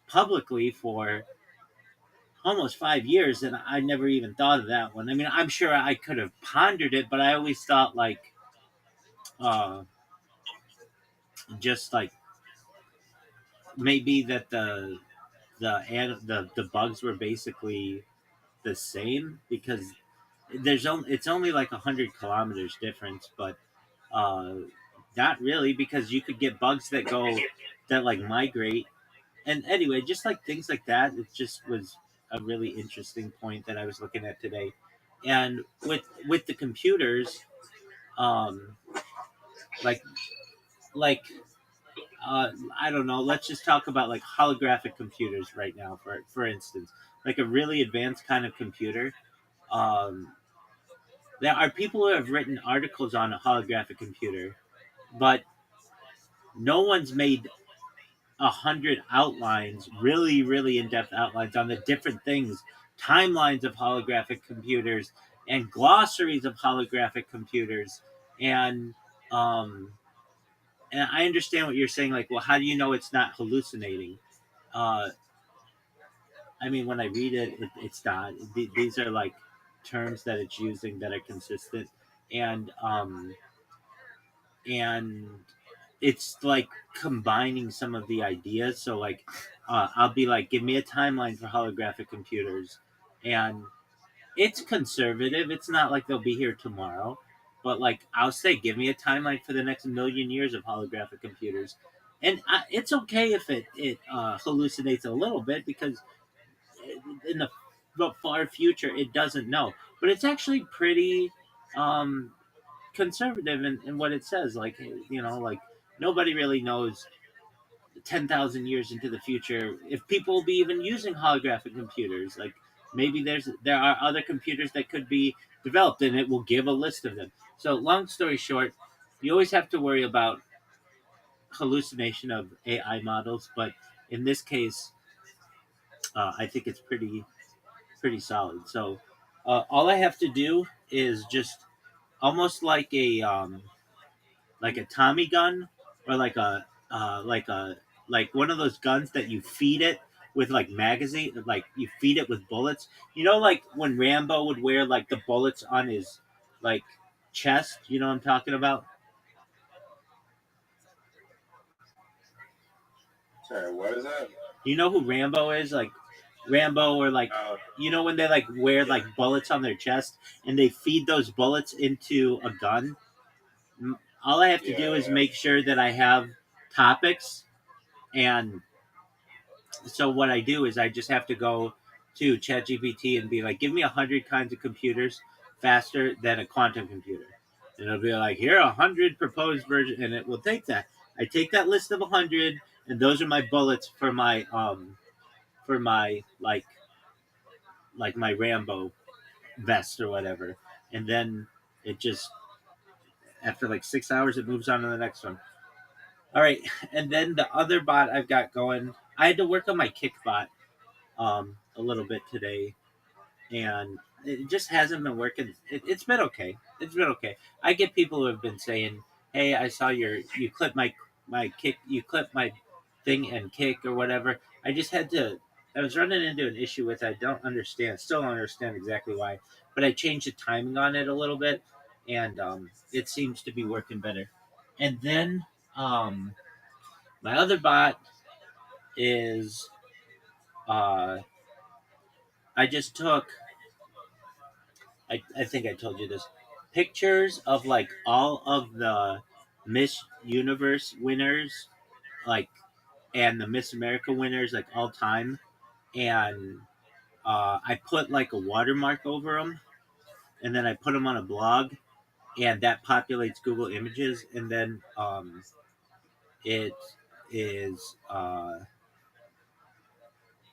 publicly for almost 5 years, and I never even thought of that one. I mean, I'm sure I could have pondered it, but I always thought like uh, just like maybe that the bugs were basically the same because it's only like 100 kilometers difference, but uh, not really because you could get bugs that like migrate. And anyway, just like things like that, it just was a really interesting point that I was looking at today. And with the computers, um, like like I don't know. Let's just talk about like holographic computers right now, for instance, like a really advanced kind of computer. Um, there are people who have written articles on a holographic computer, but no one's made 100 outlines, really, really in-depth outlines on the different things, timelines of holographic computers, and glossaries of holographic computers, and um, and I understand what you're saying. Like, well, how do you know it's not hallucinating? Uh, I mean, when I read it, it's not. These are like terms that it's using that are consistent, and and it's like combining some of the ideas. So like, I'll be like, give me a timeline for holographic computers, and it's conservative. It's not like they'll be here tomorrow, but like I'll say, give me a timeline for the next million years of holographic computers, and it's okay if it hallucinates a little bit because in the far future it doesn't know, but it's actually pretty um, conservative in what it says. Like like nobody really knows 10,000 years into the future if people will be even using holographic computers. Like maybe there are other computers that could be developed, and it will give a list of them. So long story short, you always have to worry about hallucination of AI models, but in this case, I think it's pretty solid. So all I have to do is just almost like a Tommy gun or like one of those guns that you feed it with like magazine, like you feed it with bullets. You know, like when Rambo would wear like the bullets on his like chest. You know what I'm talking about? Sorry, what is that? You know who Rambo is? Like Rambo or like Oh, you know when they like wear yeah. like bullets on their chest and they feed those bullets into a gun. All I have to do Yeah, is yeah. make sure that I have topics, and so what I do is I just have to go to ChatGPT and be like, give me 100 kinds of computers faster than a quantum computer, and it'll be like, here are 100 proposed versions, and it will take that. I take that list of 100, and those are my bullets for my like my Rambo vest or whatever, and then it just after like 6 hours it moves on to the next one. All right, and then the other bot I've got going, I had to work on my kick bot a little bit today, and it just hasn't been working. It's been okay. It's been okay. I get people who have been saying, "Hey, I saw you clip my kick, you clip my thing and kick or whatever." I just had to. I was running into an issue with. I don't understand. Still don't understand exactly why, but I changed the timing on it a little bit, and it seems to be working better. And then um, my other bot is uh, I just took I think I told you this. Pictures of like all of the Miss Universe winners, like and the Miss America winners, like all time, and I put like a watermark over them, and then I put them on a blog, and that populates Google Images, and then it is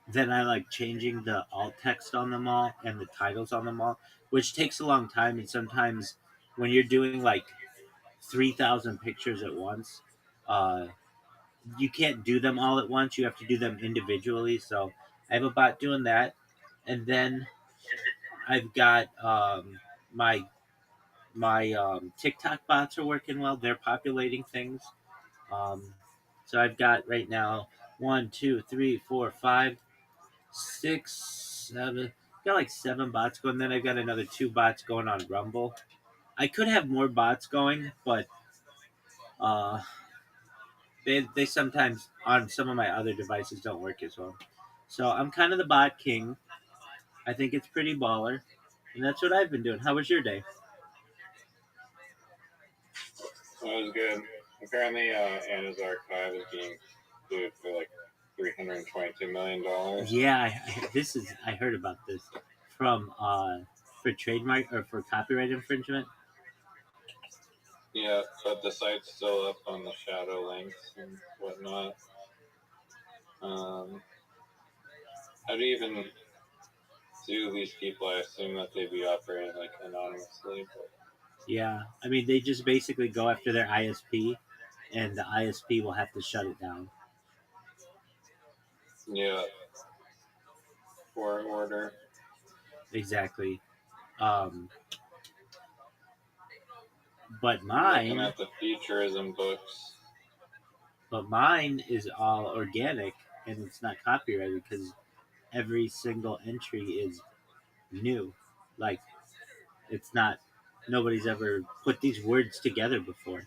then I like changing the alt text on them all and the titles on them all, which takes a long time, and sometimes when you're doing like 3,000 pictures at once. Uh, you can't do them all at once. You have to do them individually. So I have a bot doing that, and then I've got my TikTok bots are working well. They're populating things. Um, so I've got right now one, two, three, four, five, six, seven. Got like 7 bots going. Then I've got another 2 bots going on Rumble. I could have more bots going, but uh, they sometimes on some of my other devices don't work as well. So I'm kind of the bot king. I think it's pretty baller, and that's what I've been doing. How was your day? That was good. Apparently, Anna's archive is being sued for like $322 million. Yeah, this is I heard about this from for trademark or for copyright infringement. Yeah, but the site's still up on the shadow links and whatnot. How do you even sue these people? I assume that they'd be operating like anonymously. But Yeah, I mean they just basically go after their ISP, and the ISP will have to shut it down. yeah, court order. Exactly. Um, but I'm looking mine, at the futurism books. but mine is all organic, and it's not copyrighted because every single entry is new. Like it's not nobody's ever put these words together before.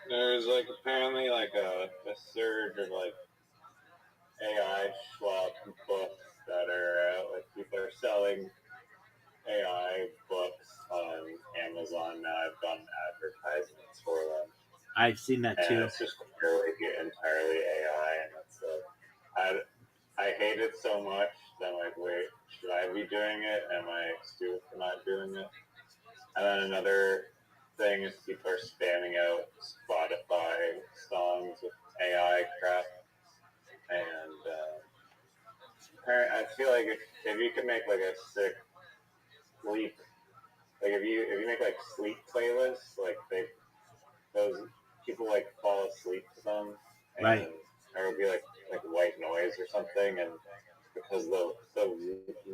There's like apparently like a surge of like AI schwab books that are like people are selling AI books on Amazon now. I've done advertisements for them, I've seen that and too. it's just clearly entirely AI, and it's I hate it so much that I'm like, wait, should I be doing it? Am I stupid for not doing it? And then another thing is people are spamming out Spotify songs with AI crap, and I feel like if you could make like a sick sleep, like if you make like sleep playlists, like those people like fall asleep to them, and Right. there will be like like white noise or something, and because the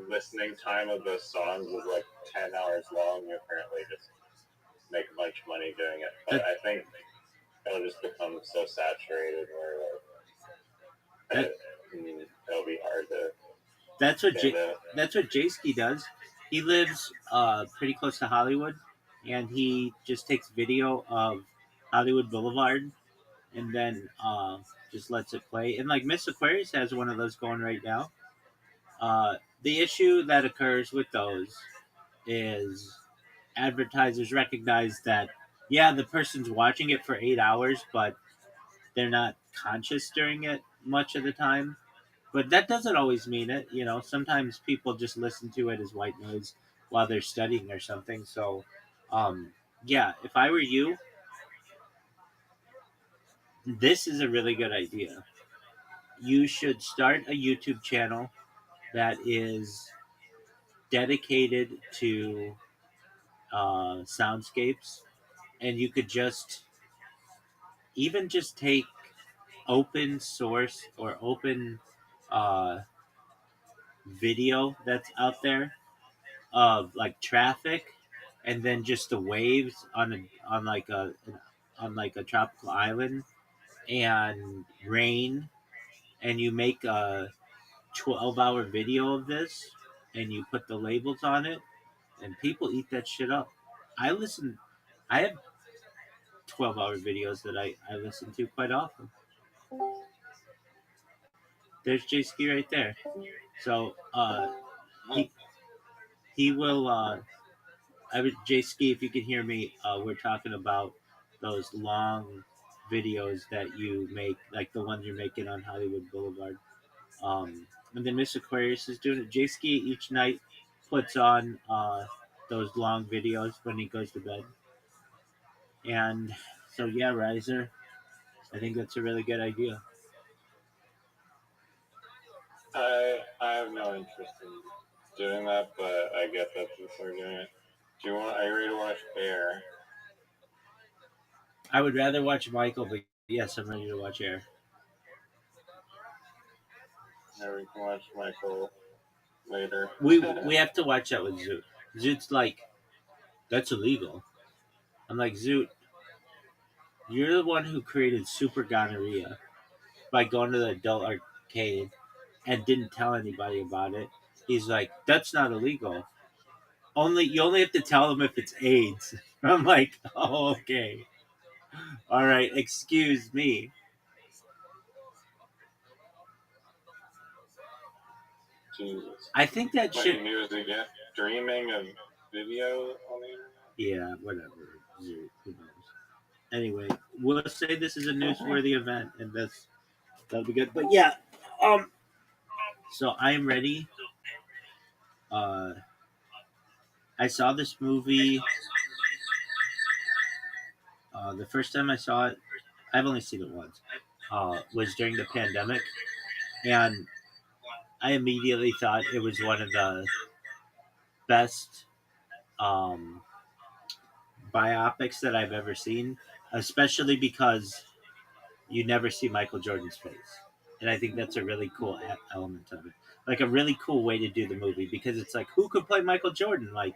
listening time of those songs is like 10 hours long, you apparently just make a bunch of money doing it. But I think it'll just become so saturated where it'll be hard to. That's what stand out. that's what Jayski does. He lives pretty close to Hollywood, and he just takes video of Hollywood Boulevard, and then just lets it play. And like Miss Aquarius has one of those going right now. The issue that occurs with those is advertisers recognize that yeah, the person's watching it for 8 hours, but they're not conscious during it much of the time. But that doesn't always mean it. You know, sometimes people just listen to it as white noise while they're studying or something. So, um, yeah, if I were you, this is a really good idea. You should start a YouTube channel that is dedicated to soundscapes, and you could just even just take open source or open uh, video that's out there of like traffic, and then just the waves on like a tropical island, and rain, and you make a 12-hour video of this, and you put the labels on it, and people eat that shit up. I listen. I have 12-hour videos that I listen to quite often. There's J Ski right there. So he he will I would J Ski, if you can hear me, we're talking about those long videos that you make, like the ones you're making on Hollywood Boulevard. And then Miss Aquarius is doing it. J Ski each night puts on those long videos when he goes to bed. And so yeah, Riser, I think that's a really good idea. I have no interest in doing that, but I get that people are doing it. Are you ready to watch Air? I would rather watch Michael, but yes, I'm ready to watch Air. Maybe we can watch Michael later. We have to watch that with Zoot. Zoot's like, that's illegal. I'm like, Zoot, you're the one who created super gonorrhea by going to the adult arcade and didn't tell anybody about it. He's like, that's not illegal. You only have to tell them if it's AIDS. I'm like, oh, okay. All right, excuse me. Jesus. I think that What shit. news again? Streaming of video on the internet? Yeah, whatever. Who knows? Anyway, we'll say this is a newsworthy event, and that'll be good. But yeah, um, so I am ready. Uh, I saw this movie. The first time I saw it, I've only seen it once. Was during the pandemic, and I immediately thought it was one of the best um, biopics that I've ever seen, especially because you never see Michael Jordan's face. And I think that's a really cool element of it. Like a really cool way to do the movie, because it's like, who could play Michael Jordan? Like,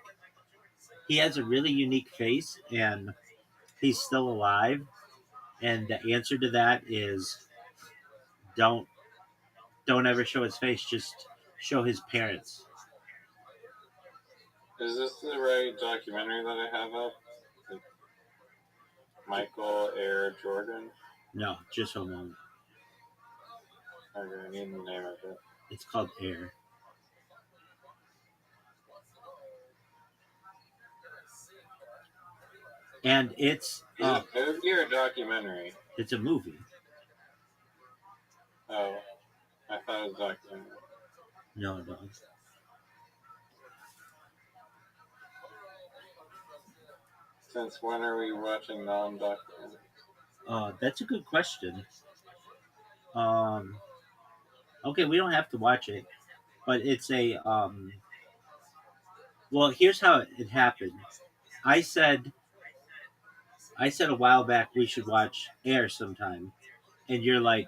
he has a really unique face, and he's still alive. And the answer to that is don't don't ever show his face, just show his parents. Is this the right documentary that I have up? Michael Air Jordan? No, just a moment. Okay, I need the name of it. It's called Air. And it's Is it a movie or a documentary? it's a movie. Oh, I thought it was a documentary. No, no. Since when are we watching non-documentaries? That's a good question. Okay, we don't have to watch it, but it's a well, here's how it happened. I said I said a while back we should watch Air sometime, and you're like,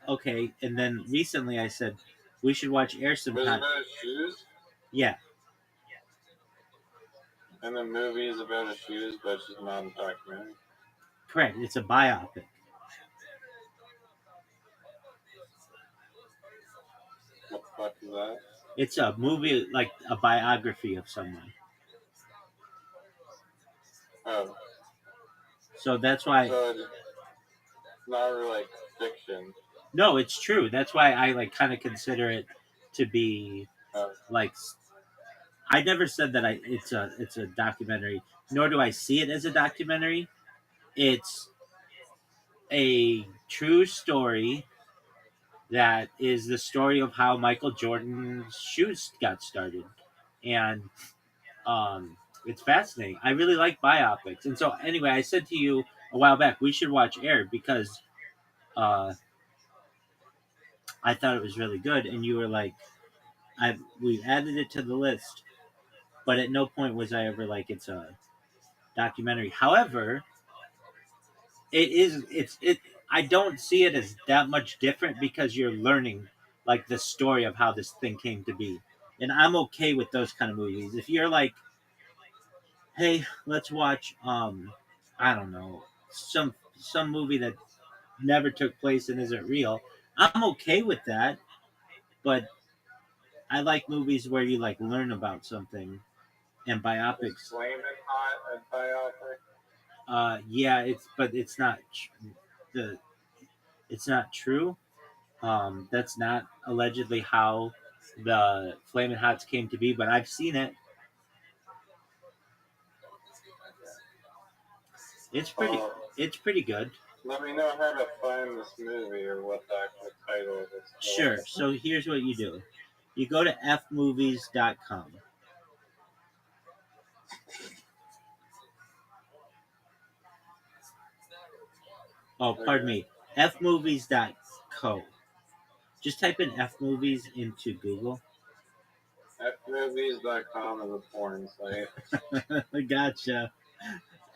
okay, and then recently I said we should watch Air Was it sometime. about his shoes? Yeah, And the movie is about his shoes, but it's just not a documentary. correct. It's a biopic. What the fuck is that? It's a movie like a biography of someone. Oh, So that's why. so it's not really like fiction. No, it's true. That's why I like kind of consider it to be Oh, like. I never said that it's a documentary, nor do I see it as a documentary. It's a true story that is the story of how Michael Jordan's shoes got started, and um, it's fascinating. I really like biopics, and so anyway, I said to you a while back we should watch Air because uh, I thought it was really good, and you were like, we've added it to the list, but at no point was I ever like it's a documentary. However, it is it I don't see it as that much different because you're learning like the story of how this thing came to be. And I'm okay with those kind of movies. If you're like, hey, let's watch I don't know, some movie that never took place and isn't real, I'm okay with that. But I like movies where you like learn about something and is biopics. Flamin' Hot a biopic? Yeah, it's not the it's not true. That's not allegedly how the Flamin' Hots came to be, but I've seen it. It's pretty. Oh, It's pretty good. let me know how to find this movie or what the actual title of this Sure. was. So here's what you do. You go to fmovies.com. Oh, pardon me. fmovies.co. Just type in fmovies into Google. Fmovies.com is a porn site. Gotcha.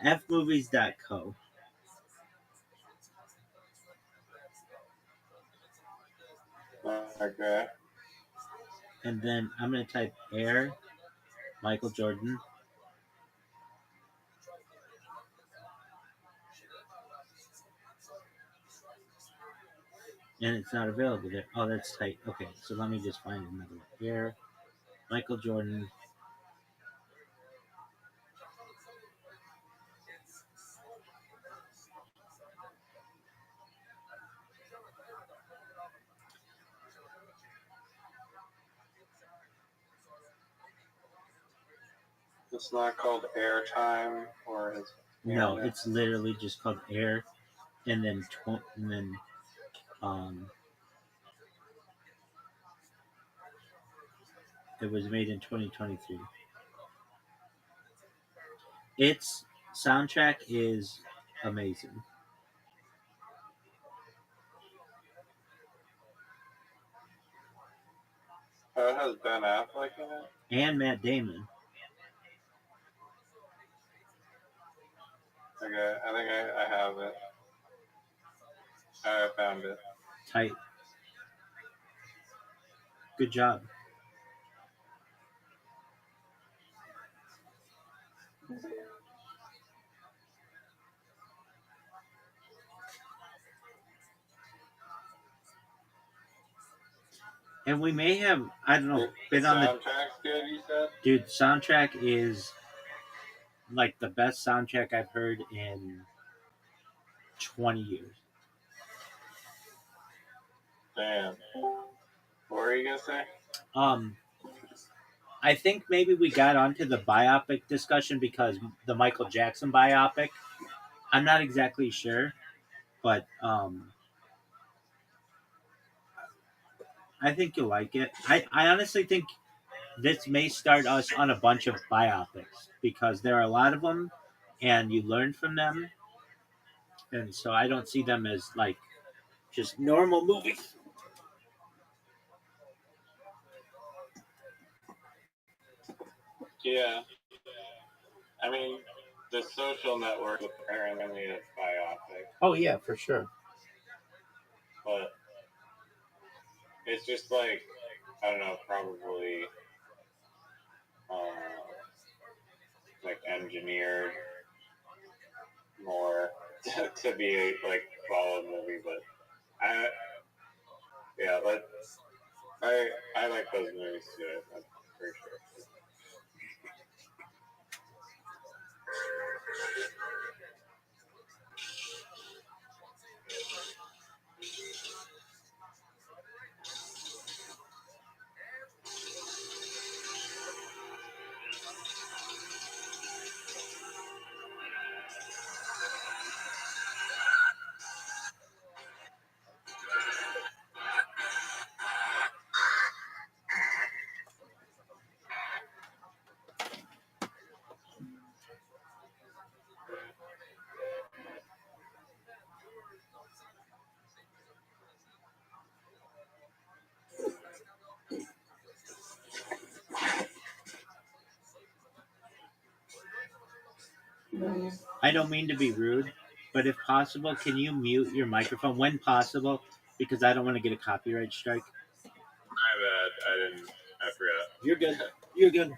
fmovies.co. Okay. And then I'm going to type Air Michael Jordan. And it's not available there. Oh, that's tight. Okay, so let me just find another one. Air Michael Jordan. It's not called Airtime or his. No, it's literally just called Air, and then um, it was made in 2023. Its soundtrack is amazing, Oh, it has Ben Affleck in it? and Matt Damon. Okay, I think I have it. I found it. Tight. Good job. And we may have, I don't know, been on the soundtrack's good, you said? dude. Soundtrack is like the best soundtrack I've heard in 20 years. Damn. What were you gonna say? Um, I think maybe we got onto the biopic discussion because the Michael Jackson biopic. I'm not exactly sure, but I think you'll like it. I honestly think this may start us on a bunch of biopics because there are a lot of them, and you learn from them, and so I don't see them as like just normal movies. Yeah. I mean, the social network apparently is biopic, Oh yeah, for sure. but it's just like, I don't know, probably like engineered more to be like follow the movie, but I yeah, but I like those movies too. I'm pretty sure. I don't mean to be rude, but if possible, can you mute your microphone when possible? Because I don't want to get a copyright strike. My bad. I didn't. I forgot. You're good. You're good.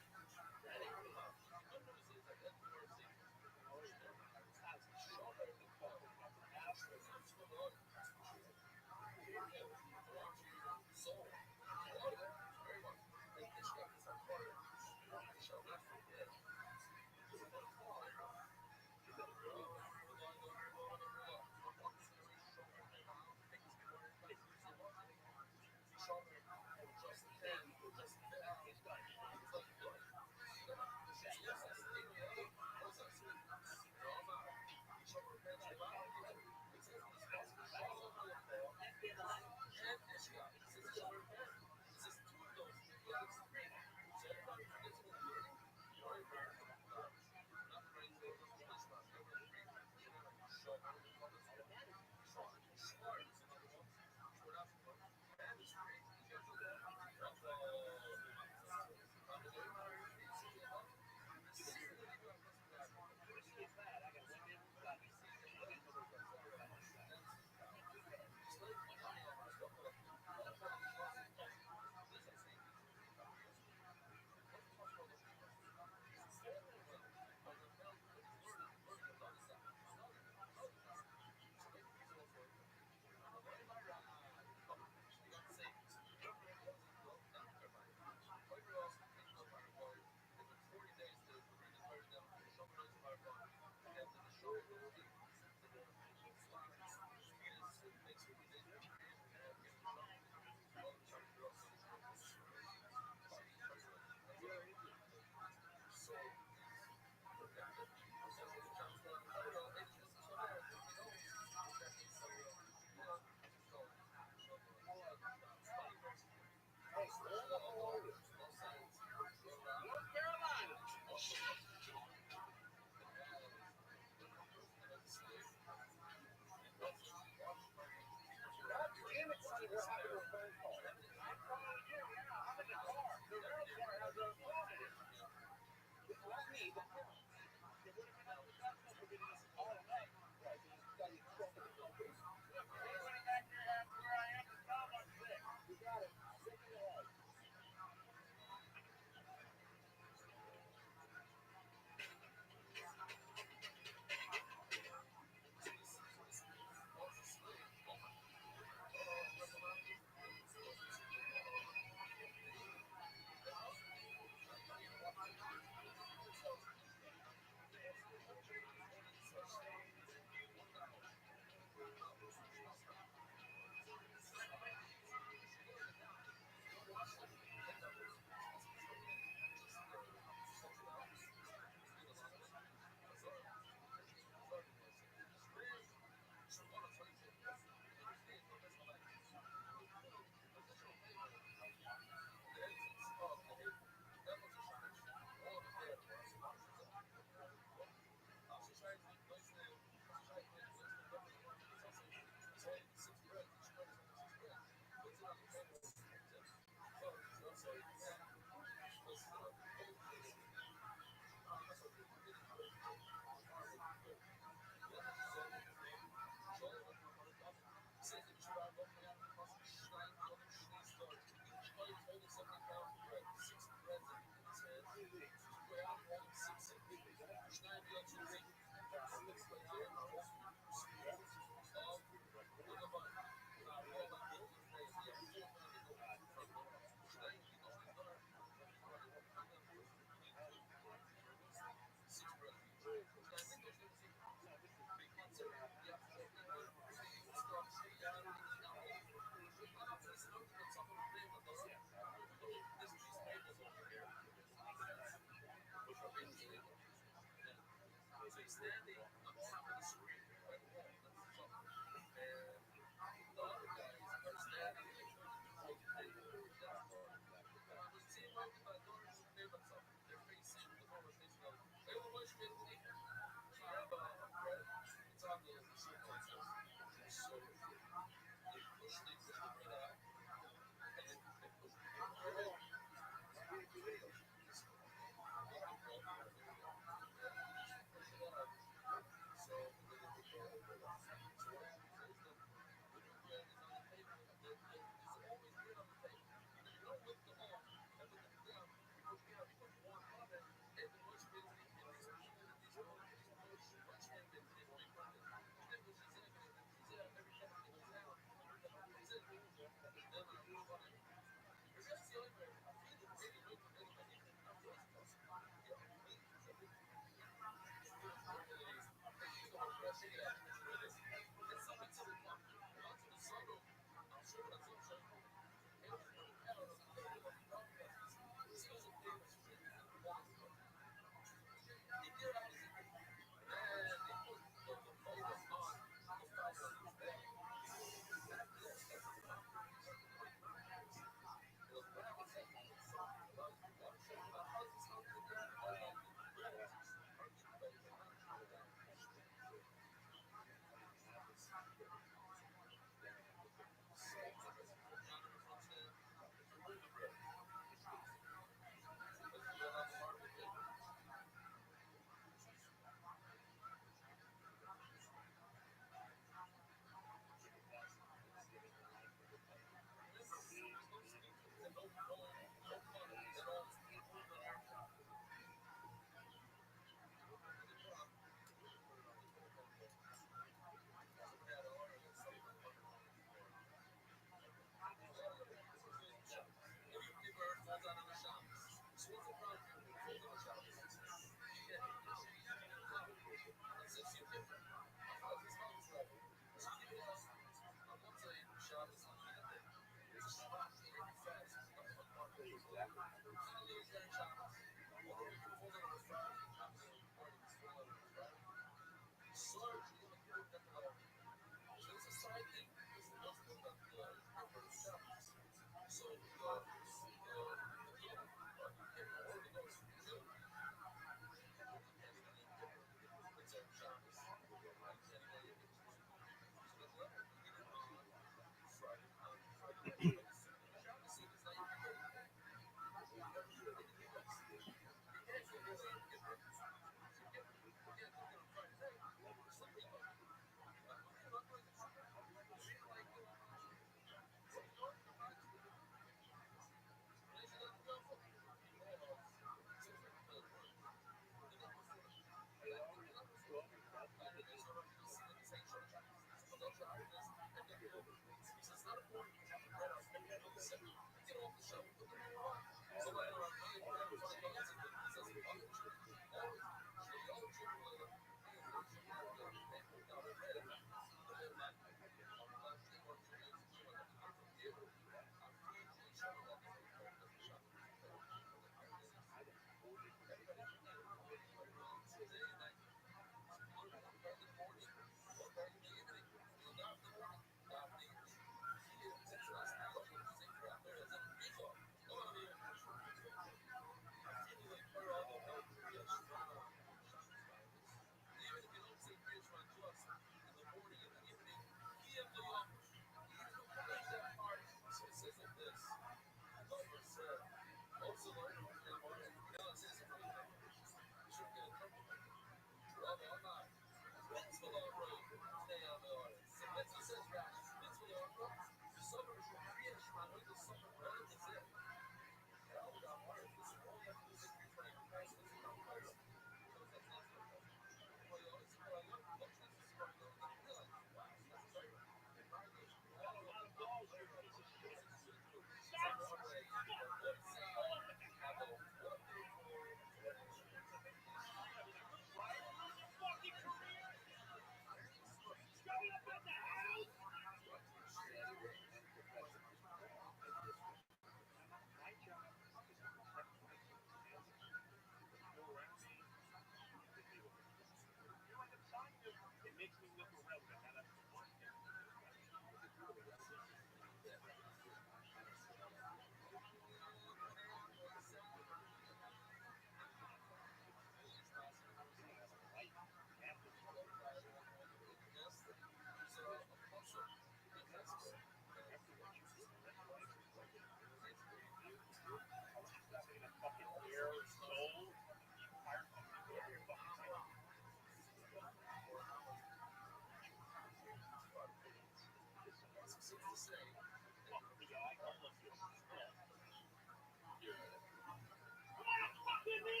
fucking me!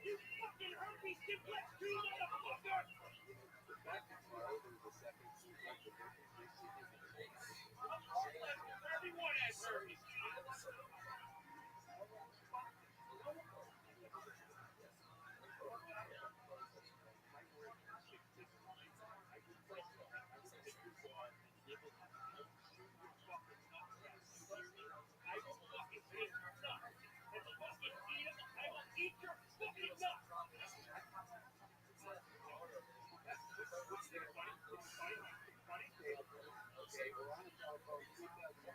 You fucking herpes simplex 2 motherfucker! Everyone has herpes. Eat your fucking nuts! Okay, we're on the telephone. 2,000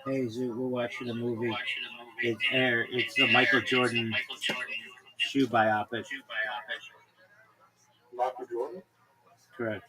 Hey, Zoo, we're watching a movie. It's Air. It's the Michael Jordan shoe biopic. Michael Jordan? Correct.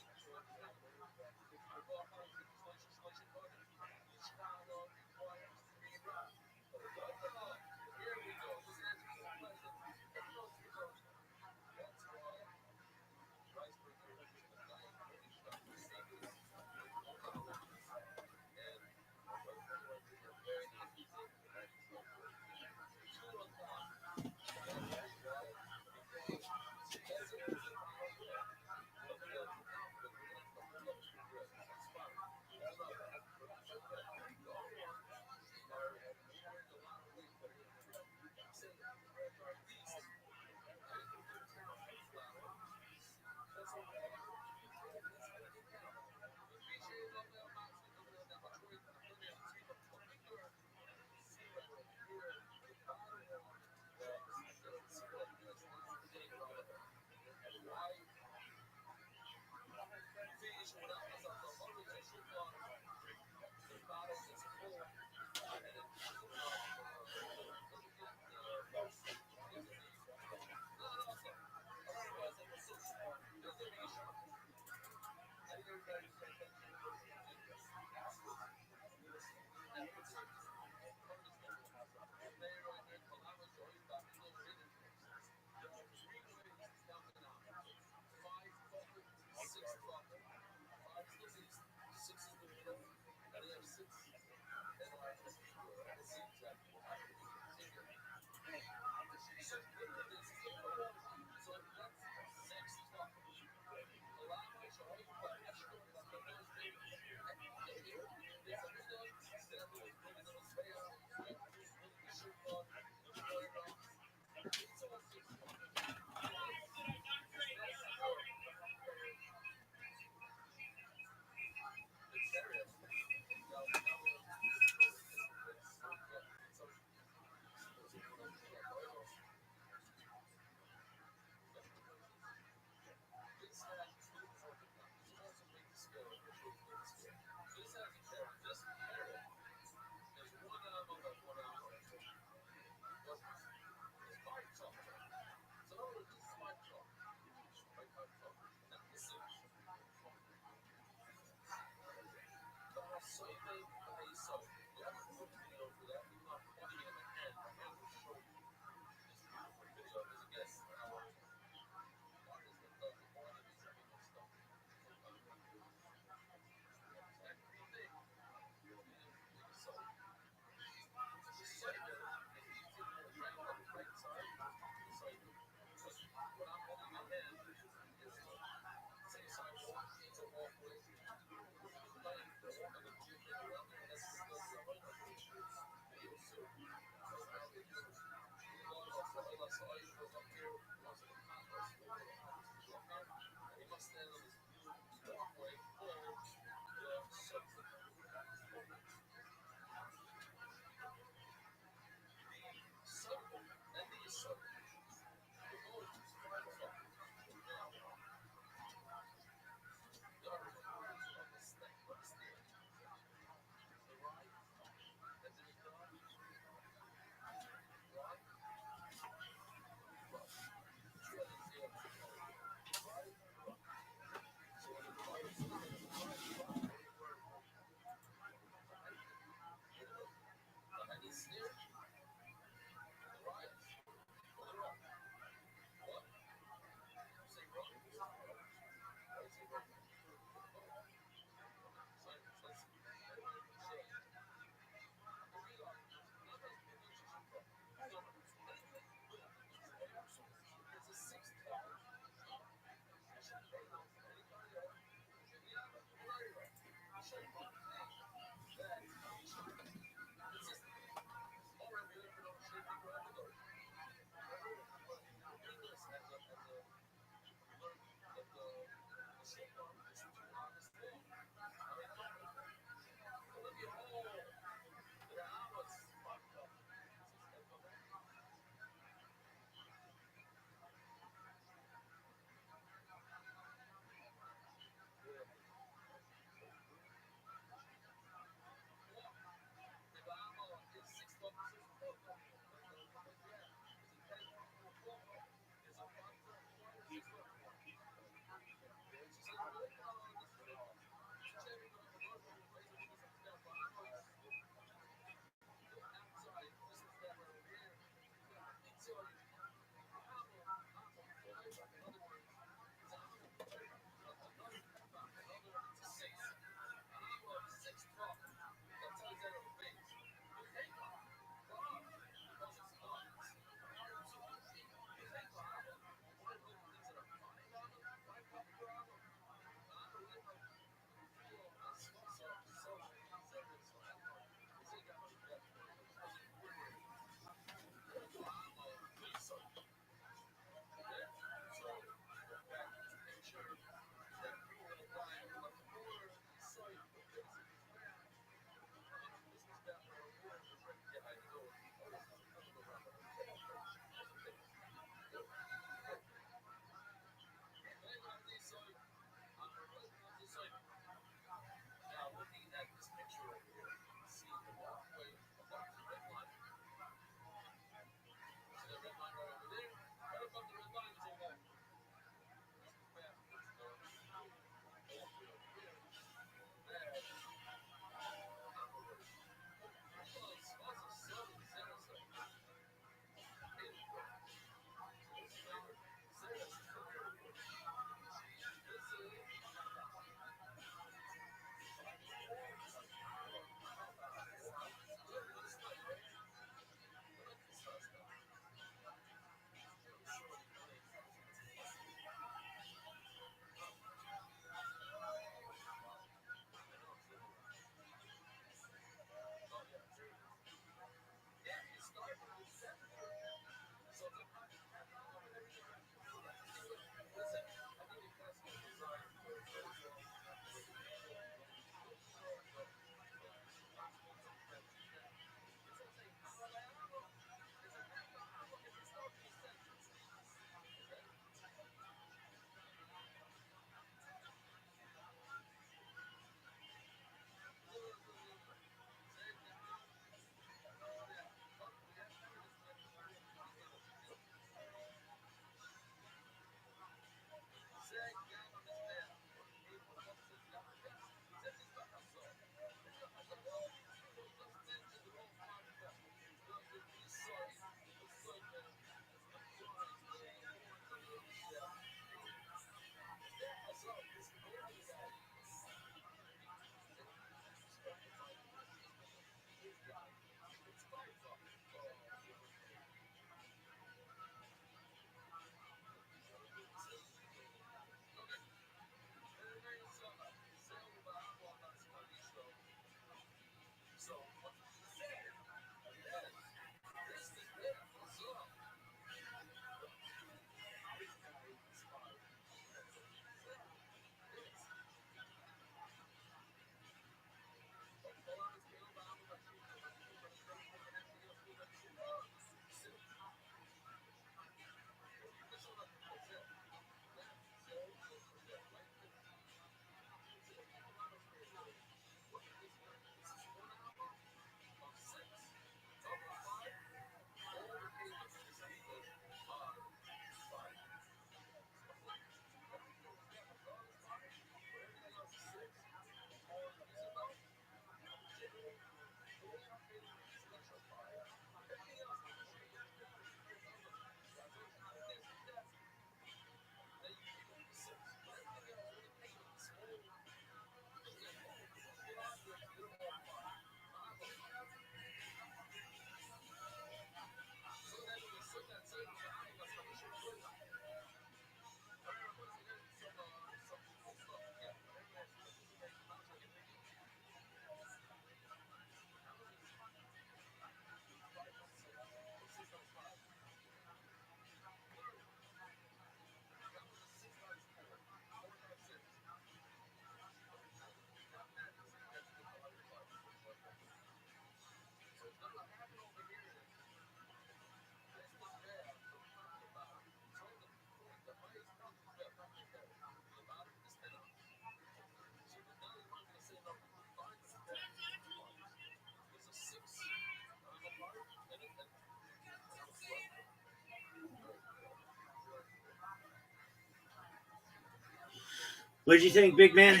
What did you think, big man?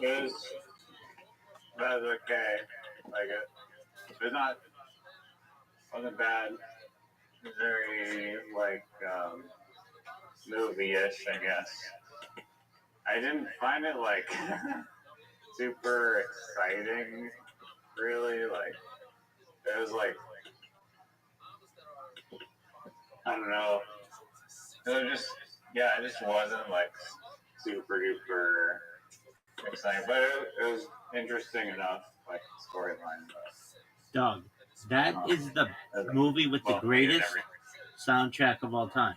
It was okay. Like it was wasn't bad. It was very like movie-ish, I guess. I didn't find it like super exciting, really. Like it was like I don't know. It was just it just wasn't like super duper exciting, but it was interesting enough, like storyline. Dog, that is the movie with the greatest soundtrack of all time.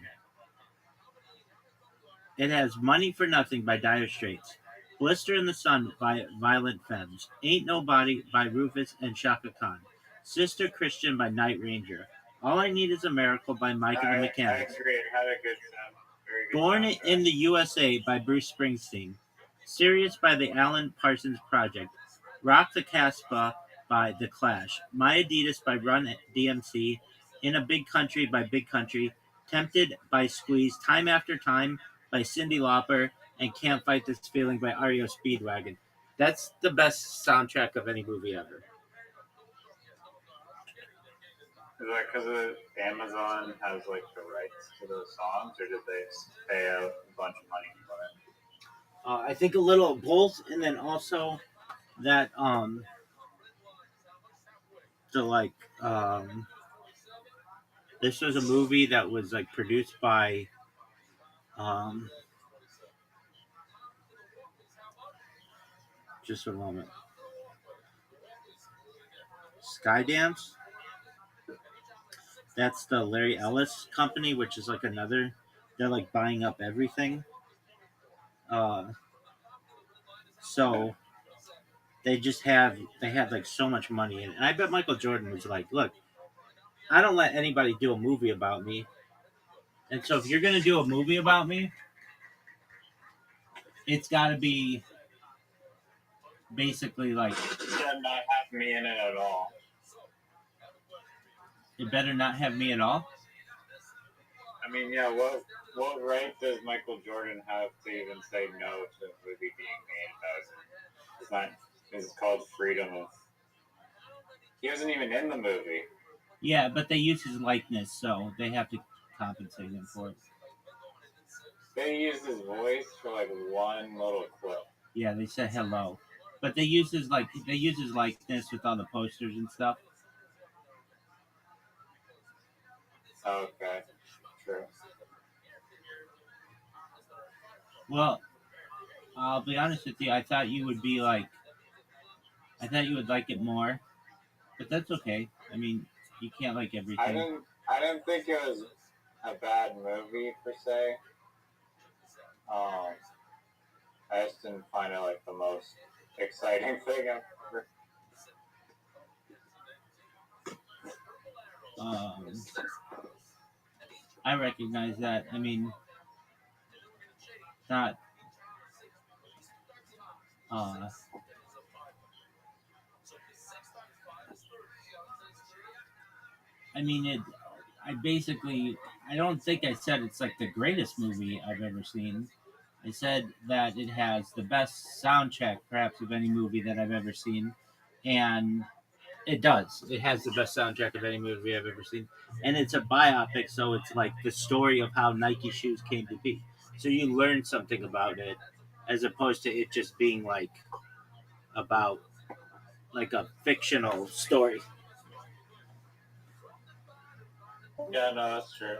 It has Money for Nothing by Dire Straits, Blister in the Sun by Violent Femmes, Ain't Nobody by Rufus and Shaka Khan, Sister Christian by Night Ranger, All I Need Is a Miracle by Mike and the Mechanics, I agree. It had a good sound. Very good Born soundtrack. in the USA by Bruce Springsteen, Sirius by the Alan Parsons Project, Rock the Casbah by The Clash, My Adidas by Run DMC, In a Big Country by Big Country, Tempted by Squeeze, Time After Time by Cyndi Lauper, and Can't Fight This Feeling by REO Speedwagon. That's the best soundtrack of any movie ever. Is that because Amazon has like the rights to those songs, or did they pay out a bunch of money for it? I think a little of both, and then also that this was a movie that was like produced by just a moment. Skydance. That's the Larry Ellis company, which is like another. They're like buying up everything. So they had like so much money in it. And I bet Michael Jordan was like, look, I don't let anybody do a movie about me. And so if you're gonna do a movie about me, it's gotta be basically like It did not have me in it at all. it better not have me at all. I mean, yeah, what right does Michael Jordan have to even say no to a movie being made about him? It's not. It's called freedom of. He wasn't even in the movie. Yeah, but they use his likeness, so they have to compensate him for it. They used his voice for like one little clip. Yeah, they said hello, but they use his likeness with all the posters and stuff. Okay, true. Well, I'll be honest with you. I thought you would like it more, but that's okay. I mean, you can't like everything. I didn't think it was a bad movie per se. I just didn't find it like the most exciting thing ever. I recognize that. I mean, not. I mean, I don't think I said it's like the greatest movie I've ever seen. I said that it has the best soundtrack, perhaps, of any movie that I've ever seen, and it does. It has the best soundtrack of any movie I've ever seen, and it's a biopic, so it's like the story of how Nike shoes came to be. So you learn something about it, as opposed to it just being like about like a fictional story. Yeah, no, that's true.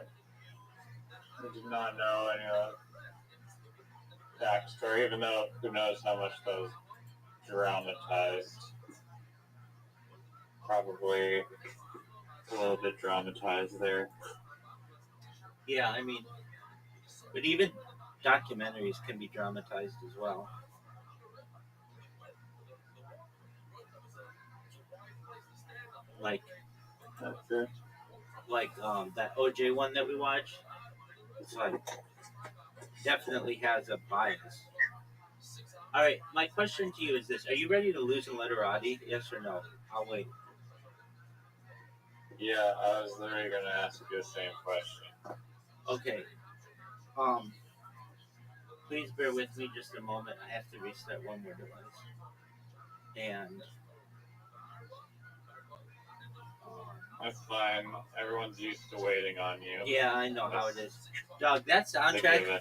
I did not know any of the backstory, even though who knows how much that was dramatized. Probably a little bit dramatized there. Yeah, I mean, but even documentaries can be dramatized as well. Like, That's true. That OJ one that we watched. It's like definitely has a bias. All right, my question to you is this: are you ready to lose in literati? Yes or no? I'll wait. Yeah, I was literally going to ask you the same question. Okay. Please bear with me just a moment. I have to restart one more device. And That's fine. Everyone's used to waiting on you. yeah, I know how it is. Dog, that It's a soundtrack given.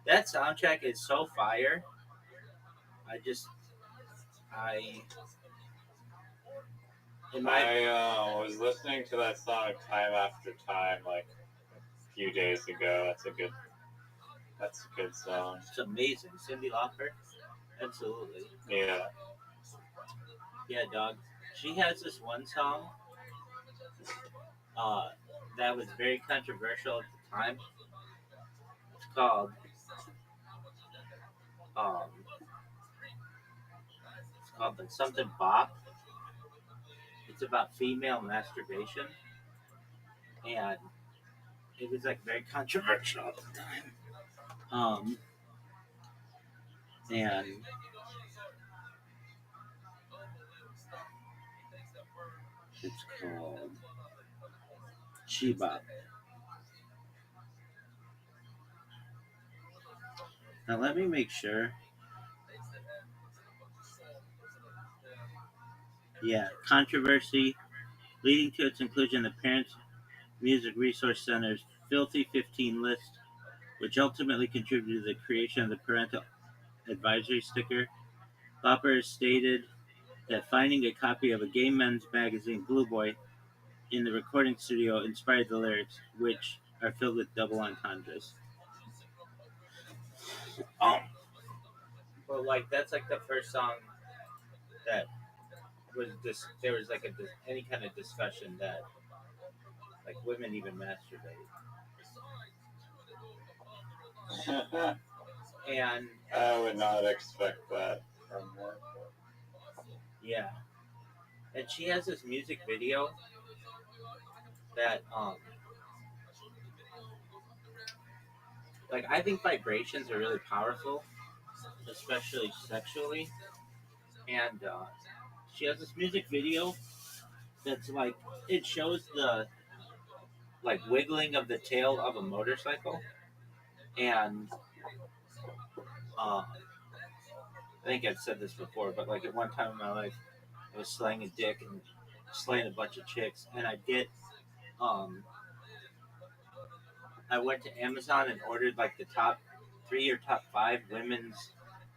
that soundtrack is so fire. I in my I was listening to that song time after time, like a few days ago. That's a good song. it's amazing. Cyndi Lauper, absolutely. Yeah. Yeah, dog. She has this one song uh, that was very controversial at the time. It's called um, like something Bop. It's about female masturbation, and it was like very controversial at the time. And it's called Sheba. Now let me make sure. Yeah, controversy leading to its inclusion in the Parents Music Resource Center's Filthy 15 list, which ultimately contributed to the creation of the parental advisory sticker. Lauper has stated that finding a copy of a gay men's magazine, Blue Boy, in the recording studio inspired the lyrics, which are filled with double entendres. But like that's like the first song that was this. There was like any kind of discussion that like women even masturbate, and I would not expect that from her. yeah, and she has this music video that like I think vibrations are really powerful, especially sexually, and she has this music video that's like it shows the like wiggling of the tail of a motorcycle, and I think I've said this before, but like at one time in my life, I was slaying a dick and slaying a bunch of chicks, and um, I went to Amazon and ordered like the top 3 or top 5 women's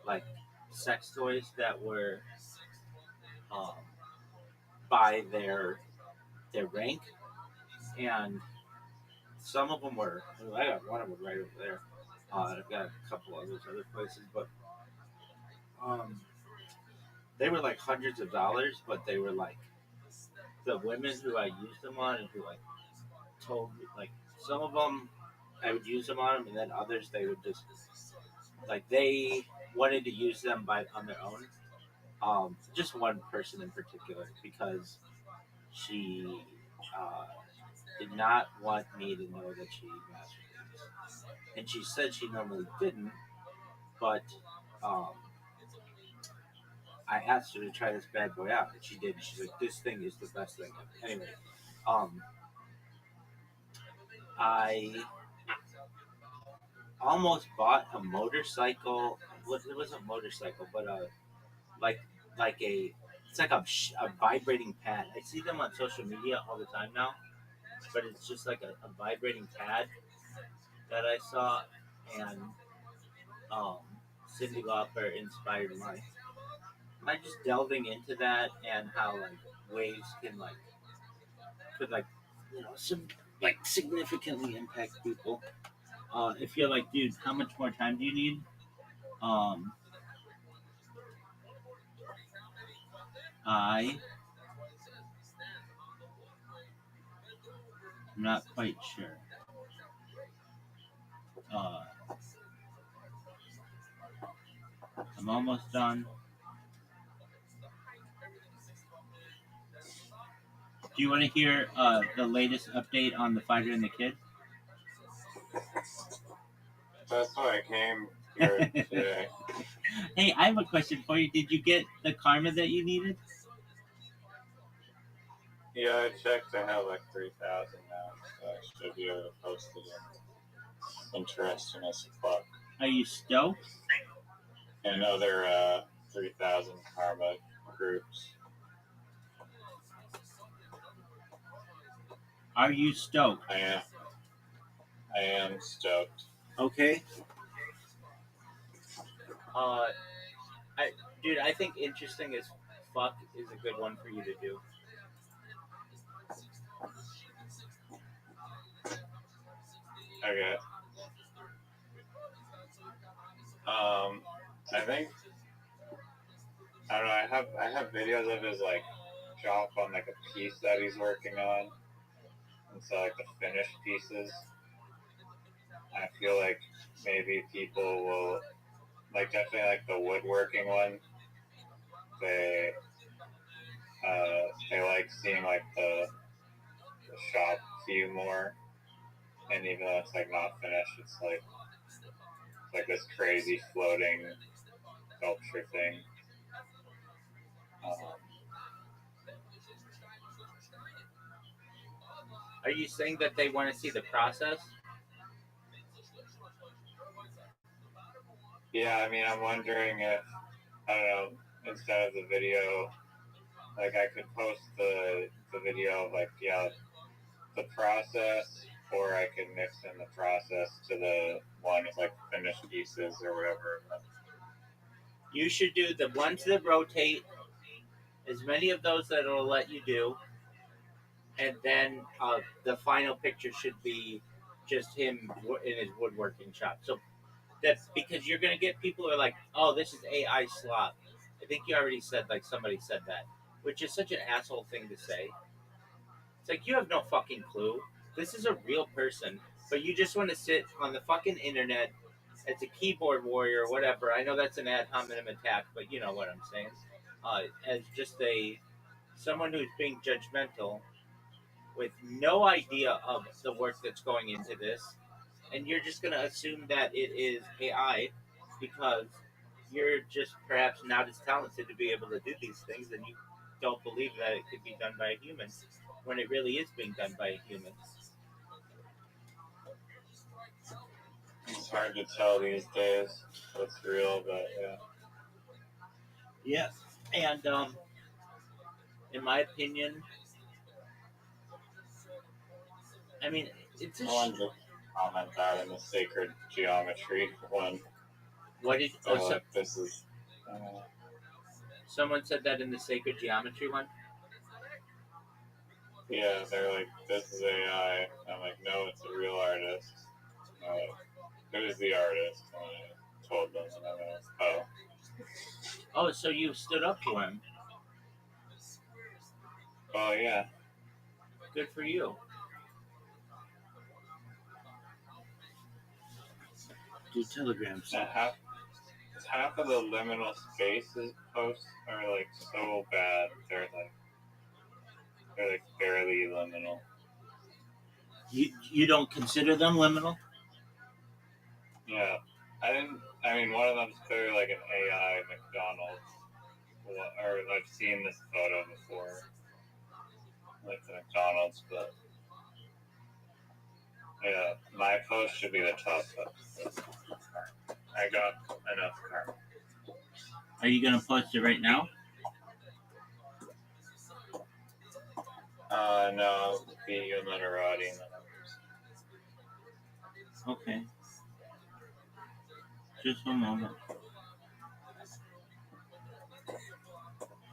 like sex toys that were um, by their rank, and some of them were. I got one of them right over there. I've got a couple others other places, but um, they were like hundreds of dollars, but they were like the women who I used them on and who like told me like some of them I would use them on them, and then others they would just like they wanted to use them by on their own. Just one person in particular because she uh, did not want me to know that she masturbates, and she said she normally didn't, but um, I asked her to try this bad boy out, and she did. And she's like, "This thing is the best thing ever." Anyway, um, I almost bought a motorcycle. It wasn't a motorcycle, but like like a it's like a vibrating pad. I see them on social media all the time now, but it's just like a vibrating pad that I saw, and um, Cyndi Lauper inspired my just delving into that and how like waves can like could like some like significantly impact people. If you're like, dude, how much more time do you need? Um, I'm not quite sure. Uh, I'm almost done. Do you want to hear the latest update on the fighter and the kid? That's why I came here today. Hey, I have a question for you. Did you get the karma that you needed? Yeah, I checked. I have like 3,000 now, so I should be able to post it in. Interesting as fuck. Are you stoked? And other 3,000 karma groups. Are you stoked? I am stoked. Okay. Dude, I think interesting as fuck is a good one for you to do. Okay. I think I don't know. I have videos of his like job on like a piece that he's working on, and so like the finished pieces. I feel like maybe people will like definitely like the woodworking one. They they like seeing like the shop view more, and even though it's like not finished, it's like this crazy floating sculpture thing. Um, Are you saying that they want to see the process? yeah, I mean, I'm wondering if I don't know instead of the video, like I could post the video of like the process, or I could mix in the process to the one with like finished pieces or whatever. You should do the ones that rotate, as many of those that it'll let you do, and then the final picture should be just him in his woodworking shop. So that's because you're gonna get people who are like, "Oh, this is AI slop." I think you already said like somebody said that, which is such an asshole thing to say. It's like you have no fucking clue. This is a real person, but you just want to sit on the fucking internet as a keyboard warrior or whatever. I know that's an ad hominem attack, but you know what I'm saying. As just a someone who's being judgmental with no idea of the work that's going into this, and you're just gonna assume that it is AI because you're just perhaps not as talented to be able to do these things, and you don't believe that it could be done by a human when it really is being done by a human. It's hard to tell these days what's real, but yeah. Yes, and in my opinion, I mean, it's a I wanted to comment that in the sacred geometry one. what did This is. someone said that in the sacred geometry one? Yeah, they're like, this is AI. I'm like, no, it's a real artist. Who's the artist? And I told them, and I was, oh. Oh, so you stood up to him. Oh, yeah. Good for you. Do Telegram. And half of the liminal spaces posts are like so bad. They're like barely liminal. You don't consider them liminal? Yeah, I mean, one of them's clearly like an AI McDonald's, or I've seen this photo before, like the McDonald's, but yeah, my post should be the top post. I got enough karma. Are you gonna post it right now? No, be you literati. Okay. Just one moment.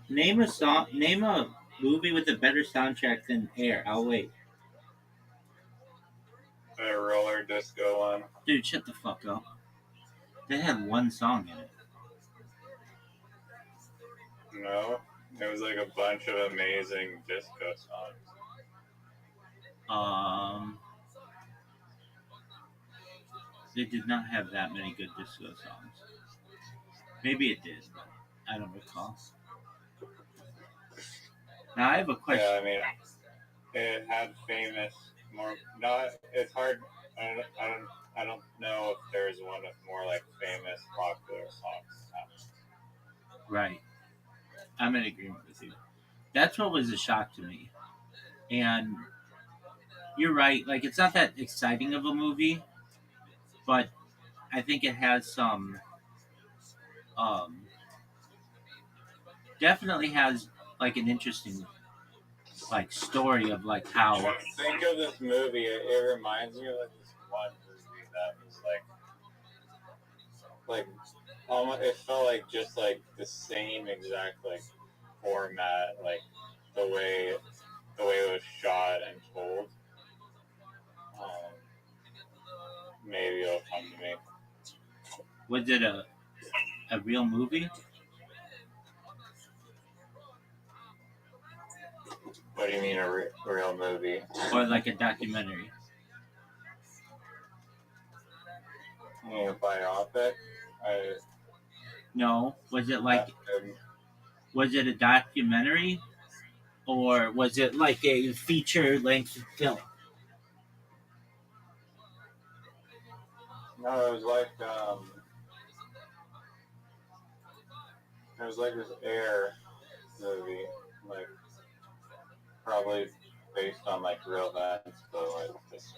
Name a song. Name a movie with a better soundtrack than Air. I'll wait. The roller disco one. Dude, shut the fuck up. They had one song in it. No, it was like a bunch of amazing disco songs. They did not have that many good disco songs. Maybe it did, but I don't recall. Now I have a question. Yeah, I mean, it had famous more. Not. It's hard. I don't know if there's one with more like famous popular songs. Right. I'm in agreement with you. That's what was a shock to me. And you're right. Like, it's not that exciting of a movie, but I think it has some. Um, Definitely has like an interesting like story of like how. Think of this movie. It reminds me of like this one movie that was like almost. It felt like just like the same exact like format, like the way it was shot and told. Um, Maybe it'll come to me. Was it a real movie What do you mean a real movie? or like a documentary? You mean a biopic? I, No. Was it a documentary or was it like a feature length film? no, it was like this Air movie, like probably based on like real events, but like this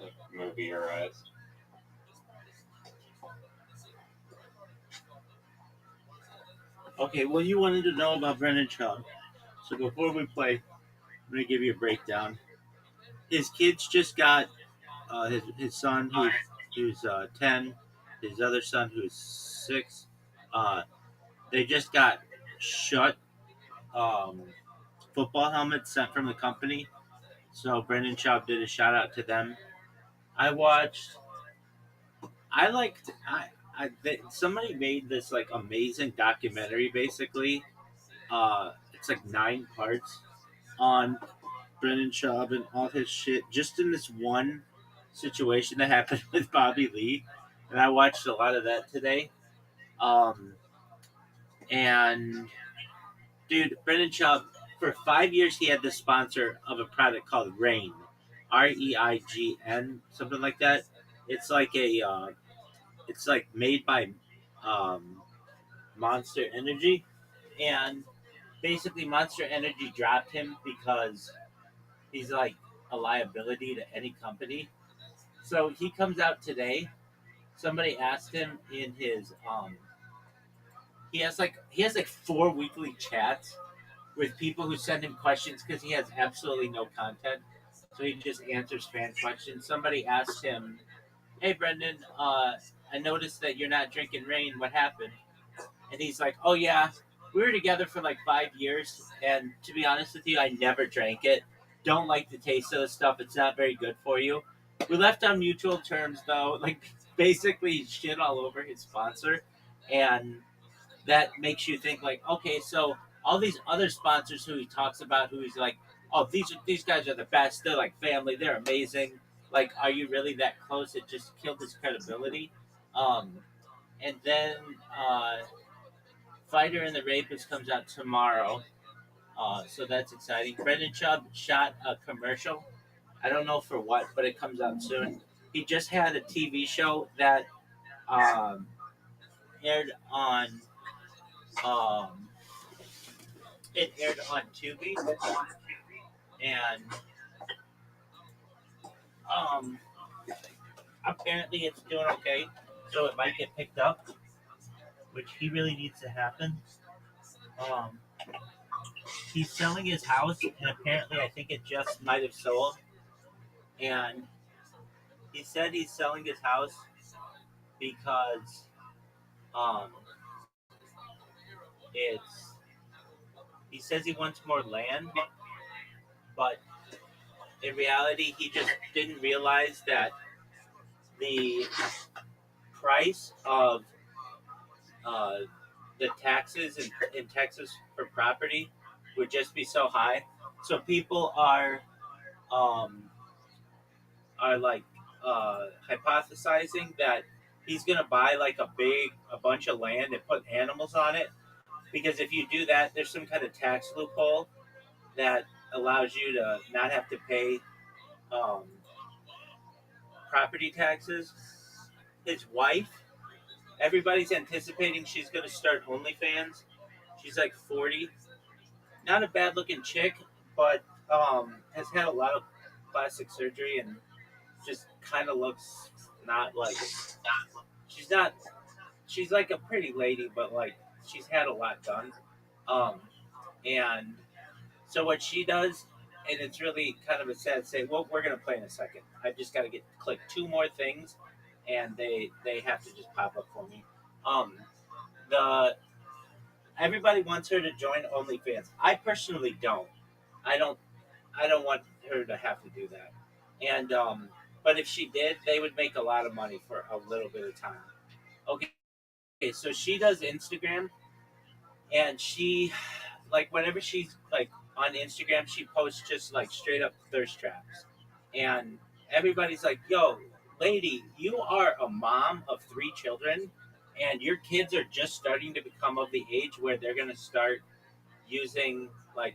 like, movieized. Okay, well, you wanted to know about Brendan Schaub. So before we play, I'm going to give you a breakdown. His kids just got his son who's 10, his other son who's 6. Uh, they just got shut um, football helmets sent from the company. So Brendan Schaub did a shout out to them. I watched. I liked. Somebody made this like amazing documentary. Basically, it's like 9 parts on Brendan Schaub and all his shit just in this one situation that happened with Bobby Lee. And I watched a lot of that today. Um, and dude, Brendan Schaub, for 5 years, he had the sponsor of a product called Rain, REIGN, something like that. It's like it's like made by um, Monster Energy, and basically Monster Energy dropped him because he's like a liability to any company. So he comes out today. Somebody asked him in his he has like 4 weekly chats with people who send him questions because he has absolutely no content. So he just answers fan questions. Somebody asked him, "Hey Brendan, I noticed that you're not drinking Rain. What happened?" And he's like, "Oh yeah, we were together for like 5 years, and to be honest with you, I never drank it. Don't like the taste of the stuff. It's not very good for you. We left on mutual terms, though. Like basically, shit all over his sponsor, and that makes you think like, okay, so all these other sponsors who he talks about, who he's like, oh, these guys are the best. They're like family. They're amazing. Like, are you really that close? It just killed his credibility. Um, and then uh, Fighter and the Rapist comes out tomorrow. So that's exciting. Brendan Schaub shot a commercial. I don't know for what, but it comes out soon. He just had a TV show that um, aired on um, it aired on Tubi, and um, apparently it's doing okay. So it might get picked up, which he really needs to happen. Um, he's selling his house, and apparently I think it just might have sold. And he said he's selling his house because um, it's. He says he wants more land, but in reality, he just didn't realize that the price of uh, the taxes in Texas for property would just be so high. So people um, are like hypothesizing that he's gonna buy like a bunch of land and put animals on it because if you do that, there's some kind of tax loophole that allows you to not have to pay um, property taxes. His wife, everybody's anticipating she's gonna start OnlyFans. She's like 40, not a bad looking chick, but has had a lot of plastic surgery and just kind of looks not like she's not she's like a pretty lady, but like she's had a lot done. Um, and so what she does, and it's really kind of a sad say. Well, we're gonna play in a second. I just got to get click two more things, and they have to just pop up for me. Um, the Everybody wants her to join OnlyFans. I personally don't. I don't. I don't want her to have to do that. And but if she did, they would make a lot of money for a little bit of time. Okay, so she does Instagram, and she like whenever she's like on Instagram, she posts just like straight up thirst traps, and everybody's like, "Yo, lady, you are a mom of three children, and your kids are just starting to become of the age where they're gonna start using like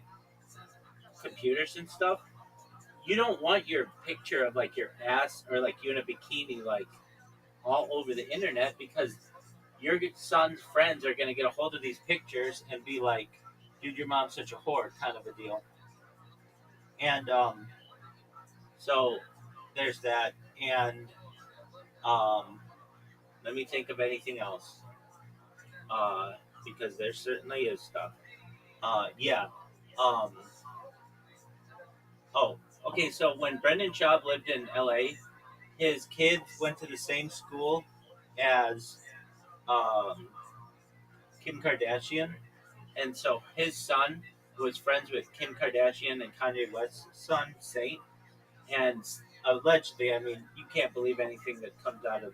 computers and stuff. You don't want your picture of like your ass or like you in a bikini like all over the internet because your son's friends are going to get a hold of these pictures and be like, dude, your mom's such a whore, kind of a deal. And so there's that. And um, let me think of anything else uh, because there certainly is stuff. Yeah. Um, oh, okay. So when Brendan Schaub lived in LA, his kids went to the same school as um, Kim Kardashian. And so his son was friends with Kim Kardashian and Kanye West's son, Saint. And allegedly, I mean, you can't believe anything that comes out of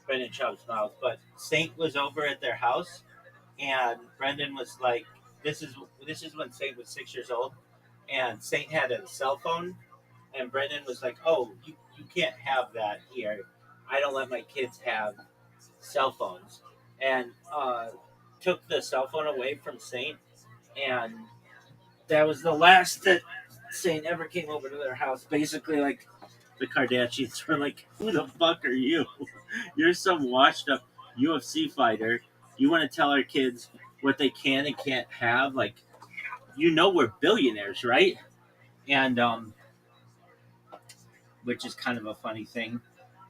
Brendan Schaub's mouth, but Saint was over at their house, and Brendan was like, this is when Saint was 6 years old, and Saint had a cell phone, and Brendan was like, oh, you can't have that here. I don't let my kids have cell phones, and took the cell phone away from Saint, and that was the last that Saint ever came over to their house. Basically, like the Kardashians were like, "Who the fuck are you? You're some washed up UFC fighter. You want to tell our kids what they can and can't have? Like, you know, we're billionaires, right?" And which is kind of a funny thing.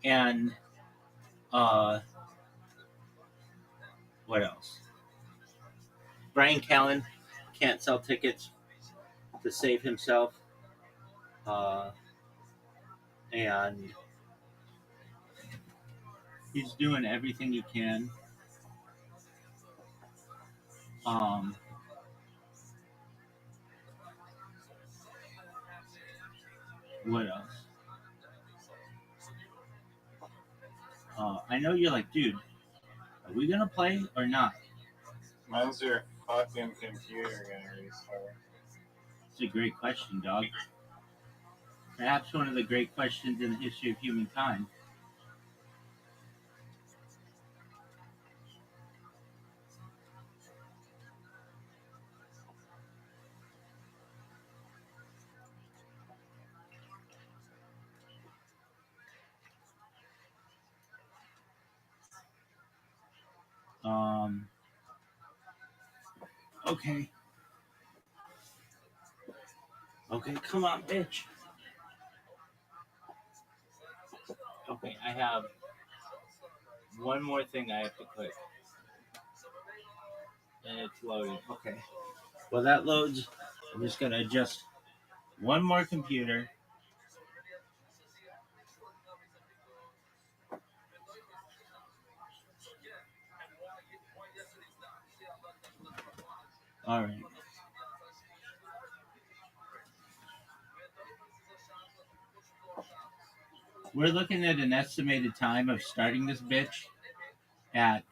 And uh, what else? Brian Callen can't sell tickets to save himself. Uh, and he's doing everything he can. Um, what else? I know you're like, dude, are we gonna play or not? When's your fucking computer gonna restart? It's a great question, dog. Perhaps one of the great questions in the history of humankind. Um, okay. Okay, come on, bitch. Okay, I have one more thing I have to click. And it's loading. Okay. Well, that loads. I'm just gonna adjust one more computer. All right. We're looking at an estimated time of starting this bitch at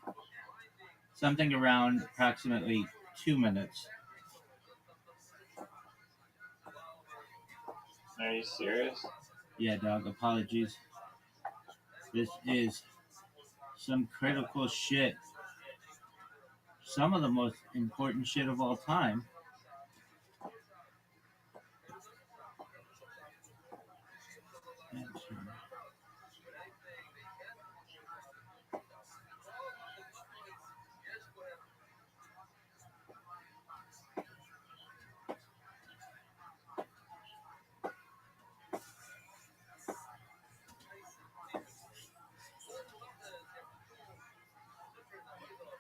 something around approximately 2 minutes. Are you serious? Yeah, dog. Apologies. This is some critical shit. Some of the most important shit of all time.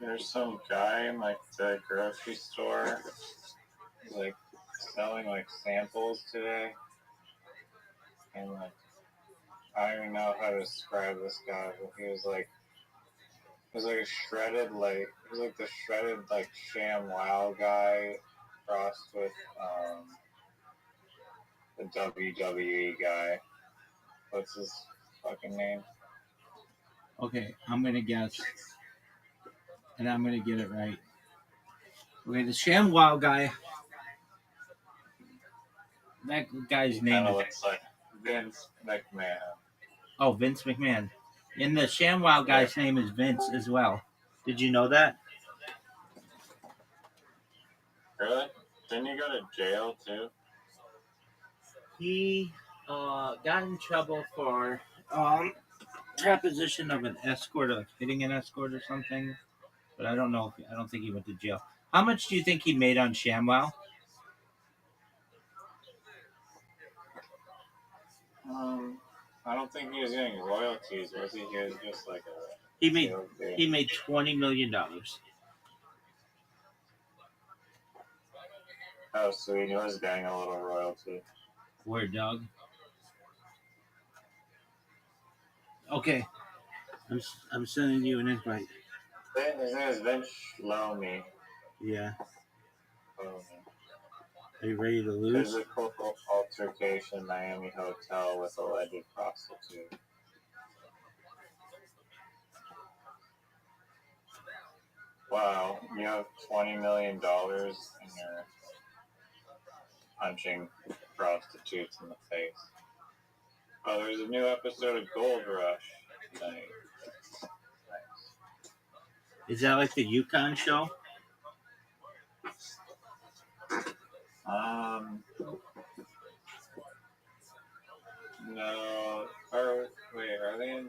There's some guy in like the grocery store, like selling like samples today, and like I don't even know how to describe this guy, but he was like a shredded he was like the shredded like Sham Wow guy crossed with the WWE guy. What's his fucking name? Okay, I'm gonna guess, and I'm gonna get it right. Okay, the ShamWow guy. That guy's name Kind of is looks like Vince McMahon. Vince McMahon, and the ShamWow guy's name is Vince as well. Did you know that? Really? Didn't he go to jail too? He got in trouble for preposition of an escort, like hitting an escort or something. But I don't know. I don't think he went to jail. How much do you think he made on ShamWow? I don't think he was getting royalties, was he? He was just like a He made sales guy. he made $20 million. Oh, so he was getting a little royalty. Word dog. Okay, I'm sending you an invite. His name is Vince Shlomi. Yeah. Oh, Are you ready to lose? physical altercation, Miami hotel with alleged prostitute. Wow, you have $20 million and you're punching prostitutes in the face. Oh, there's a new episode of Gold Rush tonight. Is that like the Yukon show? No. Or wait, are they in?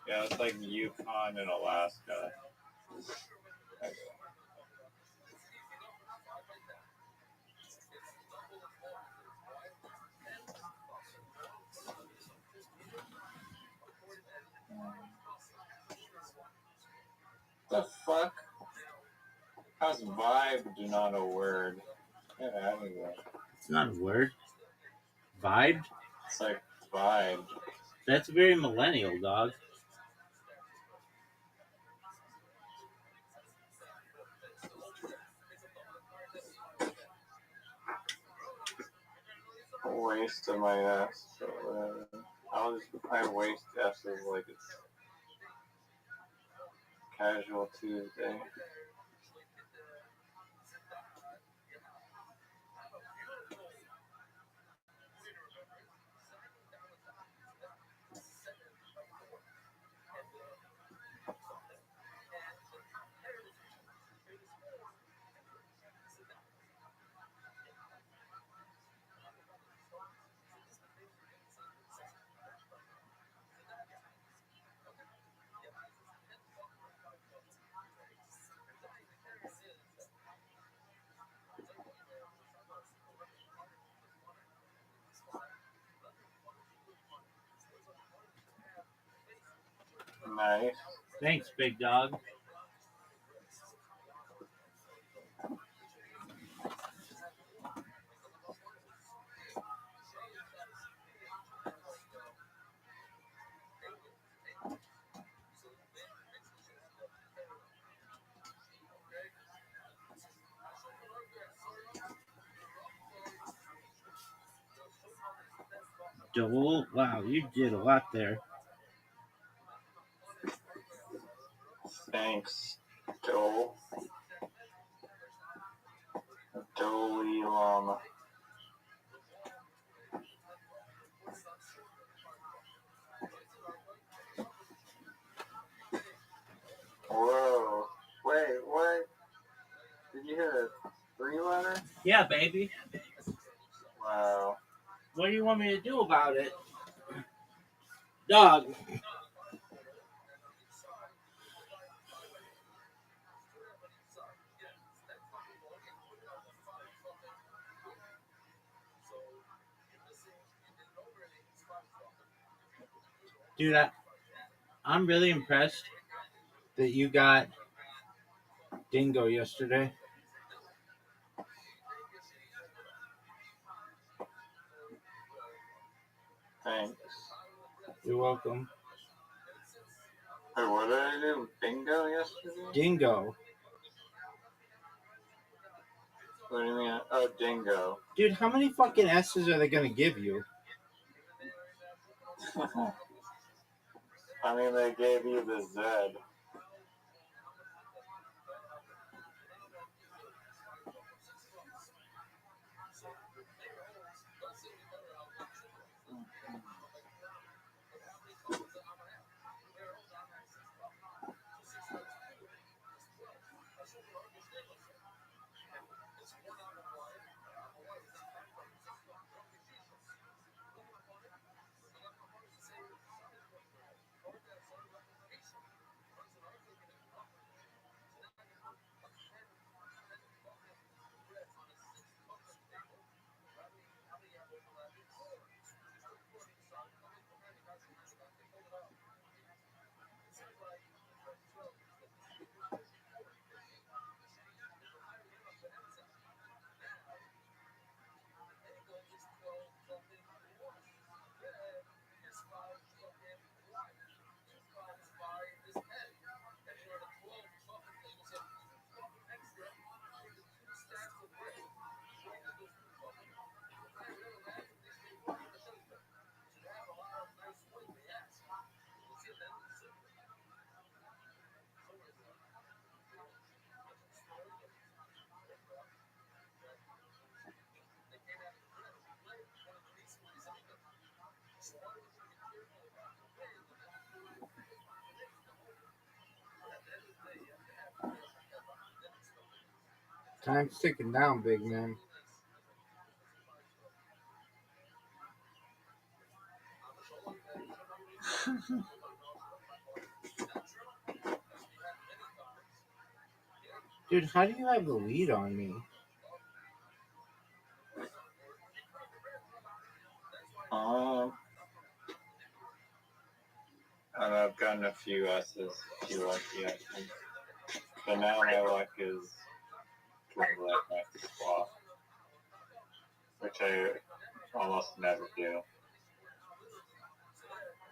Yeah, it's like Yukon and Alaska. The fuck? How's vibe not a word? Get out of here. It's not a word. Vibed? It's like vibe. That's very millennial, dog. Waste of my ass. I waste S's like it's casual Tuesday. Nice. Thanks, big dog. Joel, wow, you did a lot there. Thanks, Joel. Dolly Llama. Whoa. Wait, what? Did you hit a 3-letter? Yeah, baby. Wow. What do you want me to do about it? Dog. Dude, I'm really impressed that you got Dingo yesterday. Thanks. You're welcome. Wait, what did I do? Bingo yesterday? Dingo. What do you mean? Oh, dingo. Dude, how many fucking S's are they gonna give you? I mean, they gave you the Z. Time's ticking down, big man. Dude, how do you have the lead on me? And I've gotten a few S's, a few lucky S's. But now my luck is dwindling like my swap, which I almost never do.